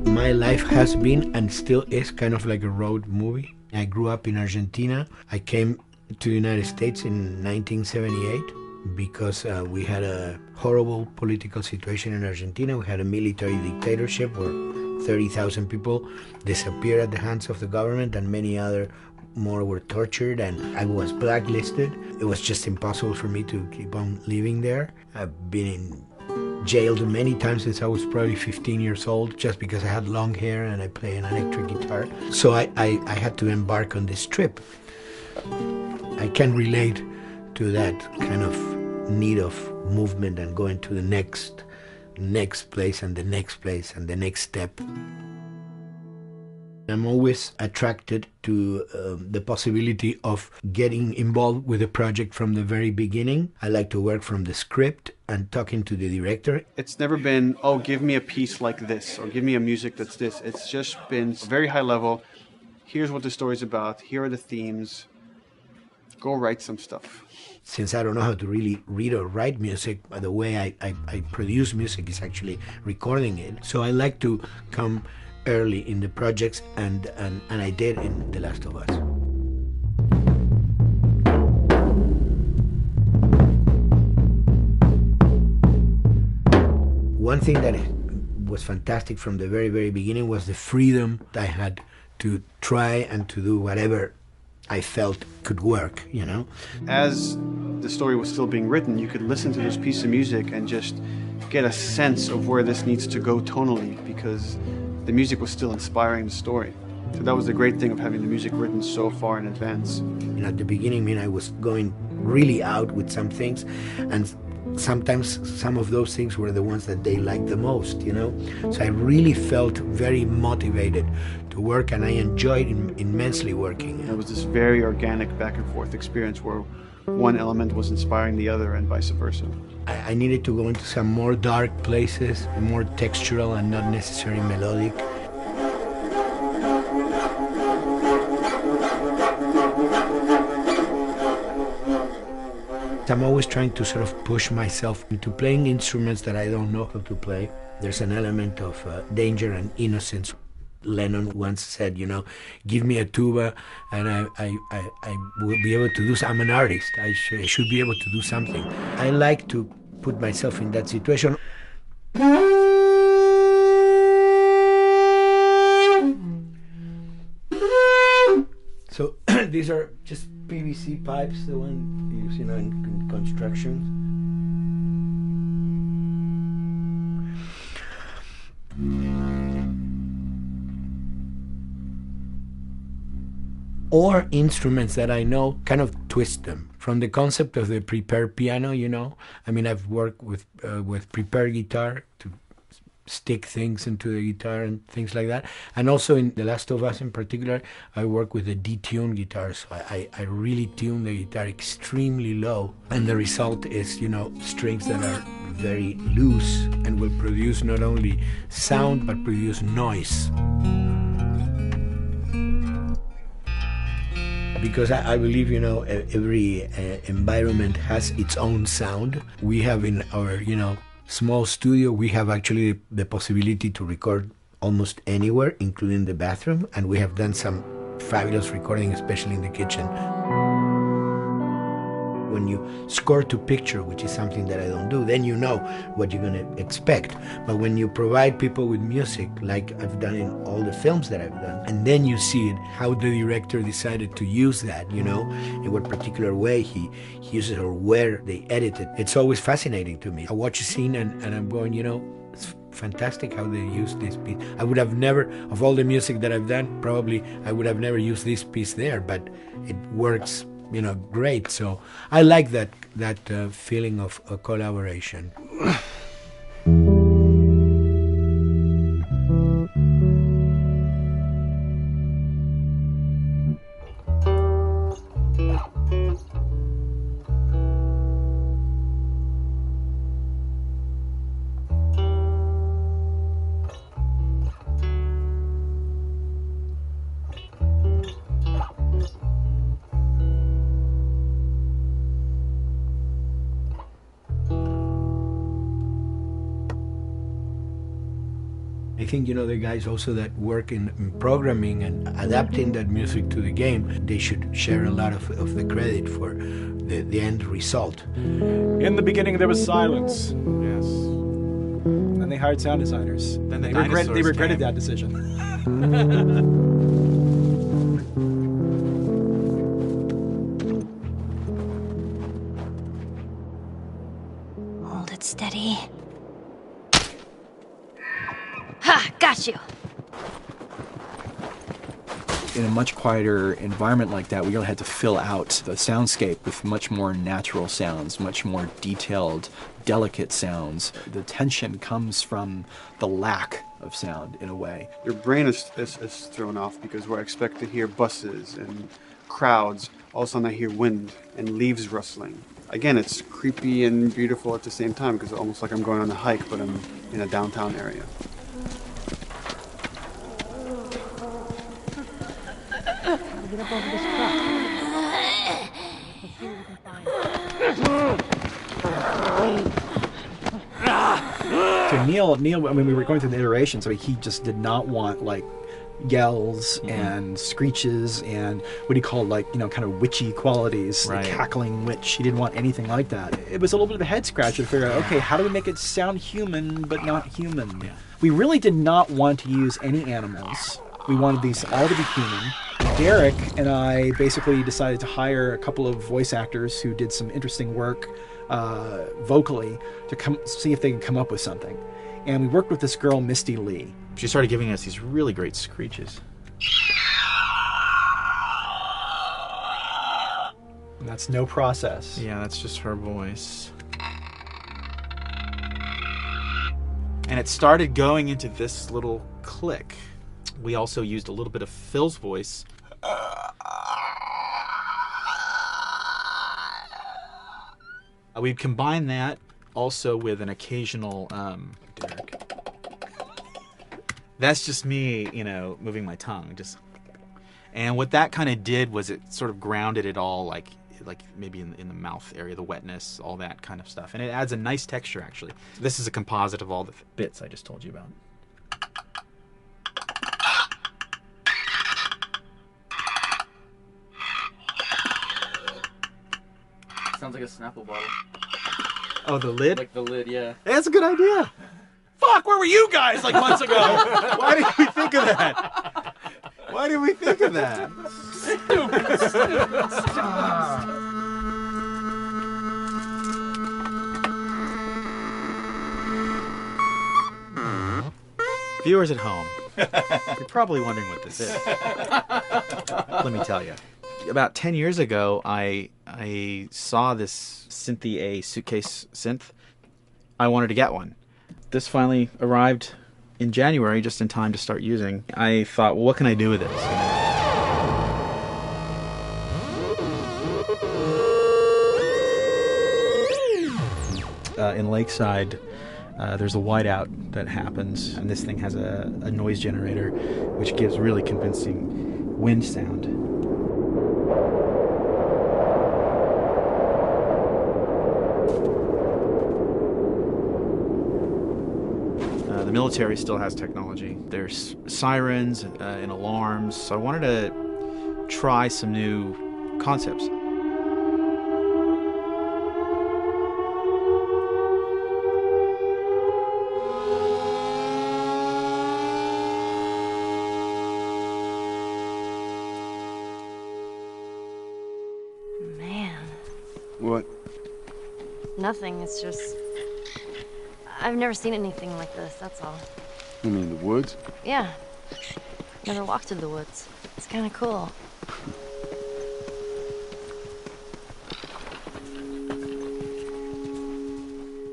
My life has been and still is kind of like a road movie. I grew up in Argentina. I came to the United States in 1978 because we had a horrible political situation in Argentina. We had a military dictatorship where 30,000 people disappeared at the hands of the government, and many other more were tortured, and I was blacklisted. It was just impossible for me to keep on living there. I've been in jailed many times since I was probably 15 years old, just because I had long hair and I play an electric guitar. So I had to embark on this trip. I can relate to that kind of need of movement and going to the next place and the next place and the next step. I'm always attracted to the possibility of getting involved with a project from the very beginning. I like to work from the script and talking to the director. It's never been, oh, give me a piece like this, or give me a music that's this. It's just been very high level. Here's what the story's about. Here are the themes. Go write some stuff. Since I don't know how to really read or write music, the way I produce music is actually recording it. So I like to come early in the projects, and I did in The Last of Us. One thing that was fantastic from the very, very beginning was the freedom I had to try and to do whatever I felt could work, you know? As the story was still being written, you could listen to this piece of music and just get a sense of where this needs to go tonally, because the music was still inspiring the story. So that was the great thing of having the music written so far in advance. You know, at the beginning, I was going really out with some things, and sometimes some of those things were the ones that they liked the most, you know? So I really felt very motivated to work, and I enjoyed immensely working. It was this very organic back and forth experience where one element was inspiring the other and vice versa. I needed to go into some more dark places, more textural and not necessarily melodic. I'm always trying to sort of push myself into playing instruments that I don't know how to play. There's an element of danger and innocence. Lennon once said, you know, give me a tuba and I will be able to do something. I'm an artist. I should be able to do something. I like to put myself in that situation. So these are just PVC pipes, the one you use, you know, in construction. Or instruments that I know, kind of twist them. From the concept of the prepared piano, you know, I mean, I've worked with prepared guitar to stick things into the guitar and things like that. And also in The Last of Us in particular, I work with a detuned guitar. So I really tune the guitar extremely low. And the result is, you know, strings that are very loose and will produce not only sound, but produce noise. Because I believe, you know, every environment has its own sound. We have in our, you know, small studio, we have actually the possibility to record almost anywhere, including the bathroom, and we have done some fabulous recording, especially in the kitchen. When you score to picture, which is something that I don't do, then you know what you're going to expect. But when you provide people with music, like I've done in all the films that I've done, and then you see it, how the director decided to use that, you know, in what particular way he uses or where they edit it. It's always fascinating to me. I watch a scene and I'm going, you know, it's fantastic how they use this piece. I would have never, of all the music that I've done, probably I would have never used this piece there, but it works, you know, great. So I like that feeling of a collaboration. I think, you know, the guys also that work in programming and adapting that music to the game, they should share a lot of the credit for the end result. In the beginning, there was silence. Yes. Then they hired sound designers. Then they regretted that decision. Steady. Ha! Got you! In a much quieter environment like that, we really had to fill out the soundscape with much more natural sounds, much more detailed, delicate sounds. The tension comes from the lack of sound, in a way. Your brain is thrown off because we're expected to hear buses and crowds. All of a sudden I hear wind and leaves rustling. Again, it's creepy and beautiful at the same time because it's almost like I'm going on a hike, but I'm in a downtown area. Get up over this crop. So Neil, I mean, we were going through the iteration, so he just did not want, like, yells and screeches and what he called, like, you know, kind of witchy qualities, Right. the cackling witch. He didn't want anything like that. It was a little bit of a head scratcher to figure out, okay, how do we make it sound human but not human? We really did not want to use any animals. We wanted these all to be human. Derek and I basically decided to hire a couple of voice actors who did some interesting work vocally to come see if they could come up with something. And we worked with this girl, Misty Lee. She started giving us these really great screeches. And that's no process. Yeah, that's just her voice. And it started going into this little click. We also used a little bit of Phil's voice. We combined that also with an occasional Derek. That's just me, you know, moving my tongue. And what that kind of did was it sort of grounded it all, like maybe in the mouth area, the wetness, all that kind of stuff. And it adds a nice texture, actually. This is a composite of all the bits I just told you about. Sounds like a Snapple bottle. Oh, the lid? Like the lid, yeah. That's a good idea. Fuck, where were you guys like months ago? Why did we think of that? Why did we think of that? Viewers at home, you're probably wondering what this is. Let me tell you. About 10 years ago, I saw this Synthi A suitcase synth. I wanted to get one. This finally arrived in January, just in time to start using. I thought, well, what can I do with this? In Lakeside, there's a whiteout that happens, and this thing has a noise generator, which gives really convincing wind sound. The military still has technology. There's sirens and alarms, so I wanted to try some new concepts. Man. What? Nothing, it's just... I've never seen anything like this, that's all. You mean the woods? Yeah. Never walked through the woods. It's kind of cool.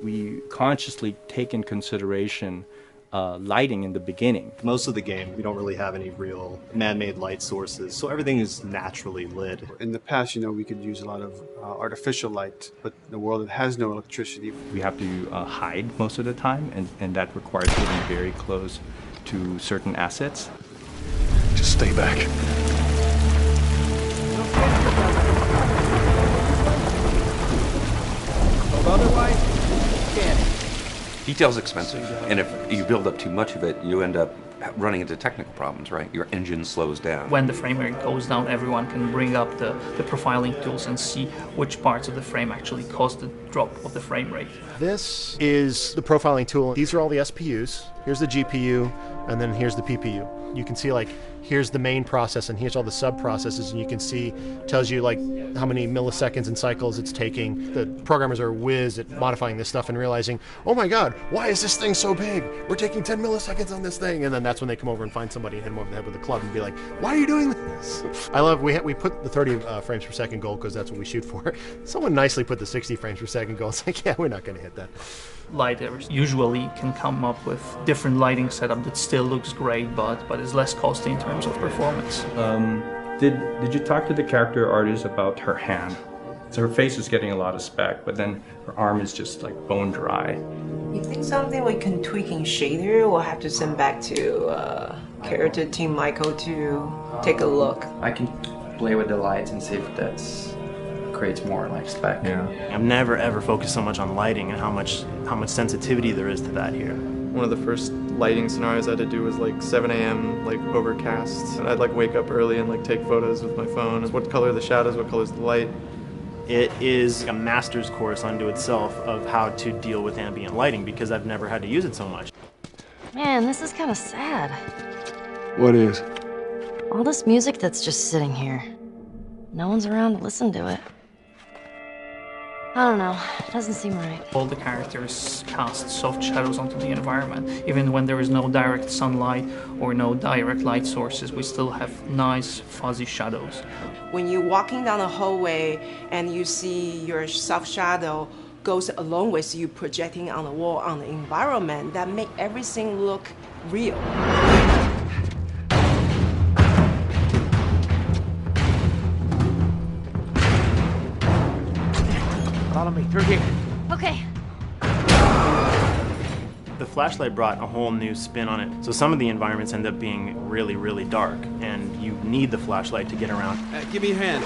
We consciously take in consideration lighting in the beginning. Most of the game, we don't really have any real man-made light sources, so everything is naturally lit. In the past, you know, we could use a lot of artificial light, but in a world that has no electricity. We have to hide most of the time, and that requires getting very close to certain assets. Just stay back. Otherwise, can't. Detail's expensive, and if you build up too much of it, you end up running into technical problems, right? Your engine slows down. When the frame rate goes down, everyone can bring up the profiling tools and see which parts of the frame actually cause the drop of the frame rate. This is the profiling tool. These are all the SPUs. Here's the GPU, and then here's the PPU. You can see like, here's the main process and here's all the sub processes, and you can see, tells you like how many milliseconds and cycles it's taking. The programmers are whiz at modifying this stuff and realizing, oh my god, why is this thing so big? We're taking 10 milliseconds on this thing. And then that's when they come over and find somebody and hit them over the head with a club and be like, why are you doing this? I love, we put the 30 frames per second goal because that's what we shoot for. Someone nicely put the 60 frames per second goal. It's like, yeah, we're not going to hit that. Lighters usually can come up with different lighting setup that still looks great, but is less costly in terms of performance. Did you talk to the character artist about her hand? So her face is getting a lot of spec, but then her arm is just like bone dry. You think something we can tweak in shader? We'll have to send back to character team Michael to take a look. I can play with the lights and see if that's creates more like spec. Yeah. I've never ever focused so much on lighting and how much sensitivity there is to that here. One of the first lighting scenarios I had to do was like 7 a.m. like overcast, and I'd like wake up early and like take photos with my phone. What color are the shadows? What color is the light? It is a master's course unto itself of how to deal with ambient lighting because I've never had to use it so much. Man, this is kind of sad. What is? All this music that's just sitting here. No one's around to listen to it. I don't know. It doesn't seem right. All the characters cast soft shadows onto the environment. Even when there is no direct sunlight or no direct light sources, we still have nice fuzzy shadows. When you're walking down the hallway and you see your soft shadow goes along with you projecting on the wall on the environment, that make everything look real. Follow me through here. Okay. The flashlight brought a whole new spin on it. So some of the environments end up being really, really dark, and you need the flashlight to get around. Give me your hand.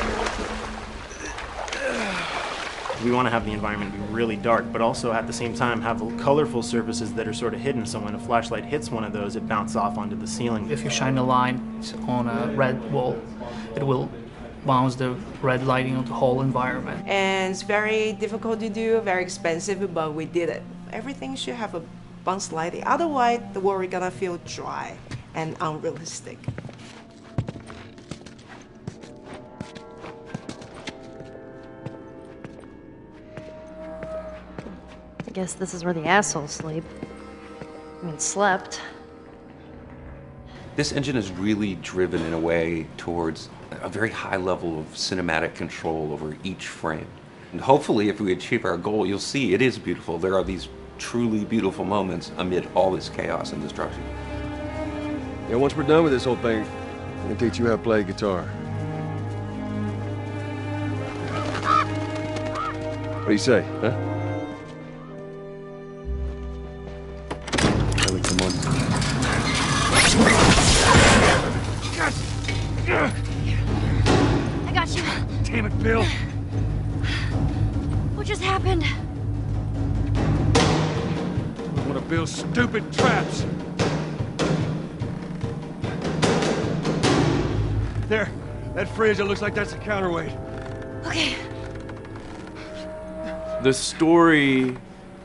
We want to have the environment be really dark, but also at the same time have colorful surfaces that are sort of hidden, so when a flashlight hits one of those, it bounces off onto the ceiling. If you shine a light on a red wall, it will bounce the red lighting on the whole environment. And it's very difficult to do, very expensive, but we did it. Everything should have a bounce lighting, otherwise the world is gonna feel dry and unrealistic. I guess this is where the assholes sleep. I mean, slept. This engine is really driven in a way towards a very high level of cinematic control over each frame. And hopefully, if we achieve our goal, you'll see it is beautiful. There are these truly beautiful moments amid all this chaos and destruction. Yeah, once we're done with this whole thing, I'm gonna teach you how to play guitar. What do you say, huh? Ellie, come on. I got you. Damn it, Bill. What just happened? One of Bill's stupid traps. There, that fridge, it looks like that's a counterweight. Okay. The story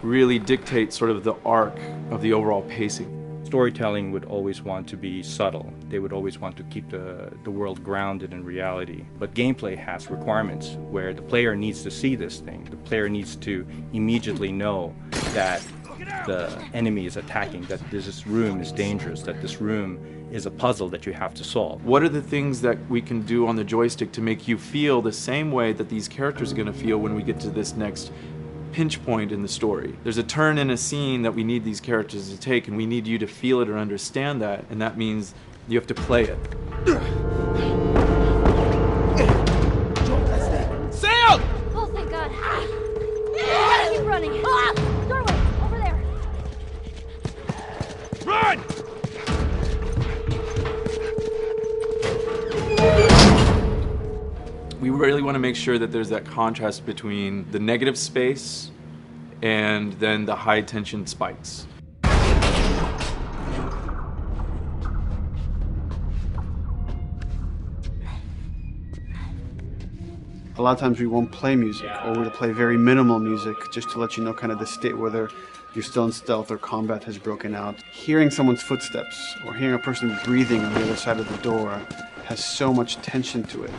really dictates sort of the arc of the overall pacing. Storytelling would always want to be subtle. They would always want to keep the world grounded in reality. But gameplay has requirements where the player needs to see this thing. The player needs to immediately know that the enemy is attacking, that this room is dangerous, that this room is a puzzle that you have to solve. What are the things that we can do on the joystick to make you feel the same way that these characters are going to feel when we get to this next pinch point in the story? There's a turn in a scene that we need these characters to take, and we need you to feel it or understand that, and that means you have to play it. Sam! Oh, thank God. Gotta keep running. Doorway, over there. Run! We really want to make sure that there's that contrast between the negative space and then the high tension spikes. A lot of times we won't play music, or we'll play very minimal music just to let you know kind of the state where you're still in stealth or combat has broken out. Hearing someone's footsteps or hearing a person breathing on the other side of the door has so much tension to it. You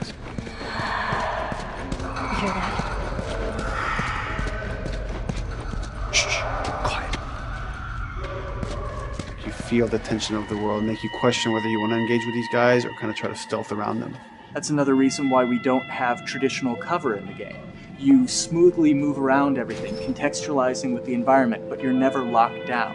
hear that? You feel the tension of the world, make you question whether you want to engage with these guys or kind of try to stealth around them. That's another reason why we don't have traditional cover in the game. You smoothly move around everything, contextualizing with the environment, but you're never locked down.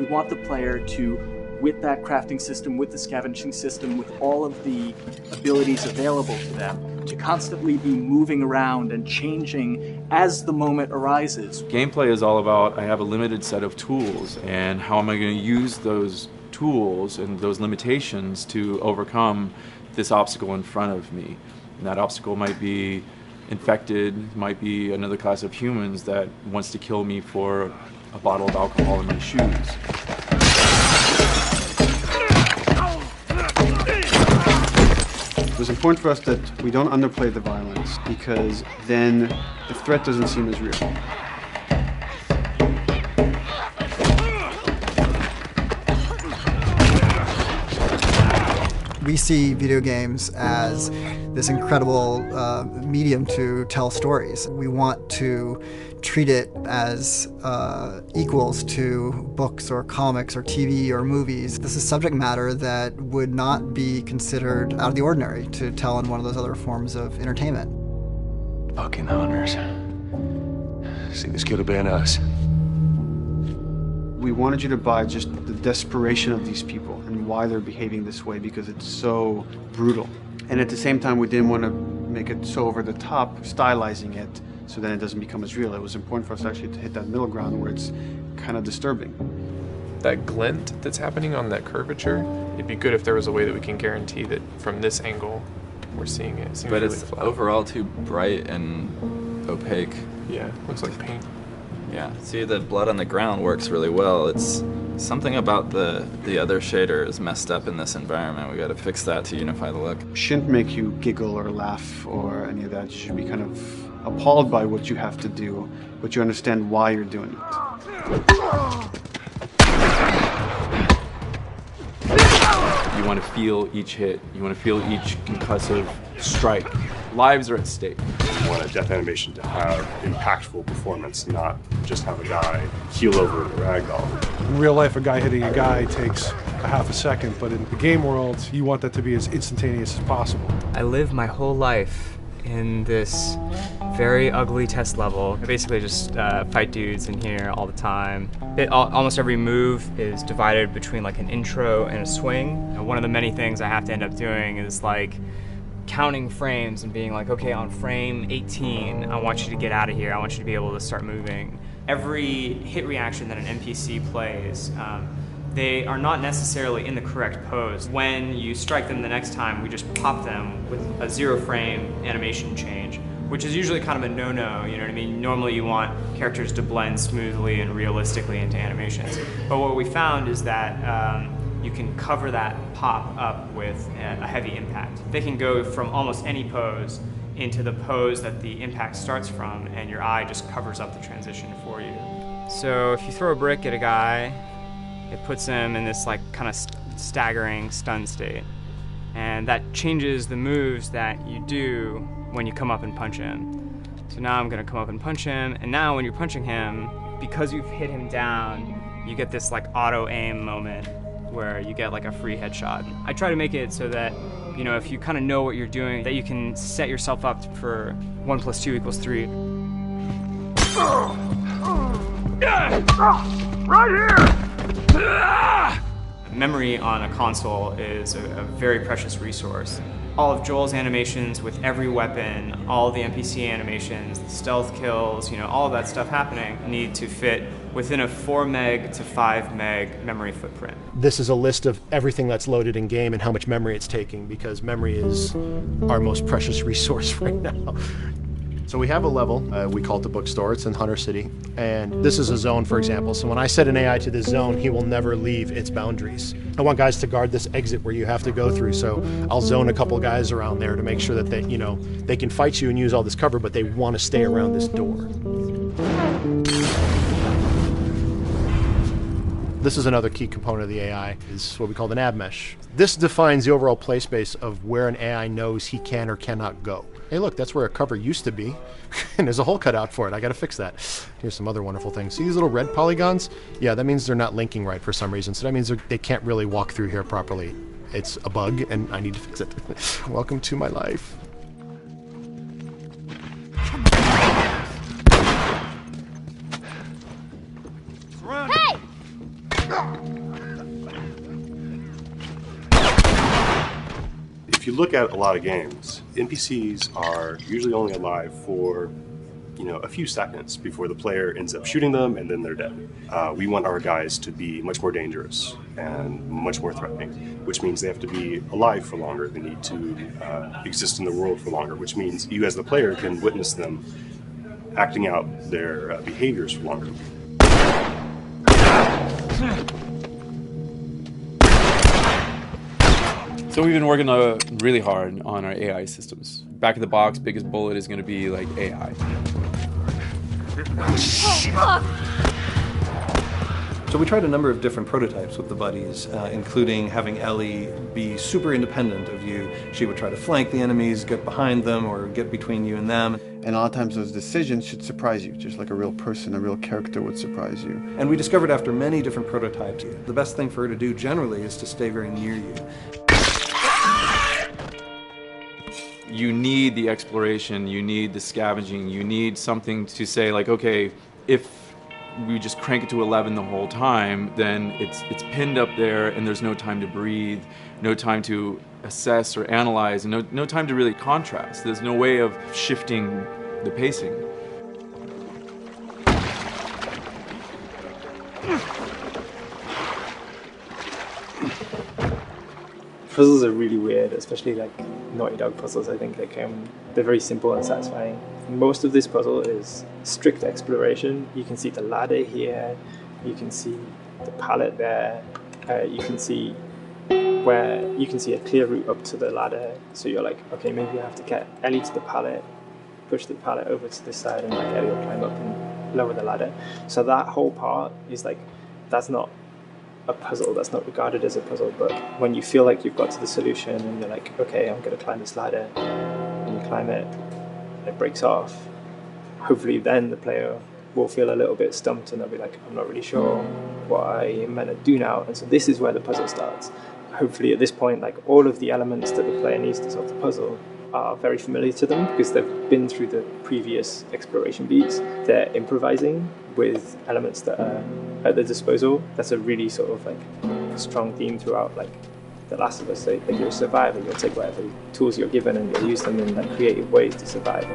We want the player to, with that crafting system, with the scavenging system, with all of the abilities available to them, to constantly be moving around and changing as the moment arises. Gameplay is all about, I have a limited set of tools, and how am I going to use those tools and those limitations to overcome this obstacle in front of me. And that obstacle might be infected, might be another class of humans that wants to kill me for a bottle of alcohol in my shoes. It was important for us that we don't underplay the violence, because then the threat doesn't seem as real. We see video games as this incredible medium to tell stories. We want to treat it as equals to books or comics or TV or movies. This is subject matter that would not be considered out of the ordinary to tell in one of those other forms of entertainment. Fucking hunters. See, this could have been us. We wanted you to buy just the desperation of these people and why they're behaving this way, because it's so brutal. And at the same time, we didn't want to make it so over the top, stylizing it, so then it doesn't become as real. It was important for us actually to hit that middle ground where it's kind of disturbing. That glint that's happening on that curvature, it'd be good if there was a way that we can guarantee that from this angle, we're seeing it. It seems but really it's flat. overall too bright and opaque. Yeah, looks like paint. Yeah, see, the blood on the ground works really well. It's something about the other shader is messed up in this environment. We got to fix that to unify the look. Shouldn't make you giggle or laugh or any of that. You should be kind of appalled by what you have to do, but you understand why you're doing it. You want to feel each hit. You want to feel each concussive strike. Lives are at stake. You want a death animation to have impactful performance, not just have a guy keel over in a ragdoll. In real life, a guy hitting a guy takes a half a second, but in the game world, you want that to be as instantaneous as possible. I lived my whole life in this very ugly test level. I basically just fight dudes in here all the time. Almost every move is divided between like an intro and a swing. And one of the many things I have to end up doing is like counting frames and being like, okay, on frame 18, I want you to get out of here. I want you to be able to start moving. Every hit reaction that an NPC plays, they are not necessarily in the correct pose. When you strike them the next time, we just pop them with a 0 frame animation change, which is usually kind of a no-no, you know what I mean? Normally you want characters to blend smoothly and realistically into animations. But what we found is that you can cover that pop up with a heavy impact. They can go from almost any pose into the pose that the impact starts from, and your eye just covers up the transition for you. So if you throw a brick at a guy, it puts him in this like kind of staggering stun state. And that changes the moves that you do when you come up and punch him. So now I'm gonna come up and punch him, and now when you're punching him, because you've hit him down, you get this like auto aim moment where you get like a free headshot. I try to make it so that, you know, if you kind of know what you're doing, that you can set yourself up for 1 + 2 = 3. Right here! Memory on a console is a very precious resource. All of Joel's animations with every weapon, all the NPC animations, the stealth kills, you know, all of that stuff happening need to fit within a 4 meg to 5 meg memory footprint. This is a list of everything that's loaded in game and how much memory it's taking, because memory is our most precious resource right now. So we have a level, we call it the bookstore, it's in Hunter City, and this is a zone, for example. So when I set an AI to this zone, he will never leave its boundaries. I want guys to guard this exit where you have to go through, so I'll zone a couple guys around there to make sure that they, you know, they can fight you and use all this cover, but they want to stay around this door. This is another key component of the AI, is what we call the nav mesh. This defines the overall play space of where an AI knows he can or cannot go. Hey look, that's where a cover used to be, and there's a hole cut out for it. I gotta fix that. Here's some other wonderful things. See these little red polygons? Yeah, that means they're not linking right for some reason, so that means they can't really walk through here properly. It's a bug, and I need to fix it. Welcome to my life. Hey! If you look at a lot of games, NPCs are usually only alive for, a few seconds before the player ends up shooting them and then they're dead. We want our guys to be much more dangerous and much more threatening, which means they have to be alive for longer. They need to exist in the world for longer, which means you as the player can witness them acting out their behaviors for longer. So we've been working really hard on our AI systems. Back of the box, biggest bullet is going to be like AI. So we tried a number of different prototypes with the buddies, including having Ellie be super independent of you. She would try to flank the enemies, get behind them, or get between you and them. And a lot of times those decisions should surprise you, just like a real person, a real character would surprise you. And we discovered after many different prototypes, the best thing for her to do generally is to stay very near you. You need the exploration, you need the scavenging, you need something to say like, okay, if we just crank it to 11 the whole time, then it's pinned up there and there's no time to breathe, no time to assess or analyze, and no time to really contrast. There's no way of shifting the pacing. Puzzles are really weird, especially like Naughty Dog puzzles. I think they're very simple and satisfying. Most of this puzzle is strict exploration. You can see the ladder here, you can see the pallet there, you can see a clear route up to the ladder. So you're like, okay, maybe I have to get Ellie to the pallet, push the pallet over to this side, and like Ellie will climb up and lower the ladder. So that whole part is like, that's not a puzzle, that's not regarded as a puzzle, but when you feel like you've got to the solution and you're like, okay, I'm going to climb this ladder, and you climb it, and it breaks off, hopefully then the player will feel a little bit stumped and they'll be like, I'm not really sure what I am meant to do now. And so this is where the puzzle starts. Hopefully at this point, like all of the elements that the player needs to solve the puzzle are very familiar to them because they've been through the previous exploration beats. They're improvising with elements that are at their disposal. That's a really sort of like strong theme throughout like The Last of Us. So, like you're a survivor, you'll take whatever tools you're given and you'll use them in like creative ways to survive.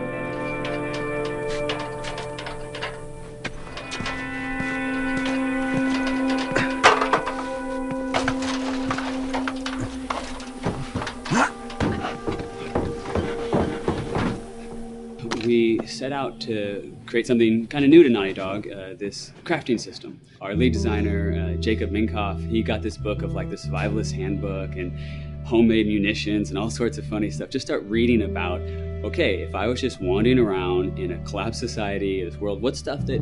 We set out to create something kind of new to Naughty Dog, this crafting system. Our lead designer, Jacob Minkoff, he got this book of like the survivalist handbook and homemade munitions and all sorts of funny stuff. Just start reading about, okay, if I was just wandering around in a collapsed society, this world, what stuff that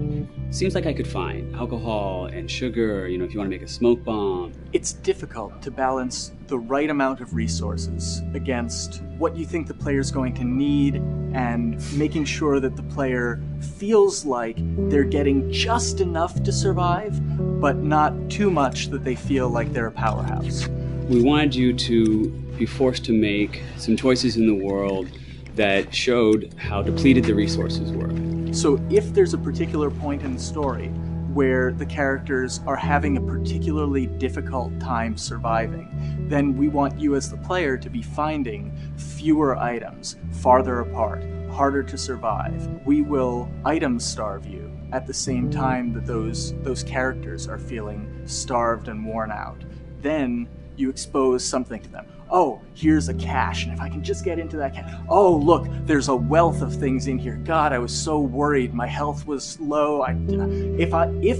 seems like I could find? Alcohol and sugar, if you want to make a smoke bomb. It's difficult to balance the right amount of resources against what you think the player's going to need and making sure that the player feels like they're getting just enough to survive, but not too much that they feel like they're a powerhouse. We wanted you to be forced to make some choices in the world that showed how depleted the resources were. So if there's a particular point in the story where the characters are having a particularly difficult time surviving, then we want you as the player to be finding fewer items, farther apart, harder to survive. We will item starve you at the same time that those characters are feeling starved and worn out. Then you expose something to them. Oh, here's a cache, and if I can just get into that cache. Oh, look, there's a wealth of things in here. God, I was so worried. My health was low. If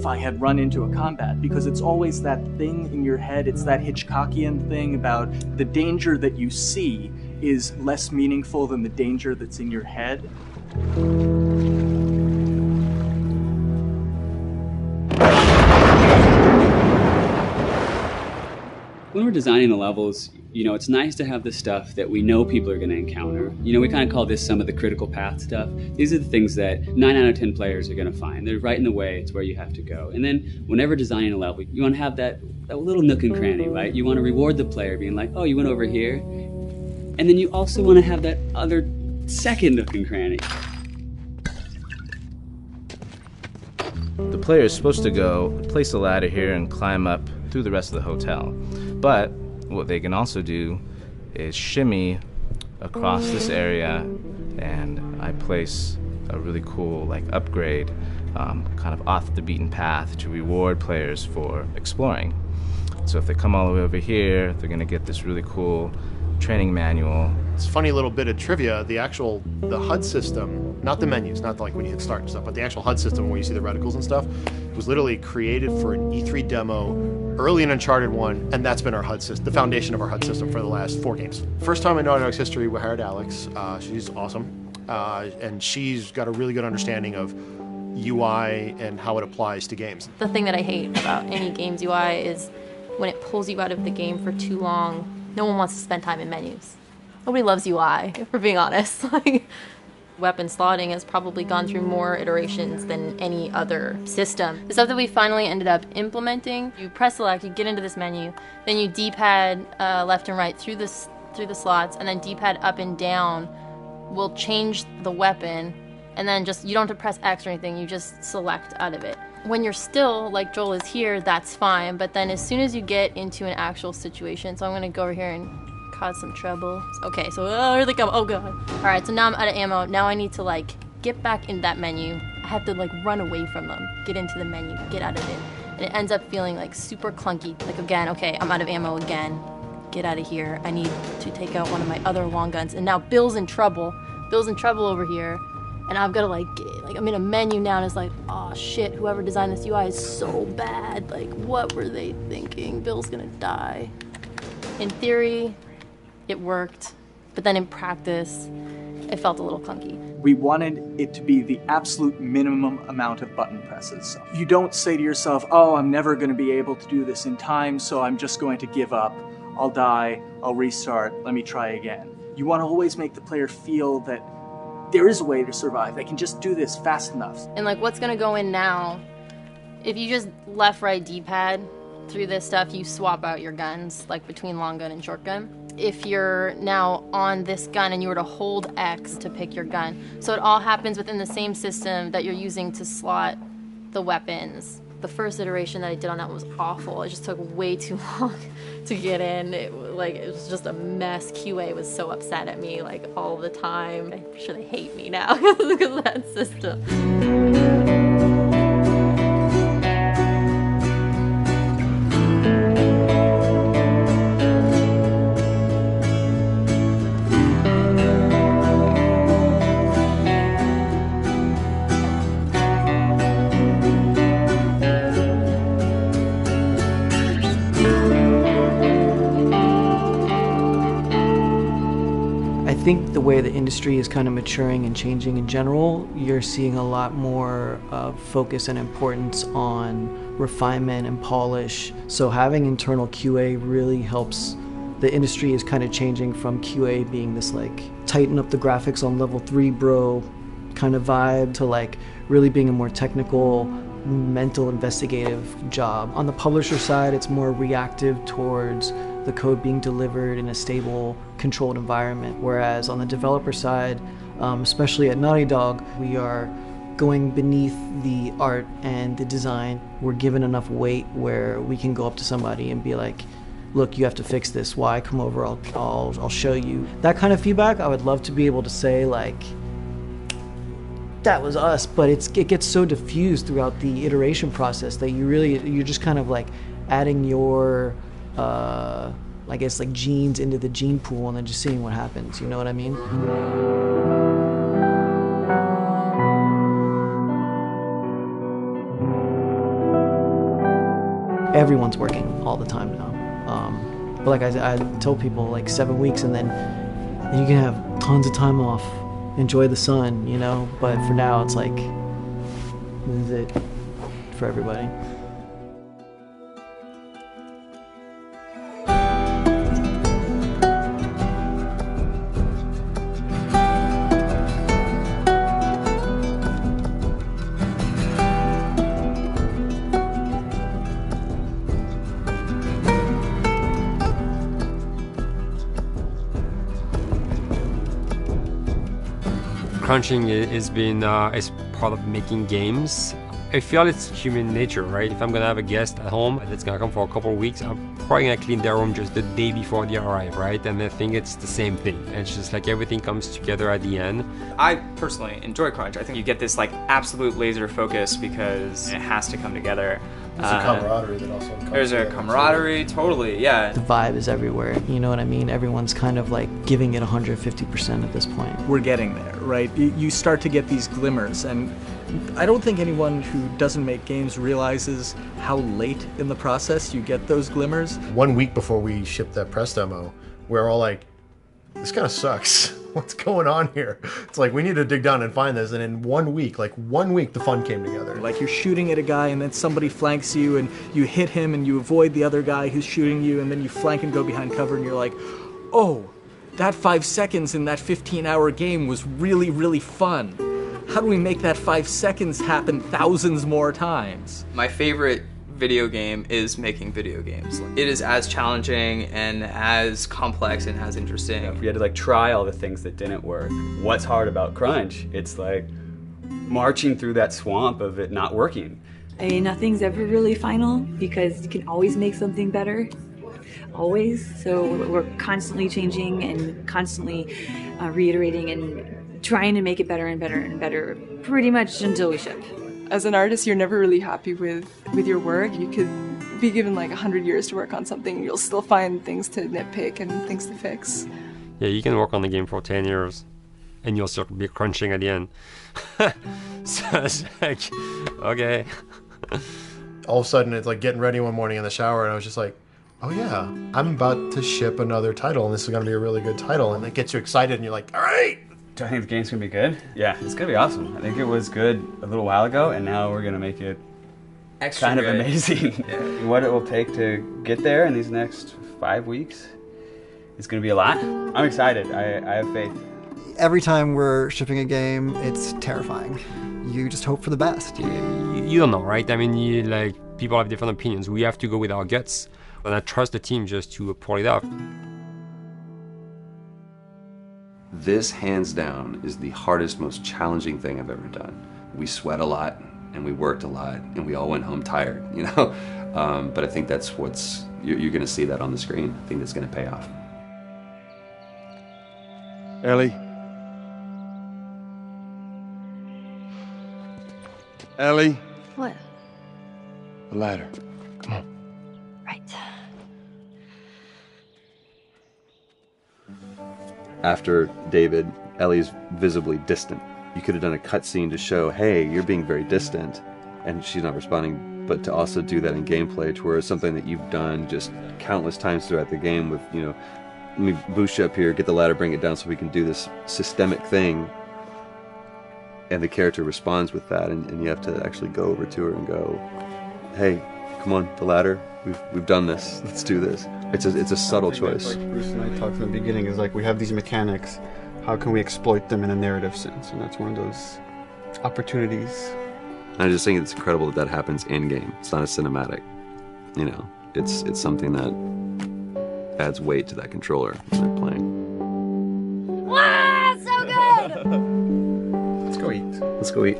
I had run into a combat, because it's always that thing in your head, it's that Hitchcockian thing about the danger that you see is less meaningful than the danger that's in your head. When we're designing the levels, you know, it's nice to have the stuff that we know people are going to encounter. You know, we kind of call this some of the critical path stuff. These are the things that 9 out of 10 players are going to find. They're right in the way. It's where you have to go. And then whenever designing a level, you want to have that little nook and cranny, right? You want to reward the player being like, oh, you went over here. And then you also want to have that other second nook and cranny. The player is supposed to go place a ladder here and climb up through the rest of the hotel. But what they can also do is shimmy across this area, and I place a really cool like upgrade kind of off the beaten path to reward players for exploring. So if they come all the way over here, they're going to get this really cool training manual. It's a funny little bit of trivia. The HUD system, not the menus, not like when you hit start and stuff, but the actual HUD system where you see the reticles and stuff, was literally created for an E3 demo early in Uncharted 1, and that's been our HUD system, the foundation of our HUD system for the last 4 games. First time in Naughty Dog's history, we hired Alex. She's awesome, and she's got a really good understanding of UI and how it applies to games. The thing that I hate about any game's UI is when it pulls you out of the game for too long. No one wants to spend time in menus. Nobody loves UI, if we're being honest. Like, weapon slotting has probably gone through more iterations than any other system. The stuff that we finally ended up implementing, you press select, you get into this menu, then you D-pad left and right through the slots, and then D-pad up and down will change the weapon, and then just, you don't have to press X or anything, you just select out of it. When you're still, like Joel is here, that's fine, but then as soon as you get into an actual situation, so I'm gonna go over here and cause some trouble. Okay, so here they come, oh god. All right, so now I'm out of ammo. Now I need to like get back in that menu. I have to like run away from them, get into the menu, get out of it. And it ends up feeling like super clunky. Like again, okay, I'm out of ammo again. Get out of here. I need to take out one of my other long guns. And now Bill's in trouble. Bill's in trouble over here. And I've got to like I'm in a menu now and it's like, oh shit, whoever designed this UI is so bad. Like, what were they thinking? Bill's gonna die. In theory, it worked, but then in practice, it felt a little clunky. We wanted it to be the absolute minimum amount of button presses. You don't say to yourself, oh, I'm never going to be able to do this in time, so I'm just going to give up. I'll die, I'll restart, let me try again. You want to always make the player feel that there is a way to survive. They can just do this fast enough. And like what's gonna go in now, if you just left, right, D-pad through this stuff, you swap out your guns, like between long gun and short gun. If you're now on this gun and you were to hold X to pick your gun. So it all happens within the same system that you're using to slot the weapons. The first iteration that I did on that was awful. It just took way too long to get in. It was just a mess. QA was so upset at me like all the time. I'm sure they hate me now because of that system. I think the way the industry is kind of maturing and changing in general, you're seeing a lot more focus and importance on refinement and polish. So having internal QA really helps. The industry is kind of changing from QA being this like tighten up the graphics on level 3 bro kind of vibe to like really being a more technical, mental investigative job. On the publisher side, it's more reactive towards the code being delivered in a stable, controlled environment. Whereas on the developer side, especially at Naughty Dog, we are going beneath the art and the design. We're given enough weight where we can go up to somebody and be like, look, you have to fix this. Why? Come over, I'll show you. That kind of feedback, I would love to be able to say like, that was us, but it gets so diffused throughout the iteration process that you're just kind of like adding your I guess like genes into the gene pool and then just seeing what happens, you know what I mean? Everyone's working all the time now. But like I tell people, like 7 weeks and then you can have tons of time off, enjoy the sun, you know? But for now it's like, this is it for everybody. crunching is part of making games. I feel it's human nature, right? If I'm gonna have a guest at home that's gonna come for a couple of weeks, I'm probably gonna clean their room just the day before they arrive, right? And I think it's the same thing. It's just like everything comes together at the end. I personally enjoy crunch. I think you get this like absolute laser focus because it has to come together. There's a camaraderie that also comes There's a camaraderie, totally, yeah. The vibe is everywhere, you know what I mean? Everyone's kind of like giving it 150% at this point. We're getting there, right? You start to get these glimmers, and I don't think anyone who doesn't make games realizes how late in the process you get those glimmers. 1 week before we shipped that press demo, we're all like, this kind of sucks. What's going on here? It's like, we need to dig down and find this. And in 1 week, the fun came together. Like you're shooting at a guy and then somebody flanks you and you hit him and you avoid the other guy who's shooting you and then you flank and go behind cover and you're like, oh, that 5 seconds in that 15-hour game was really, really fun. How do we make that 5 seconds happen thousands more times? My favorite video game is making video games. It is as challenging and as complex and as interesting. If we had to like try all the things that didn't work, what's hard about crunch? It's like marching through that swamp of it not working. I mean, nothing's ever really final because you can always make something better. Always. So we're constantly changing and constantly reiterating and trying to make it better and better and better pretty much until we ship. As an artist, you're never really happy with your work. You could be given like 100 years to work on something, and you'll still find things to nitpick and things to fix. Yeah, you can work on the game for 10 years and you'll still be crunching at the end. So it's like, okay. All of a sudden, it's like getting ready one morning in the shower, and I was just like, oh yeah, I'm about to ship another title, and this is going to be a really good title, and it gets you excited, and you're like, all right. Do I think the game's gonna be good? Yeah, it's gonna be awesome. I think it was good a little while ago, and now we're gonna make it extra kind of good. amazing. Yeah. What it will take to get there in these next 5 weeks, it's gonna be a lot. I'm excited. I have faith. Every time we're shipping a game, it's terrifying. You just hope for the best. You don't know, right? I mean, people have different opinions. We have to go with our guts, and I trust the team just to pull it off. This, hands down, is the hardest, most challenging thing I've ever done. We sweat a lot, and we worked a lot, and we all went home tired, you know? But I think that's you're gonna see that on the screen. I think that's gonna pay off. Ellie? Ellie? What? The ladder. Come on. Right. After David, Ellie's visibly distant. You could have done a cutscene to show, hey, you're being very distant, and she's not responding, but to also do that in gameplay to where it's something that you've done just countless times throughout the game with, you know, let me boost you up here, get the ladder, bring it down so we can do this systemic thing, and the character responds with that, and you have to actually go over to her and go, hey, come on, the ladder, we've done this, let's do this. It's a subtle choice. Like Bruce and I talked from the beginning, is like we have these mechanics, how can we exploit them in a narrative sense? And that's one of those opportunities. I just think it's incredible that happens in game. It's not a cinematic, you know. It's something that adds weight to that controller when they're playing. Wow, so good! Let's go eat. Let's go eat.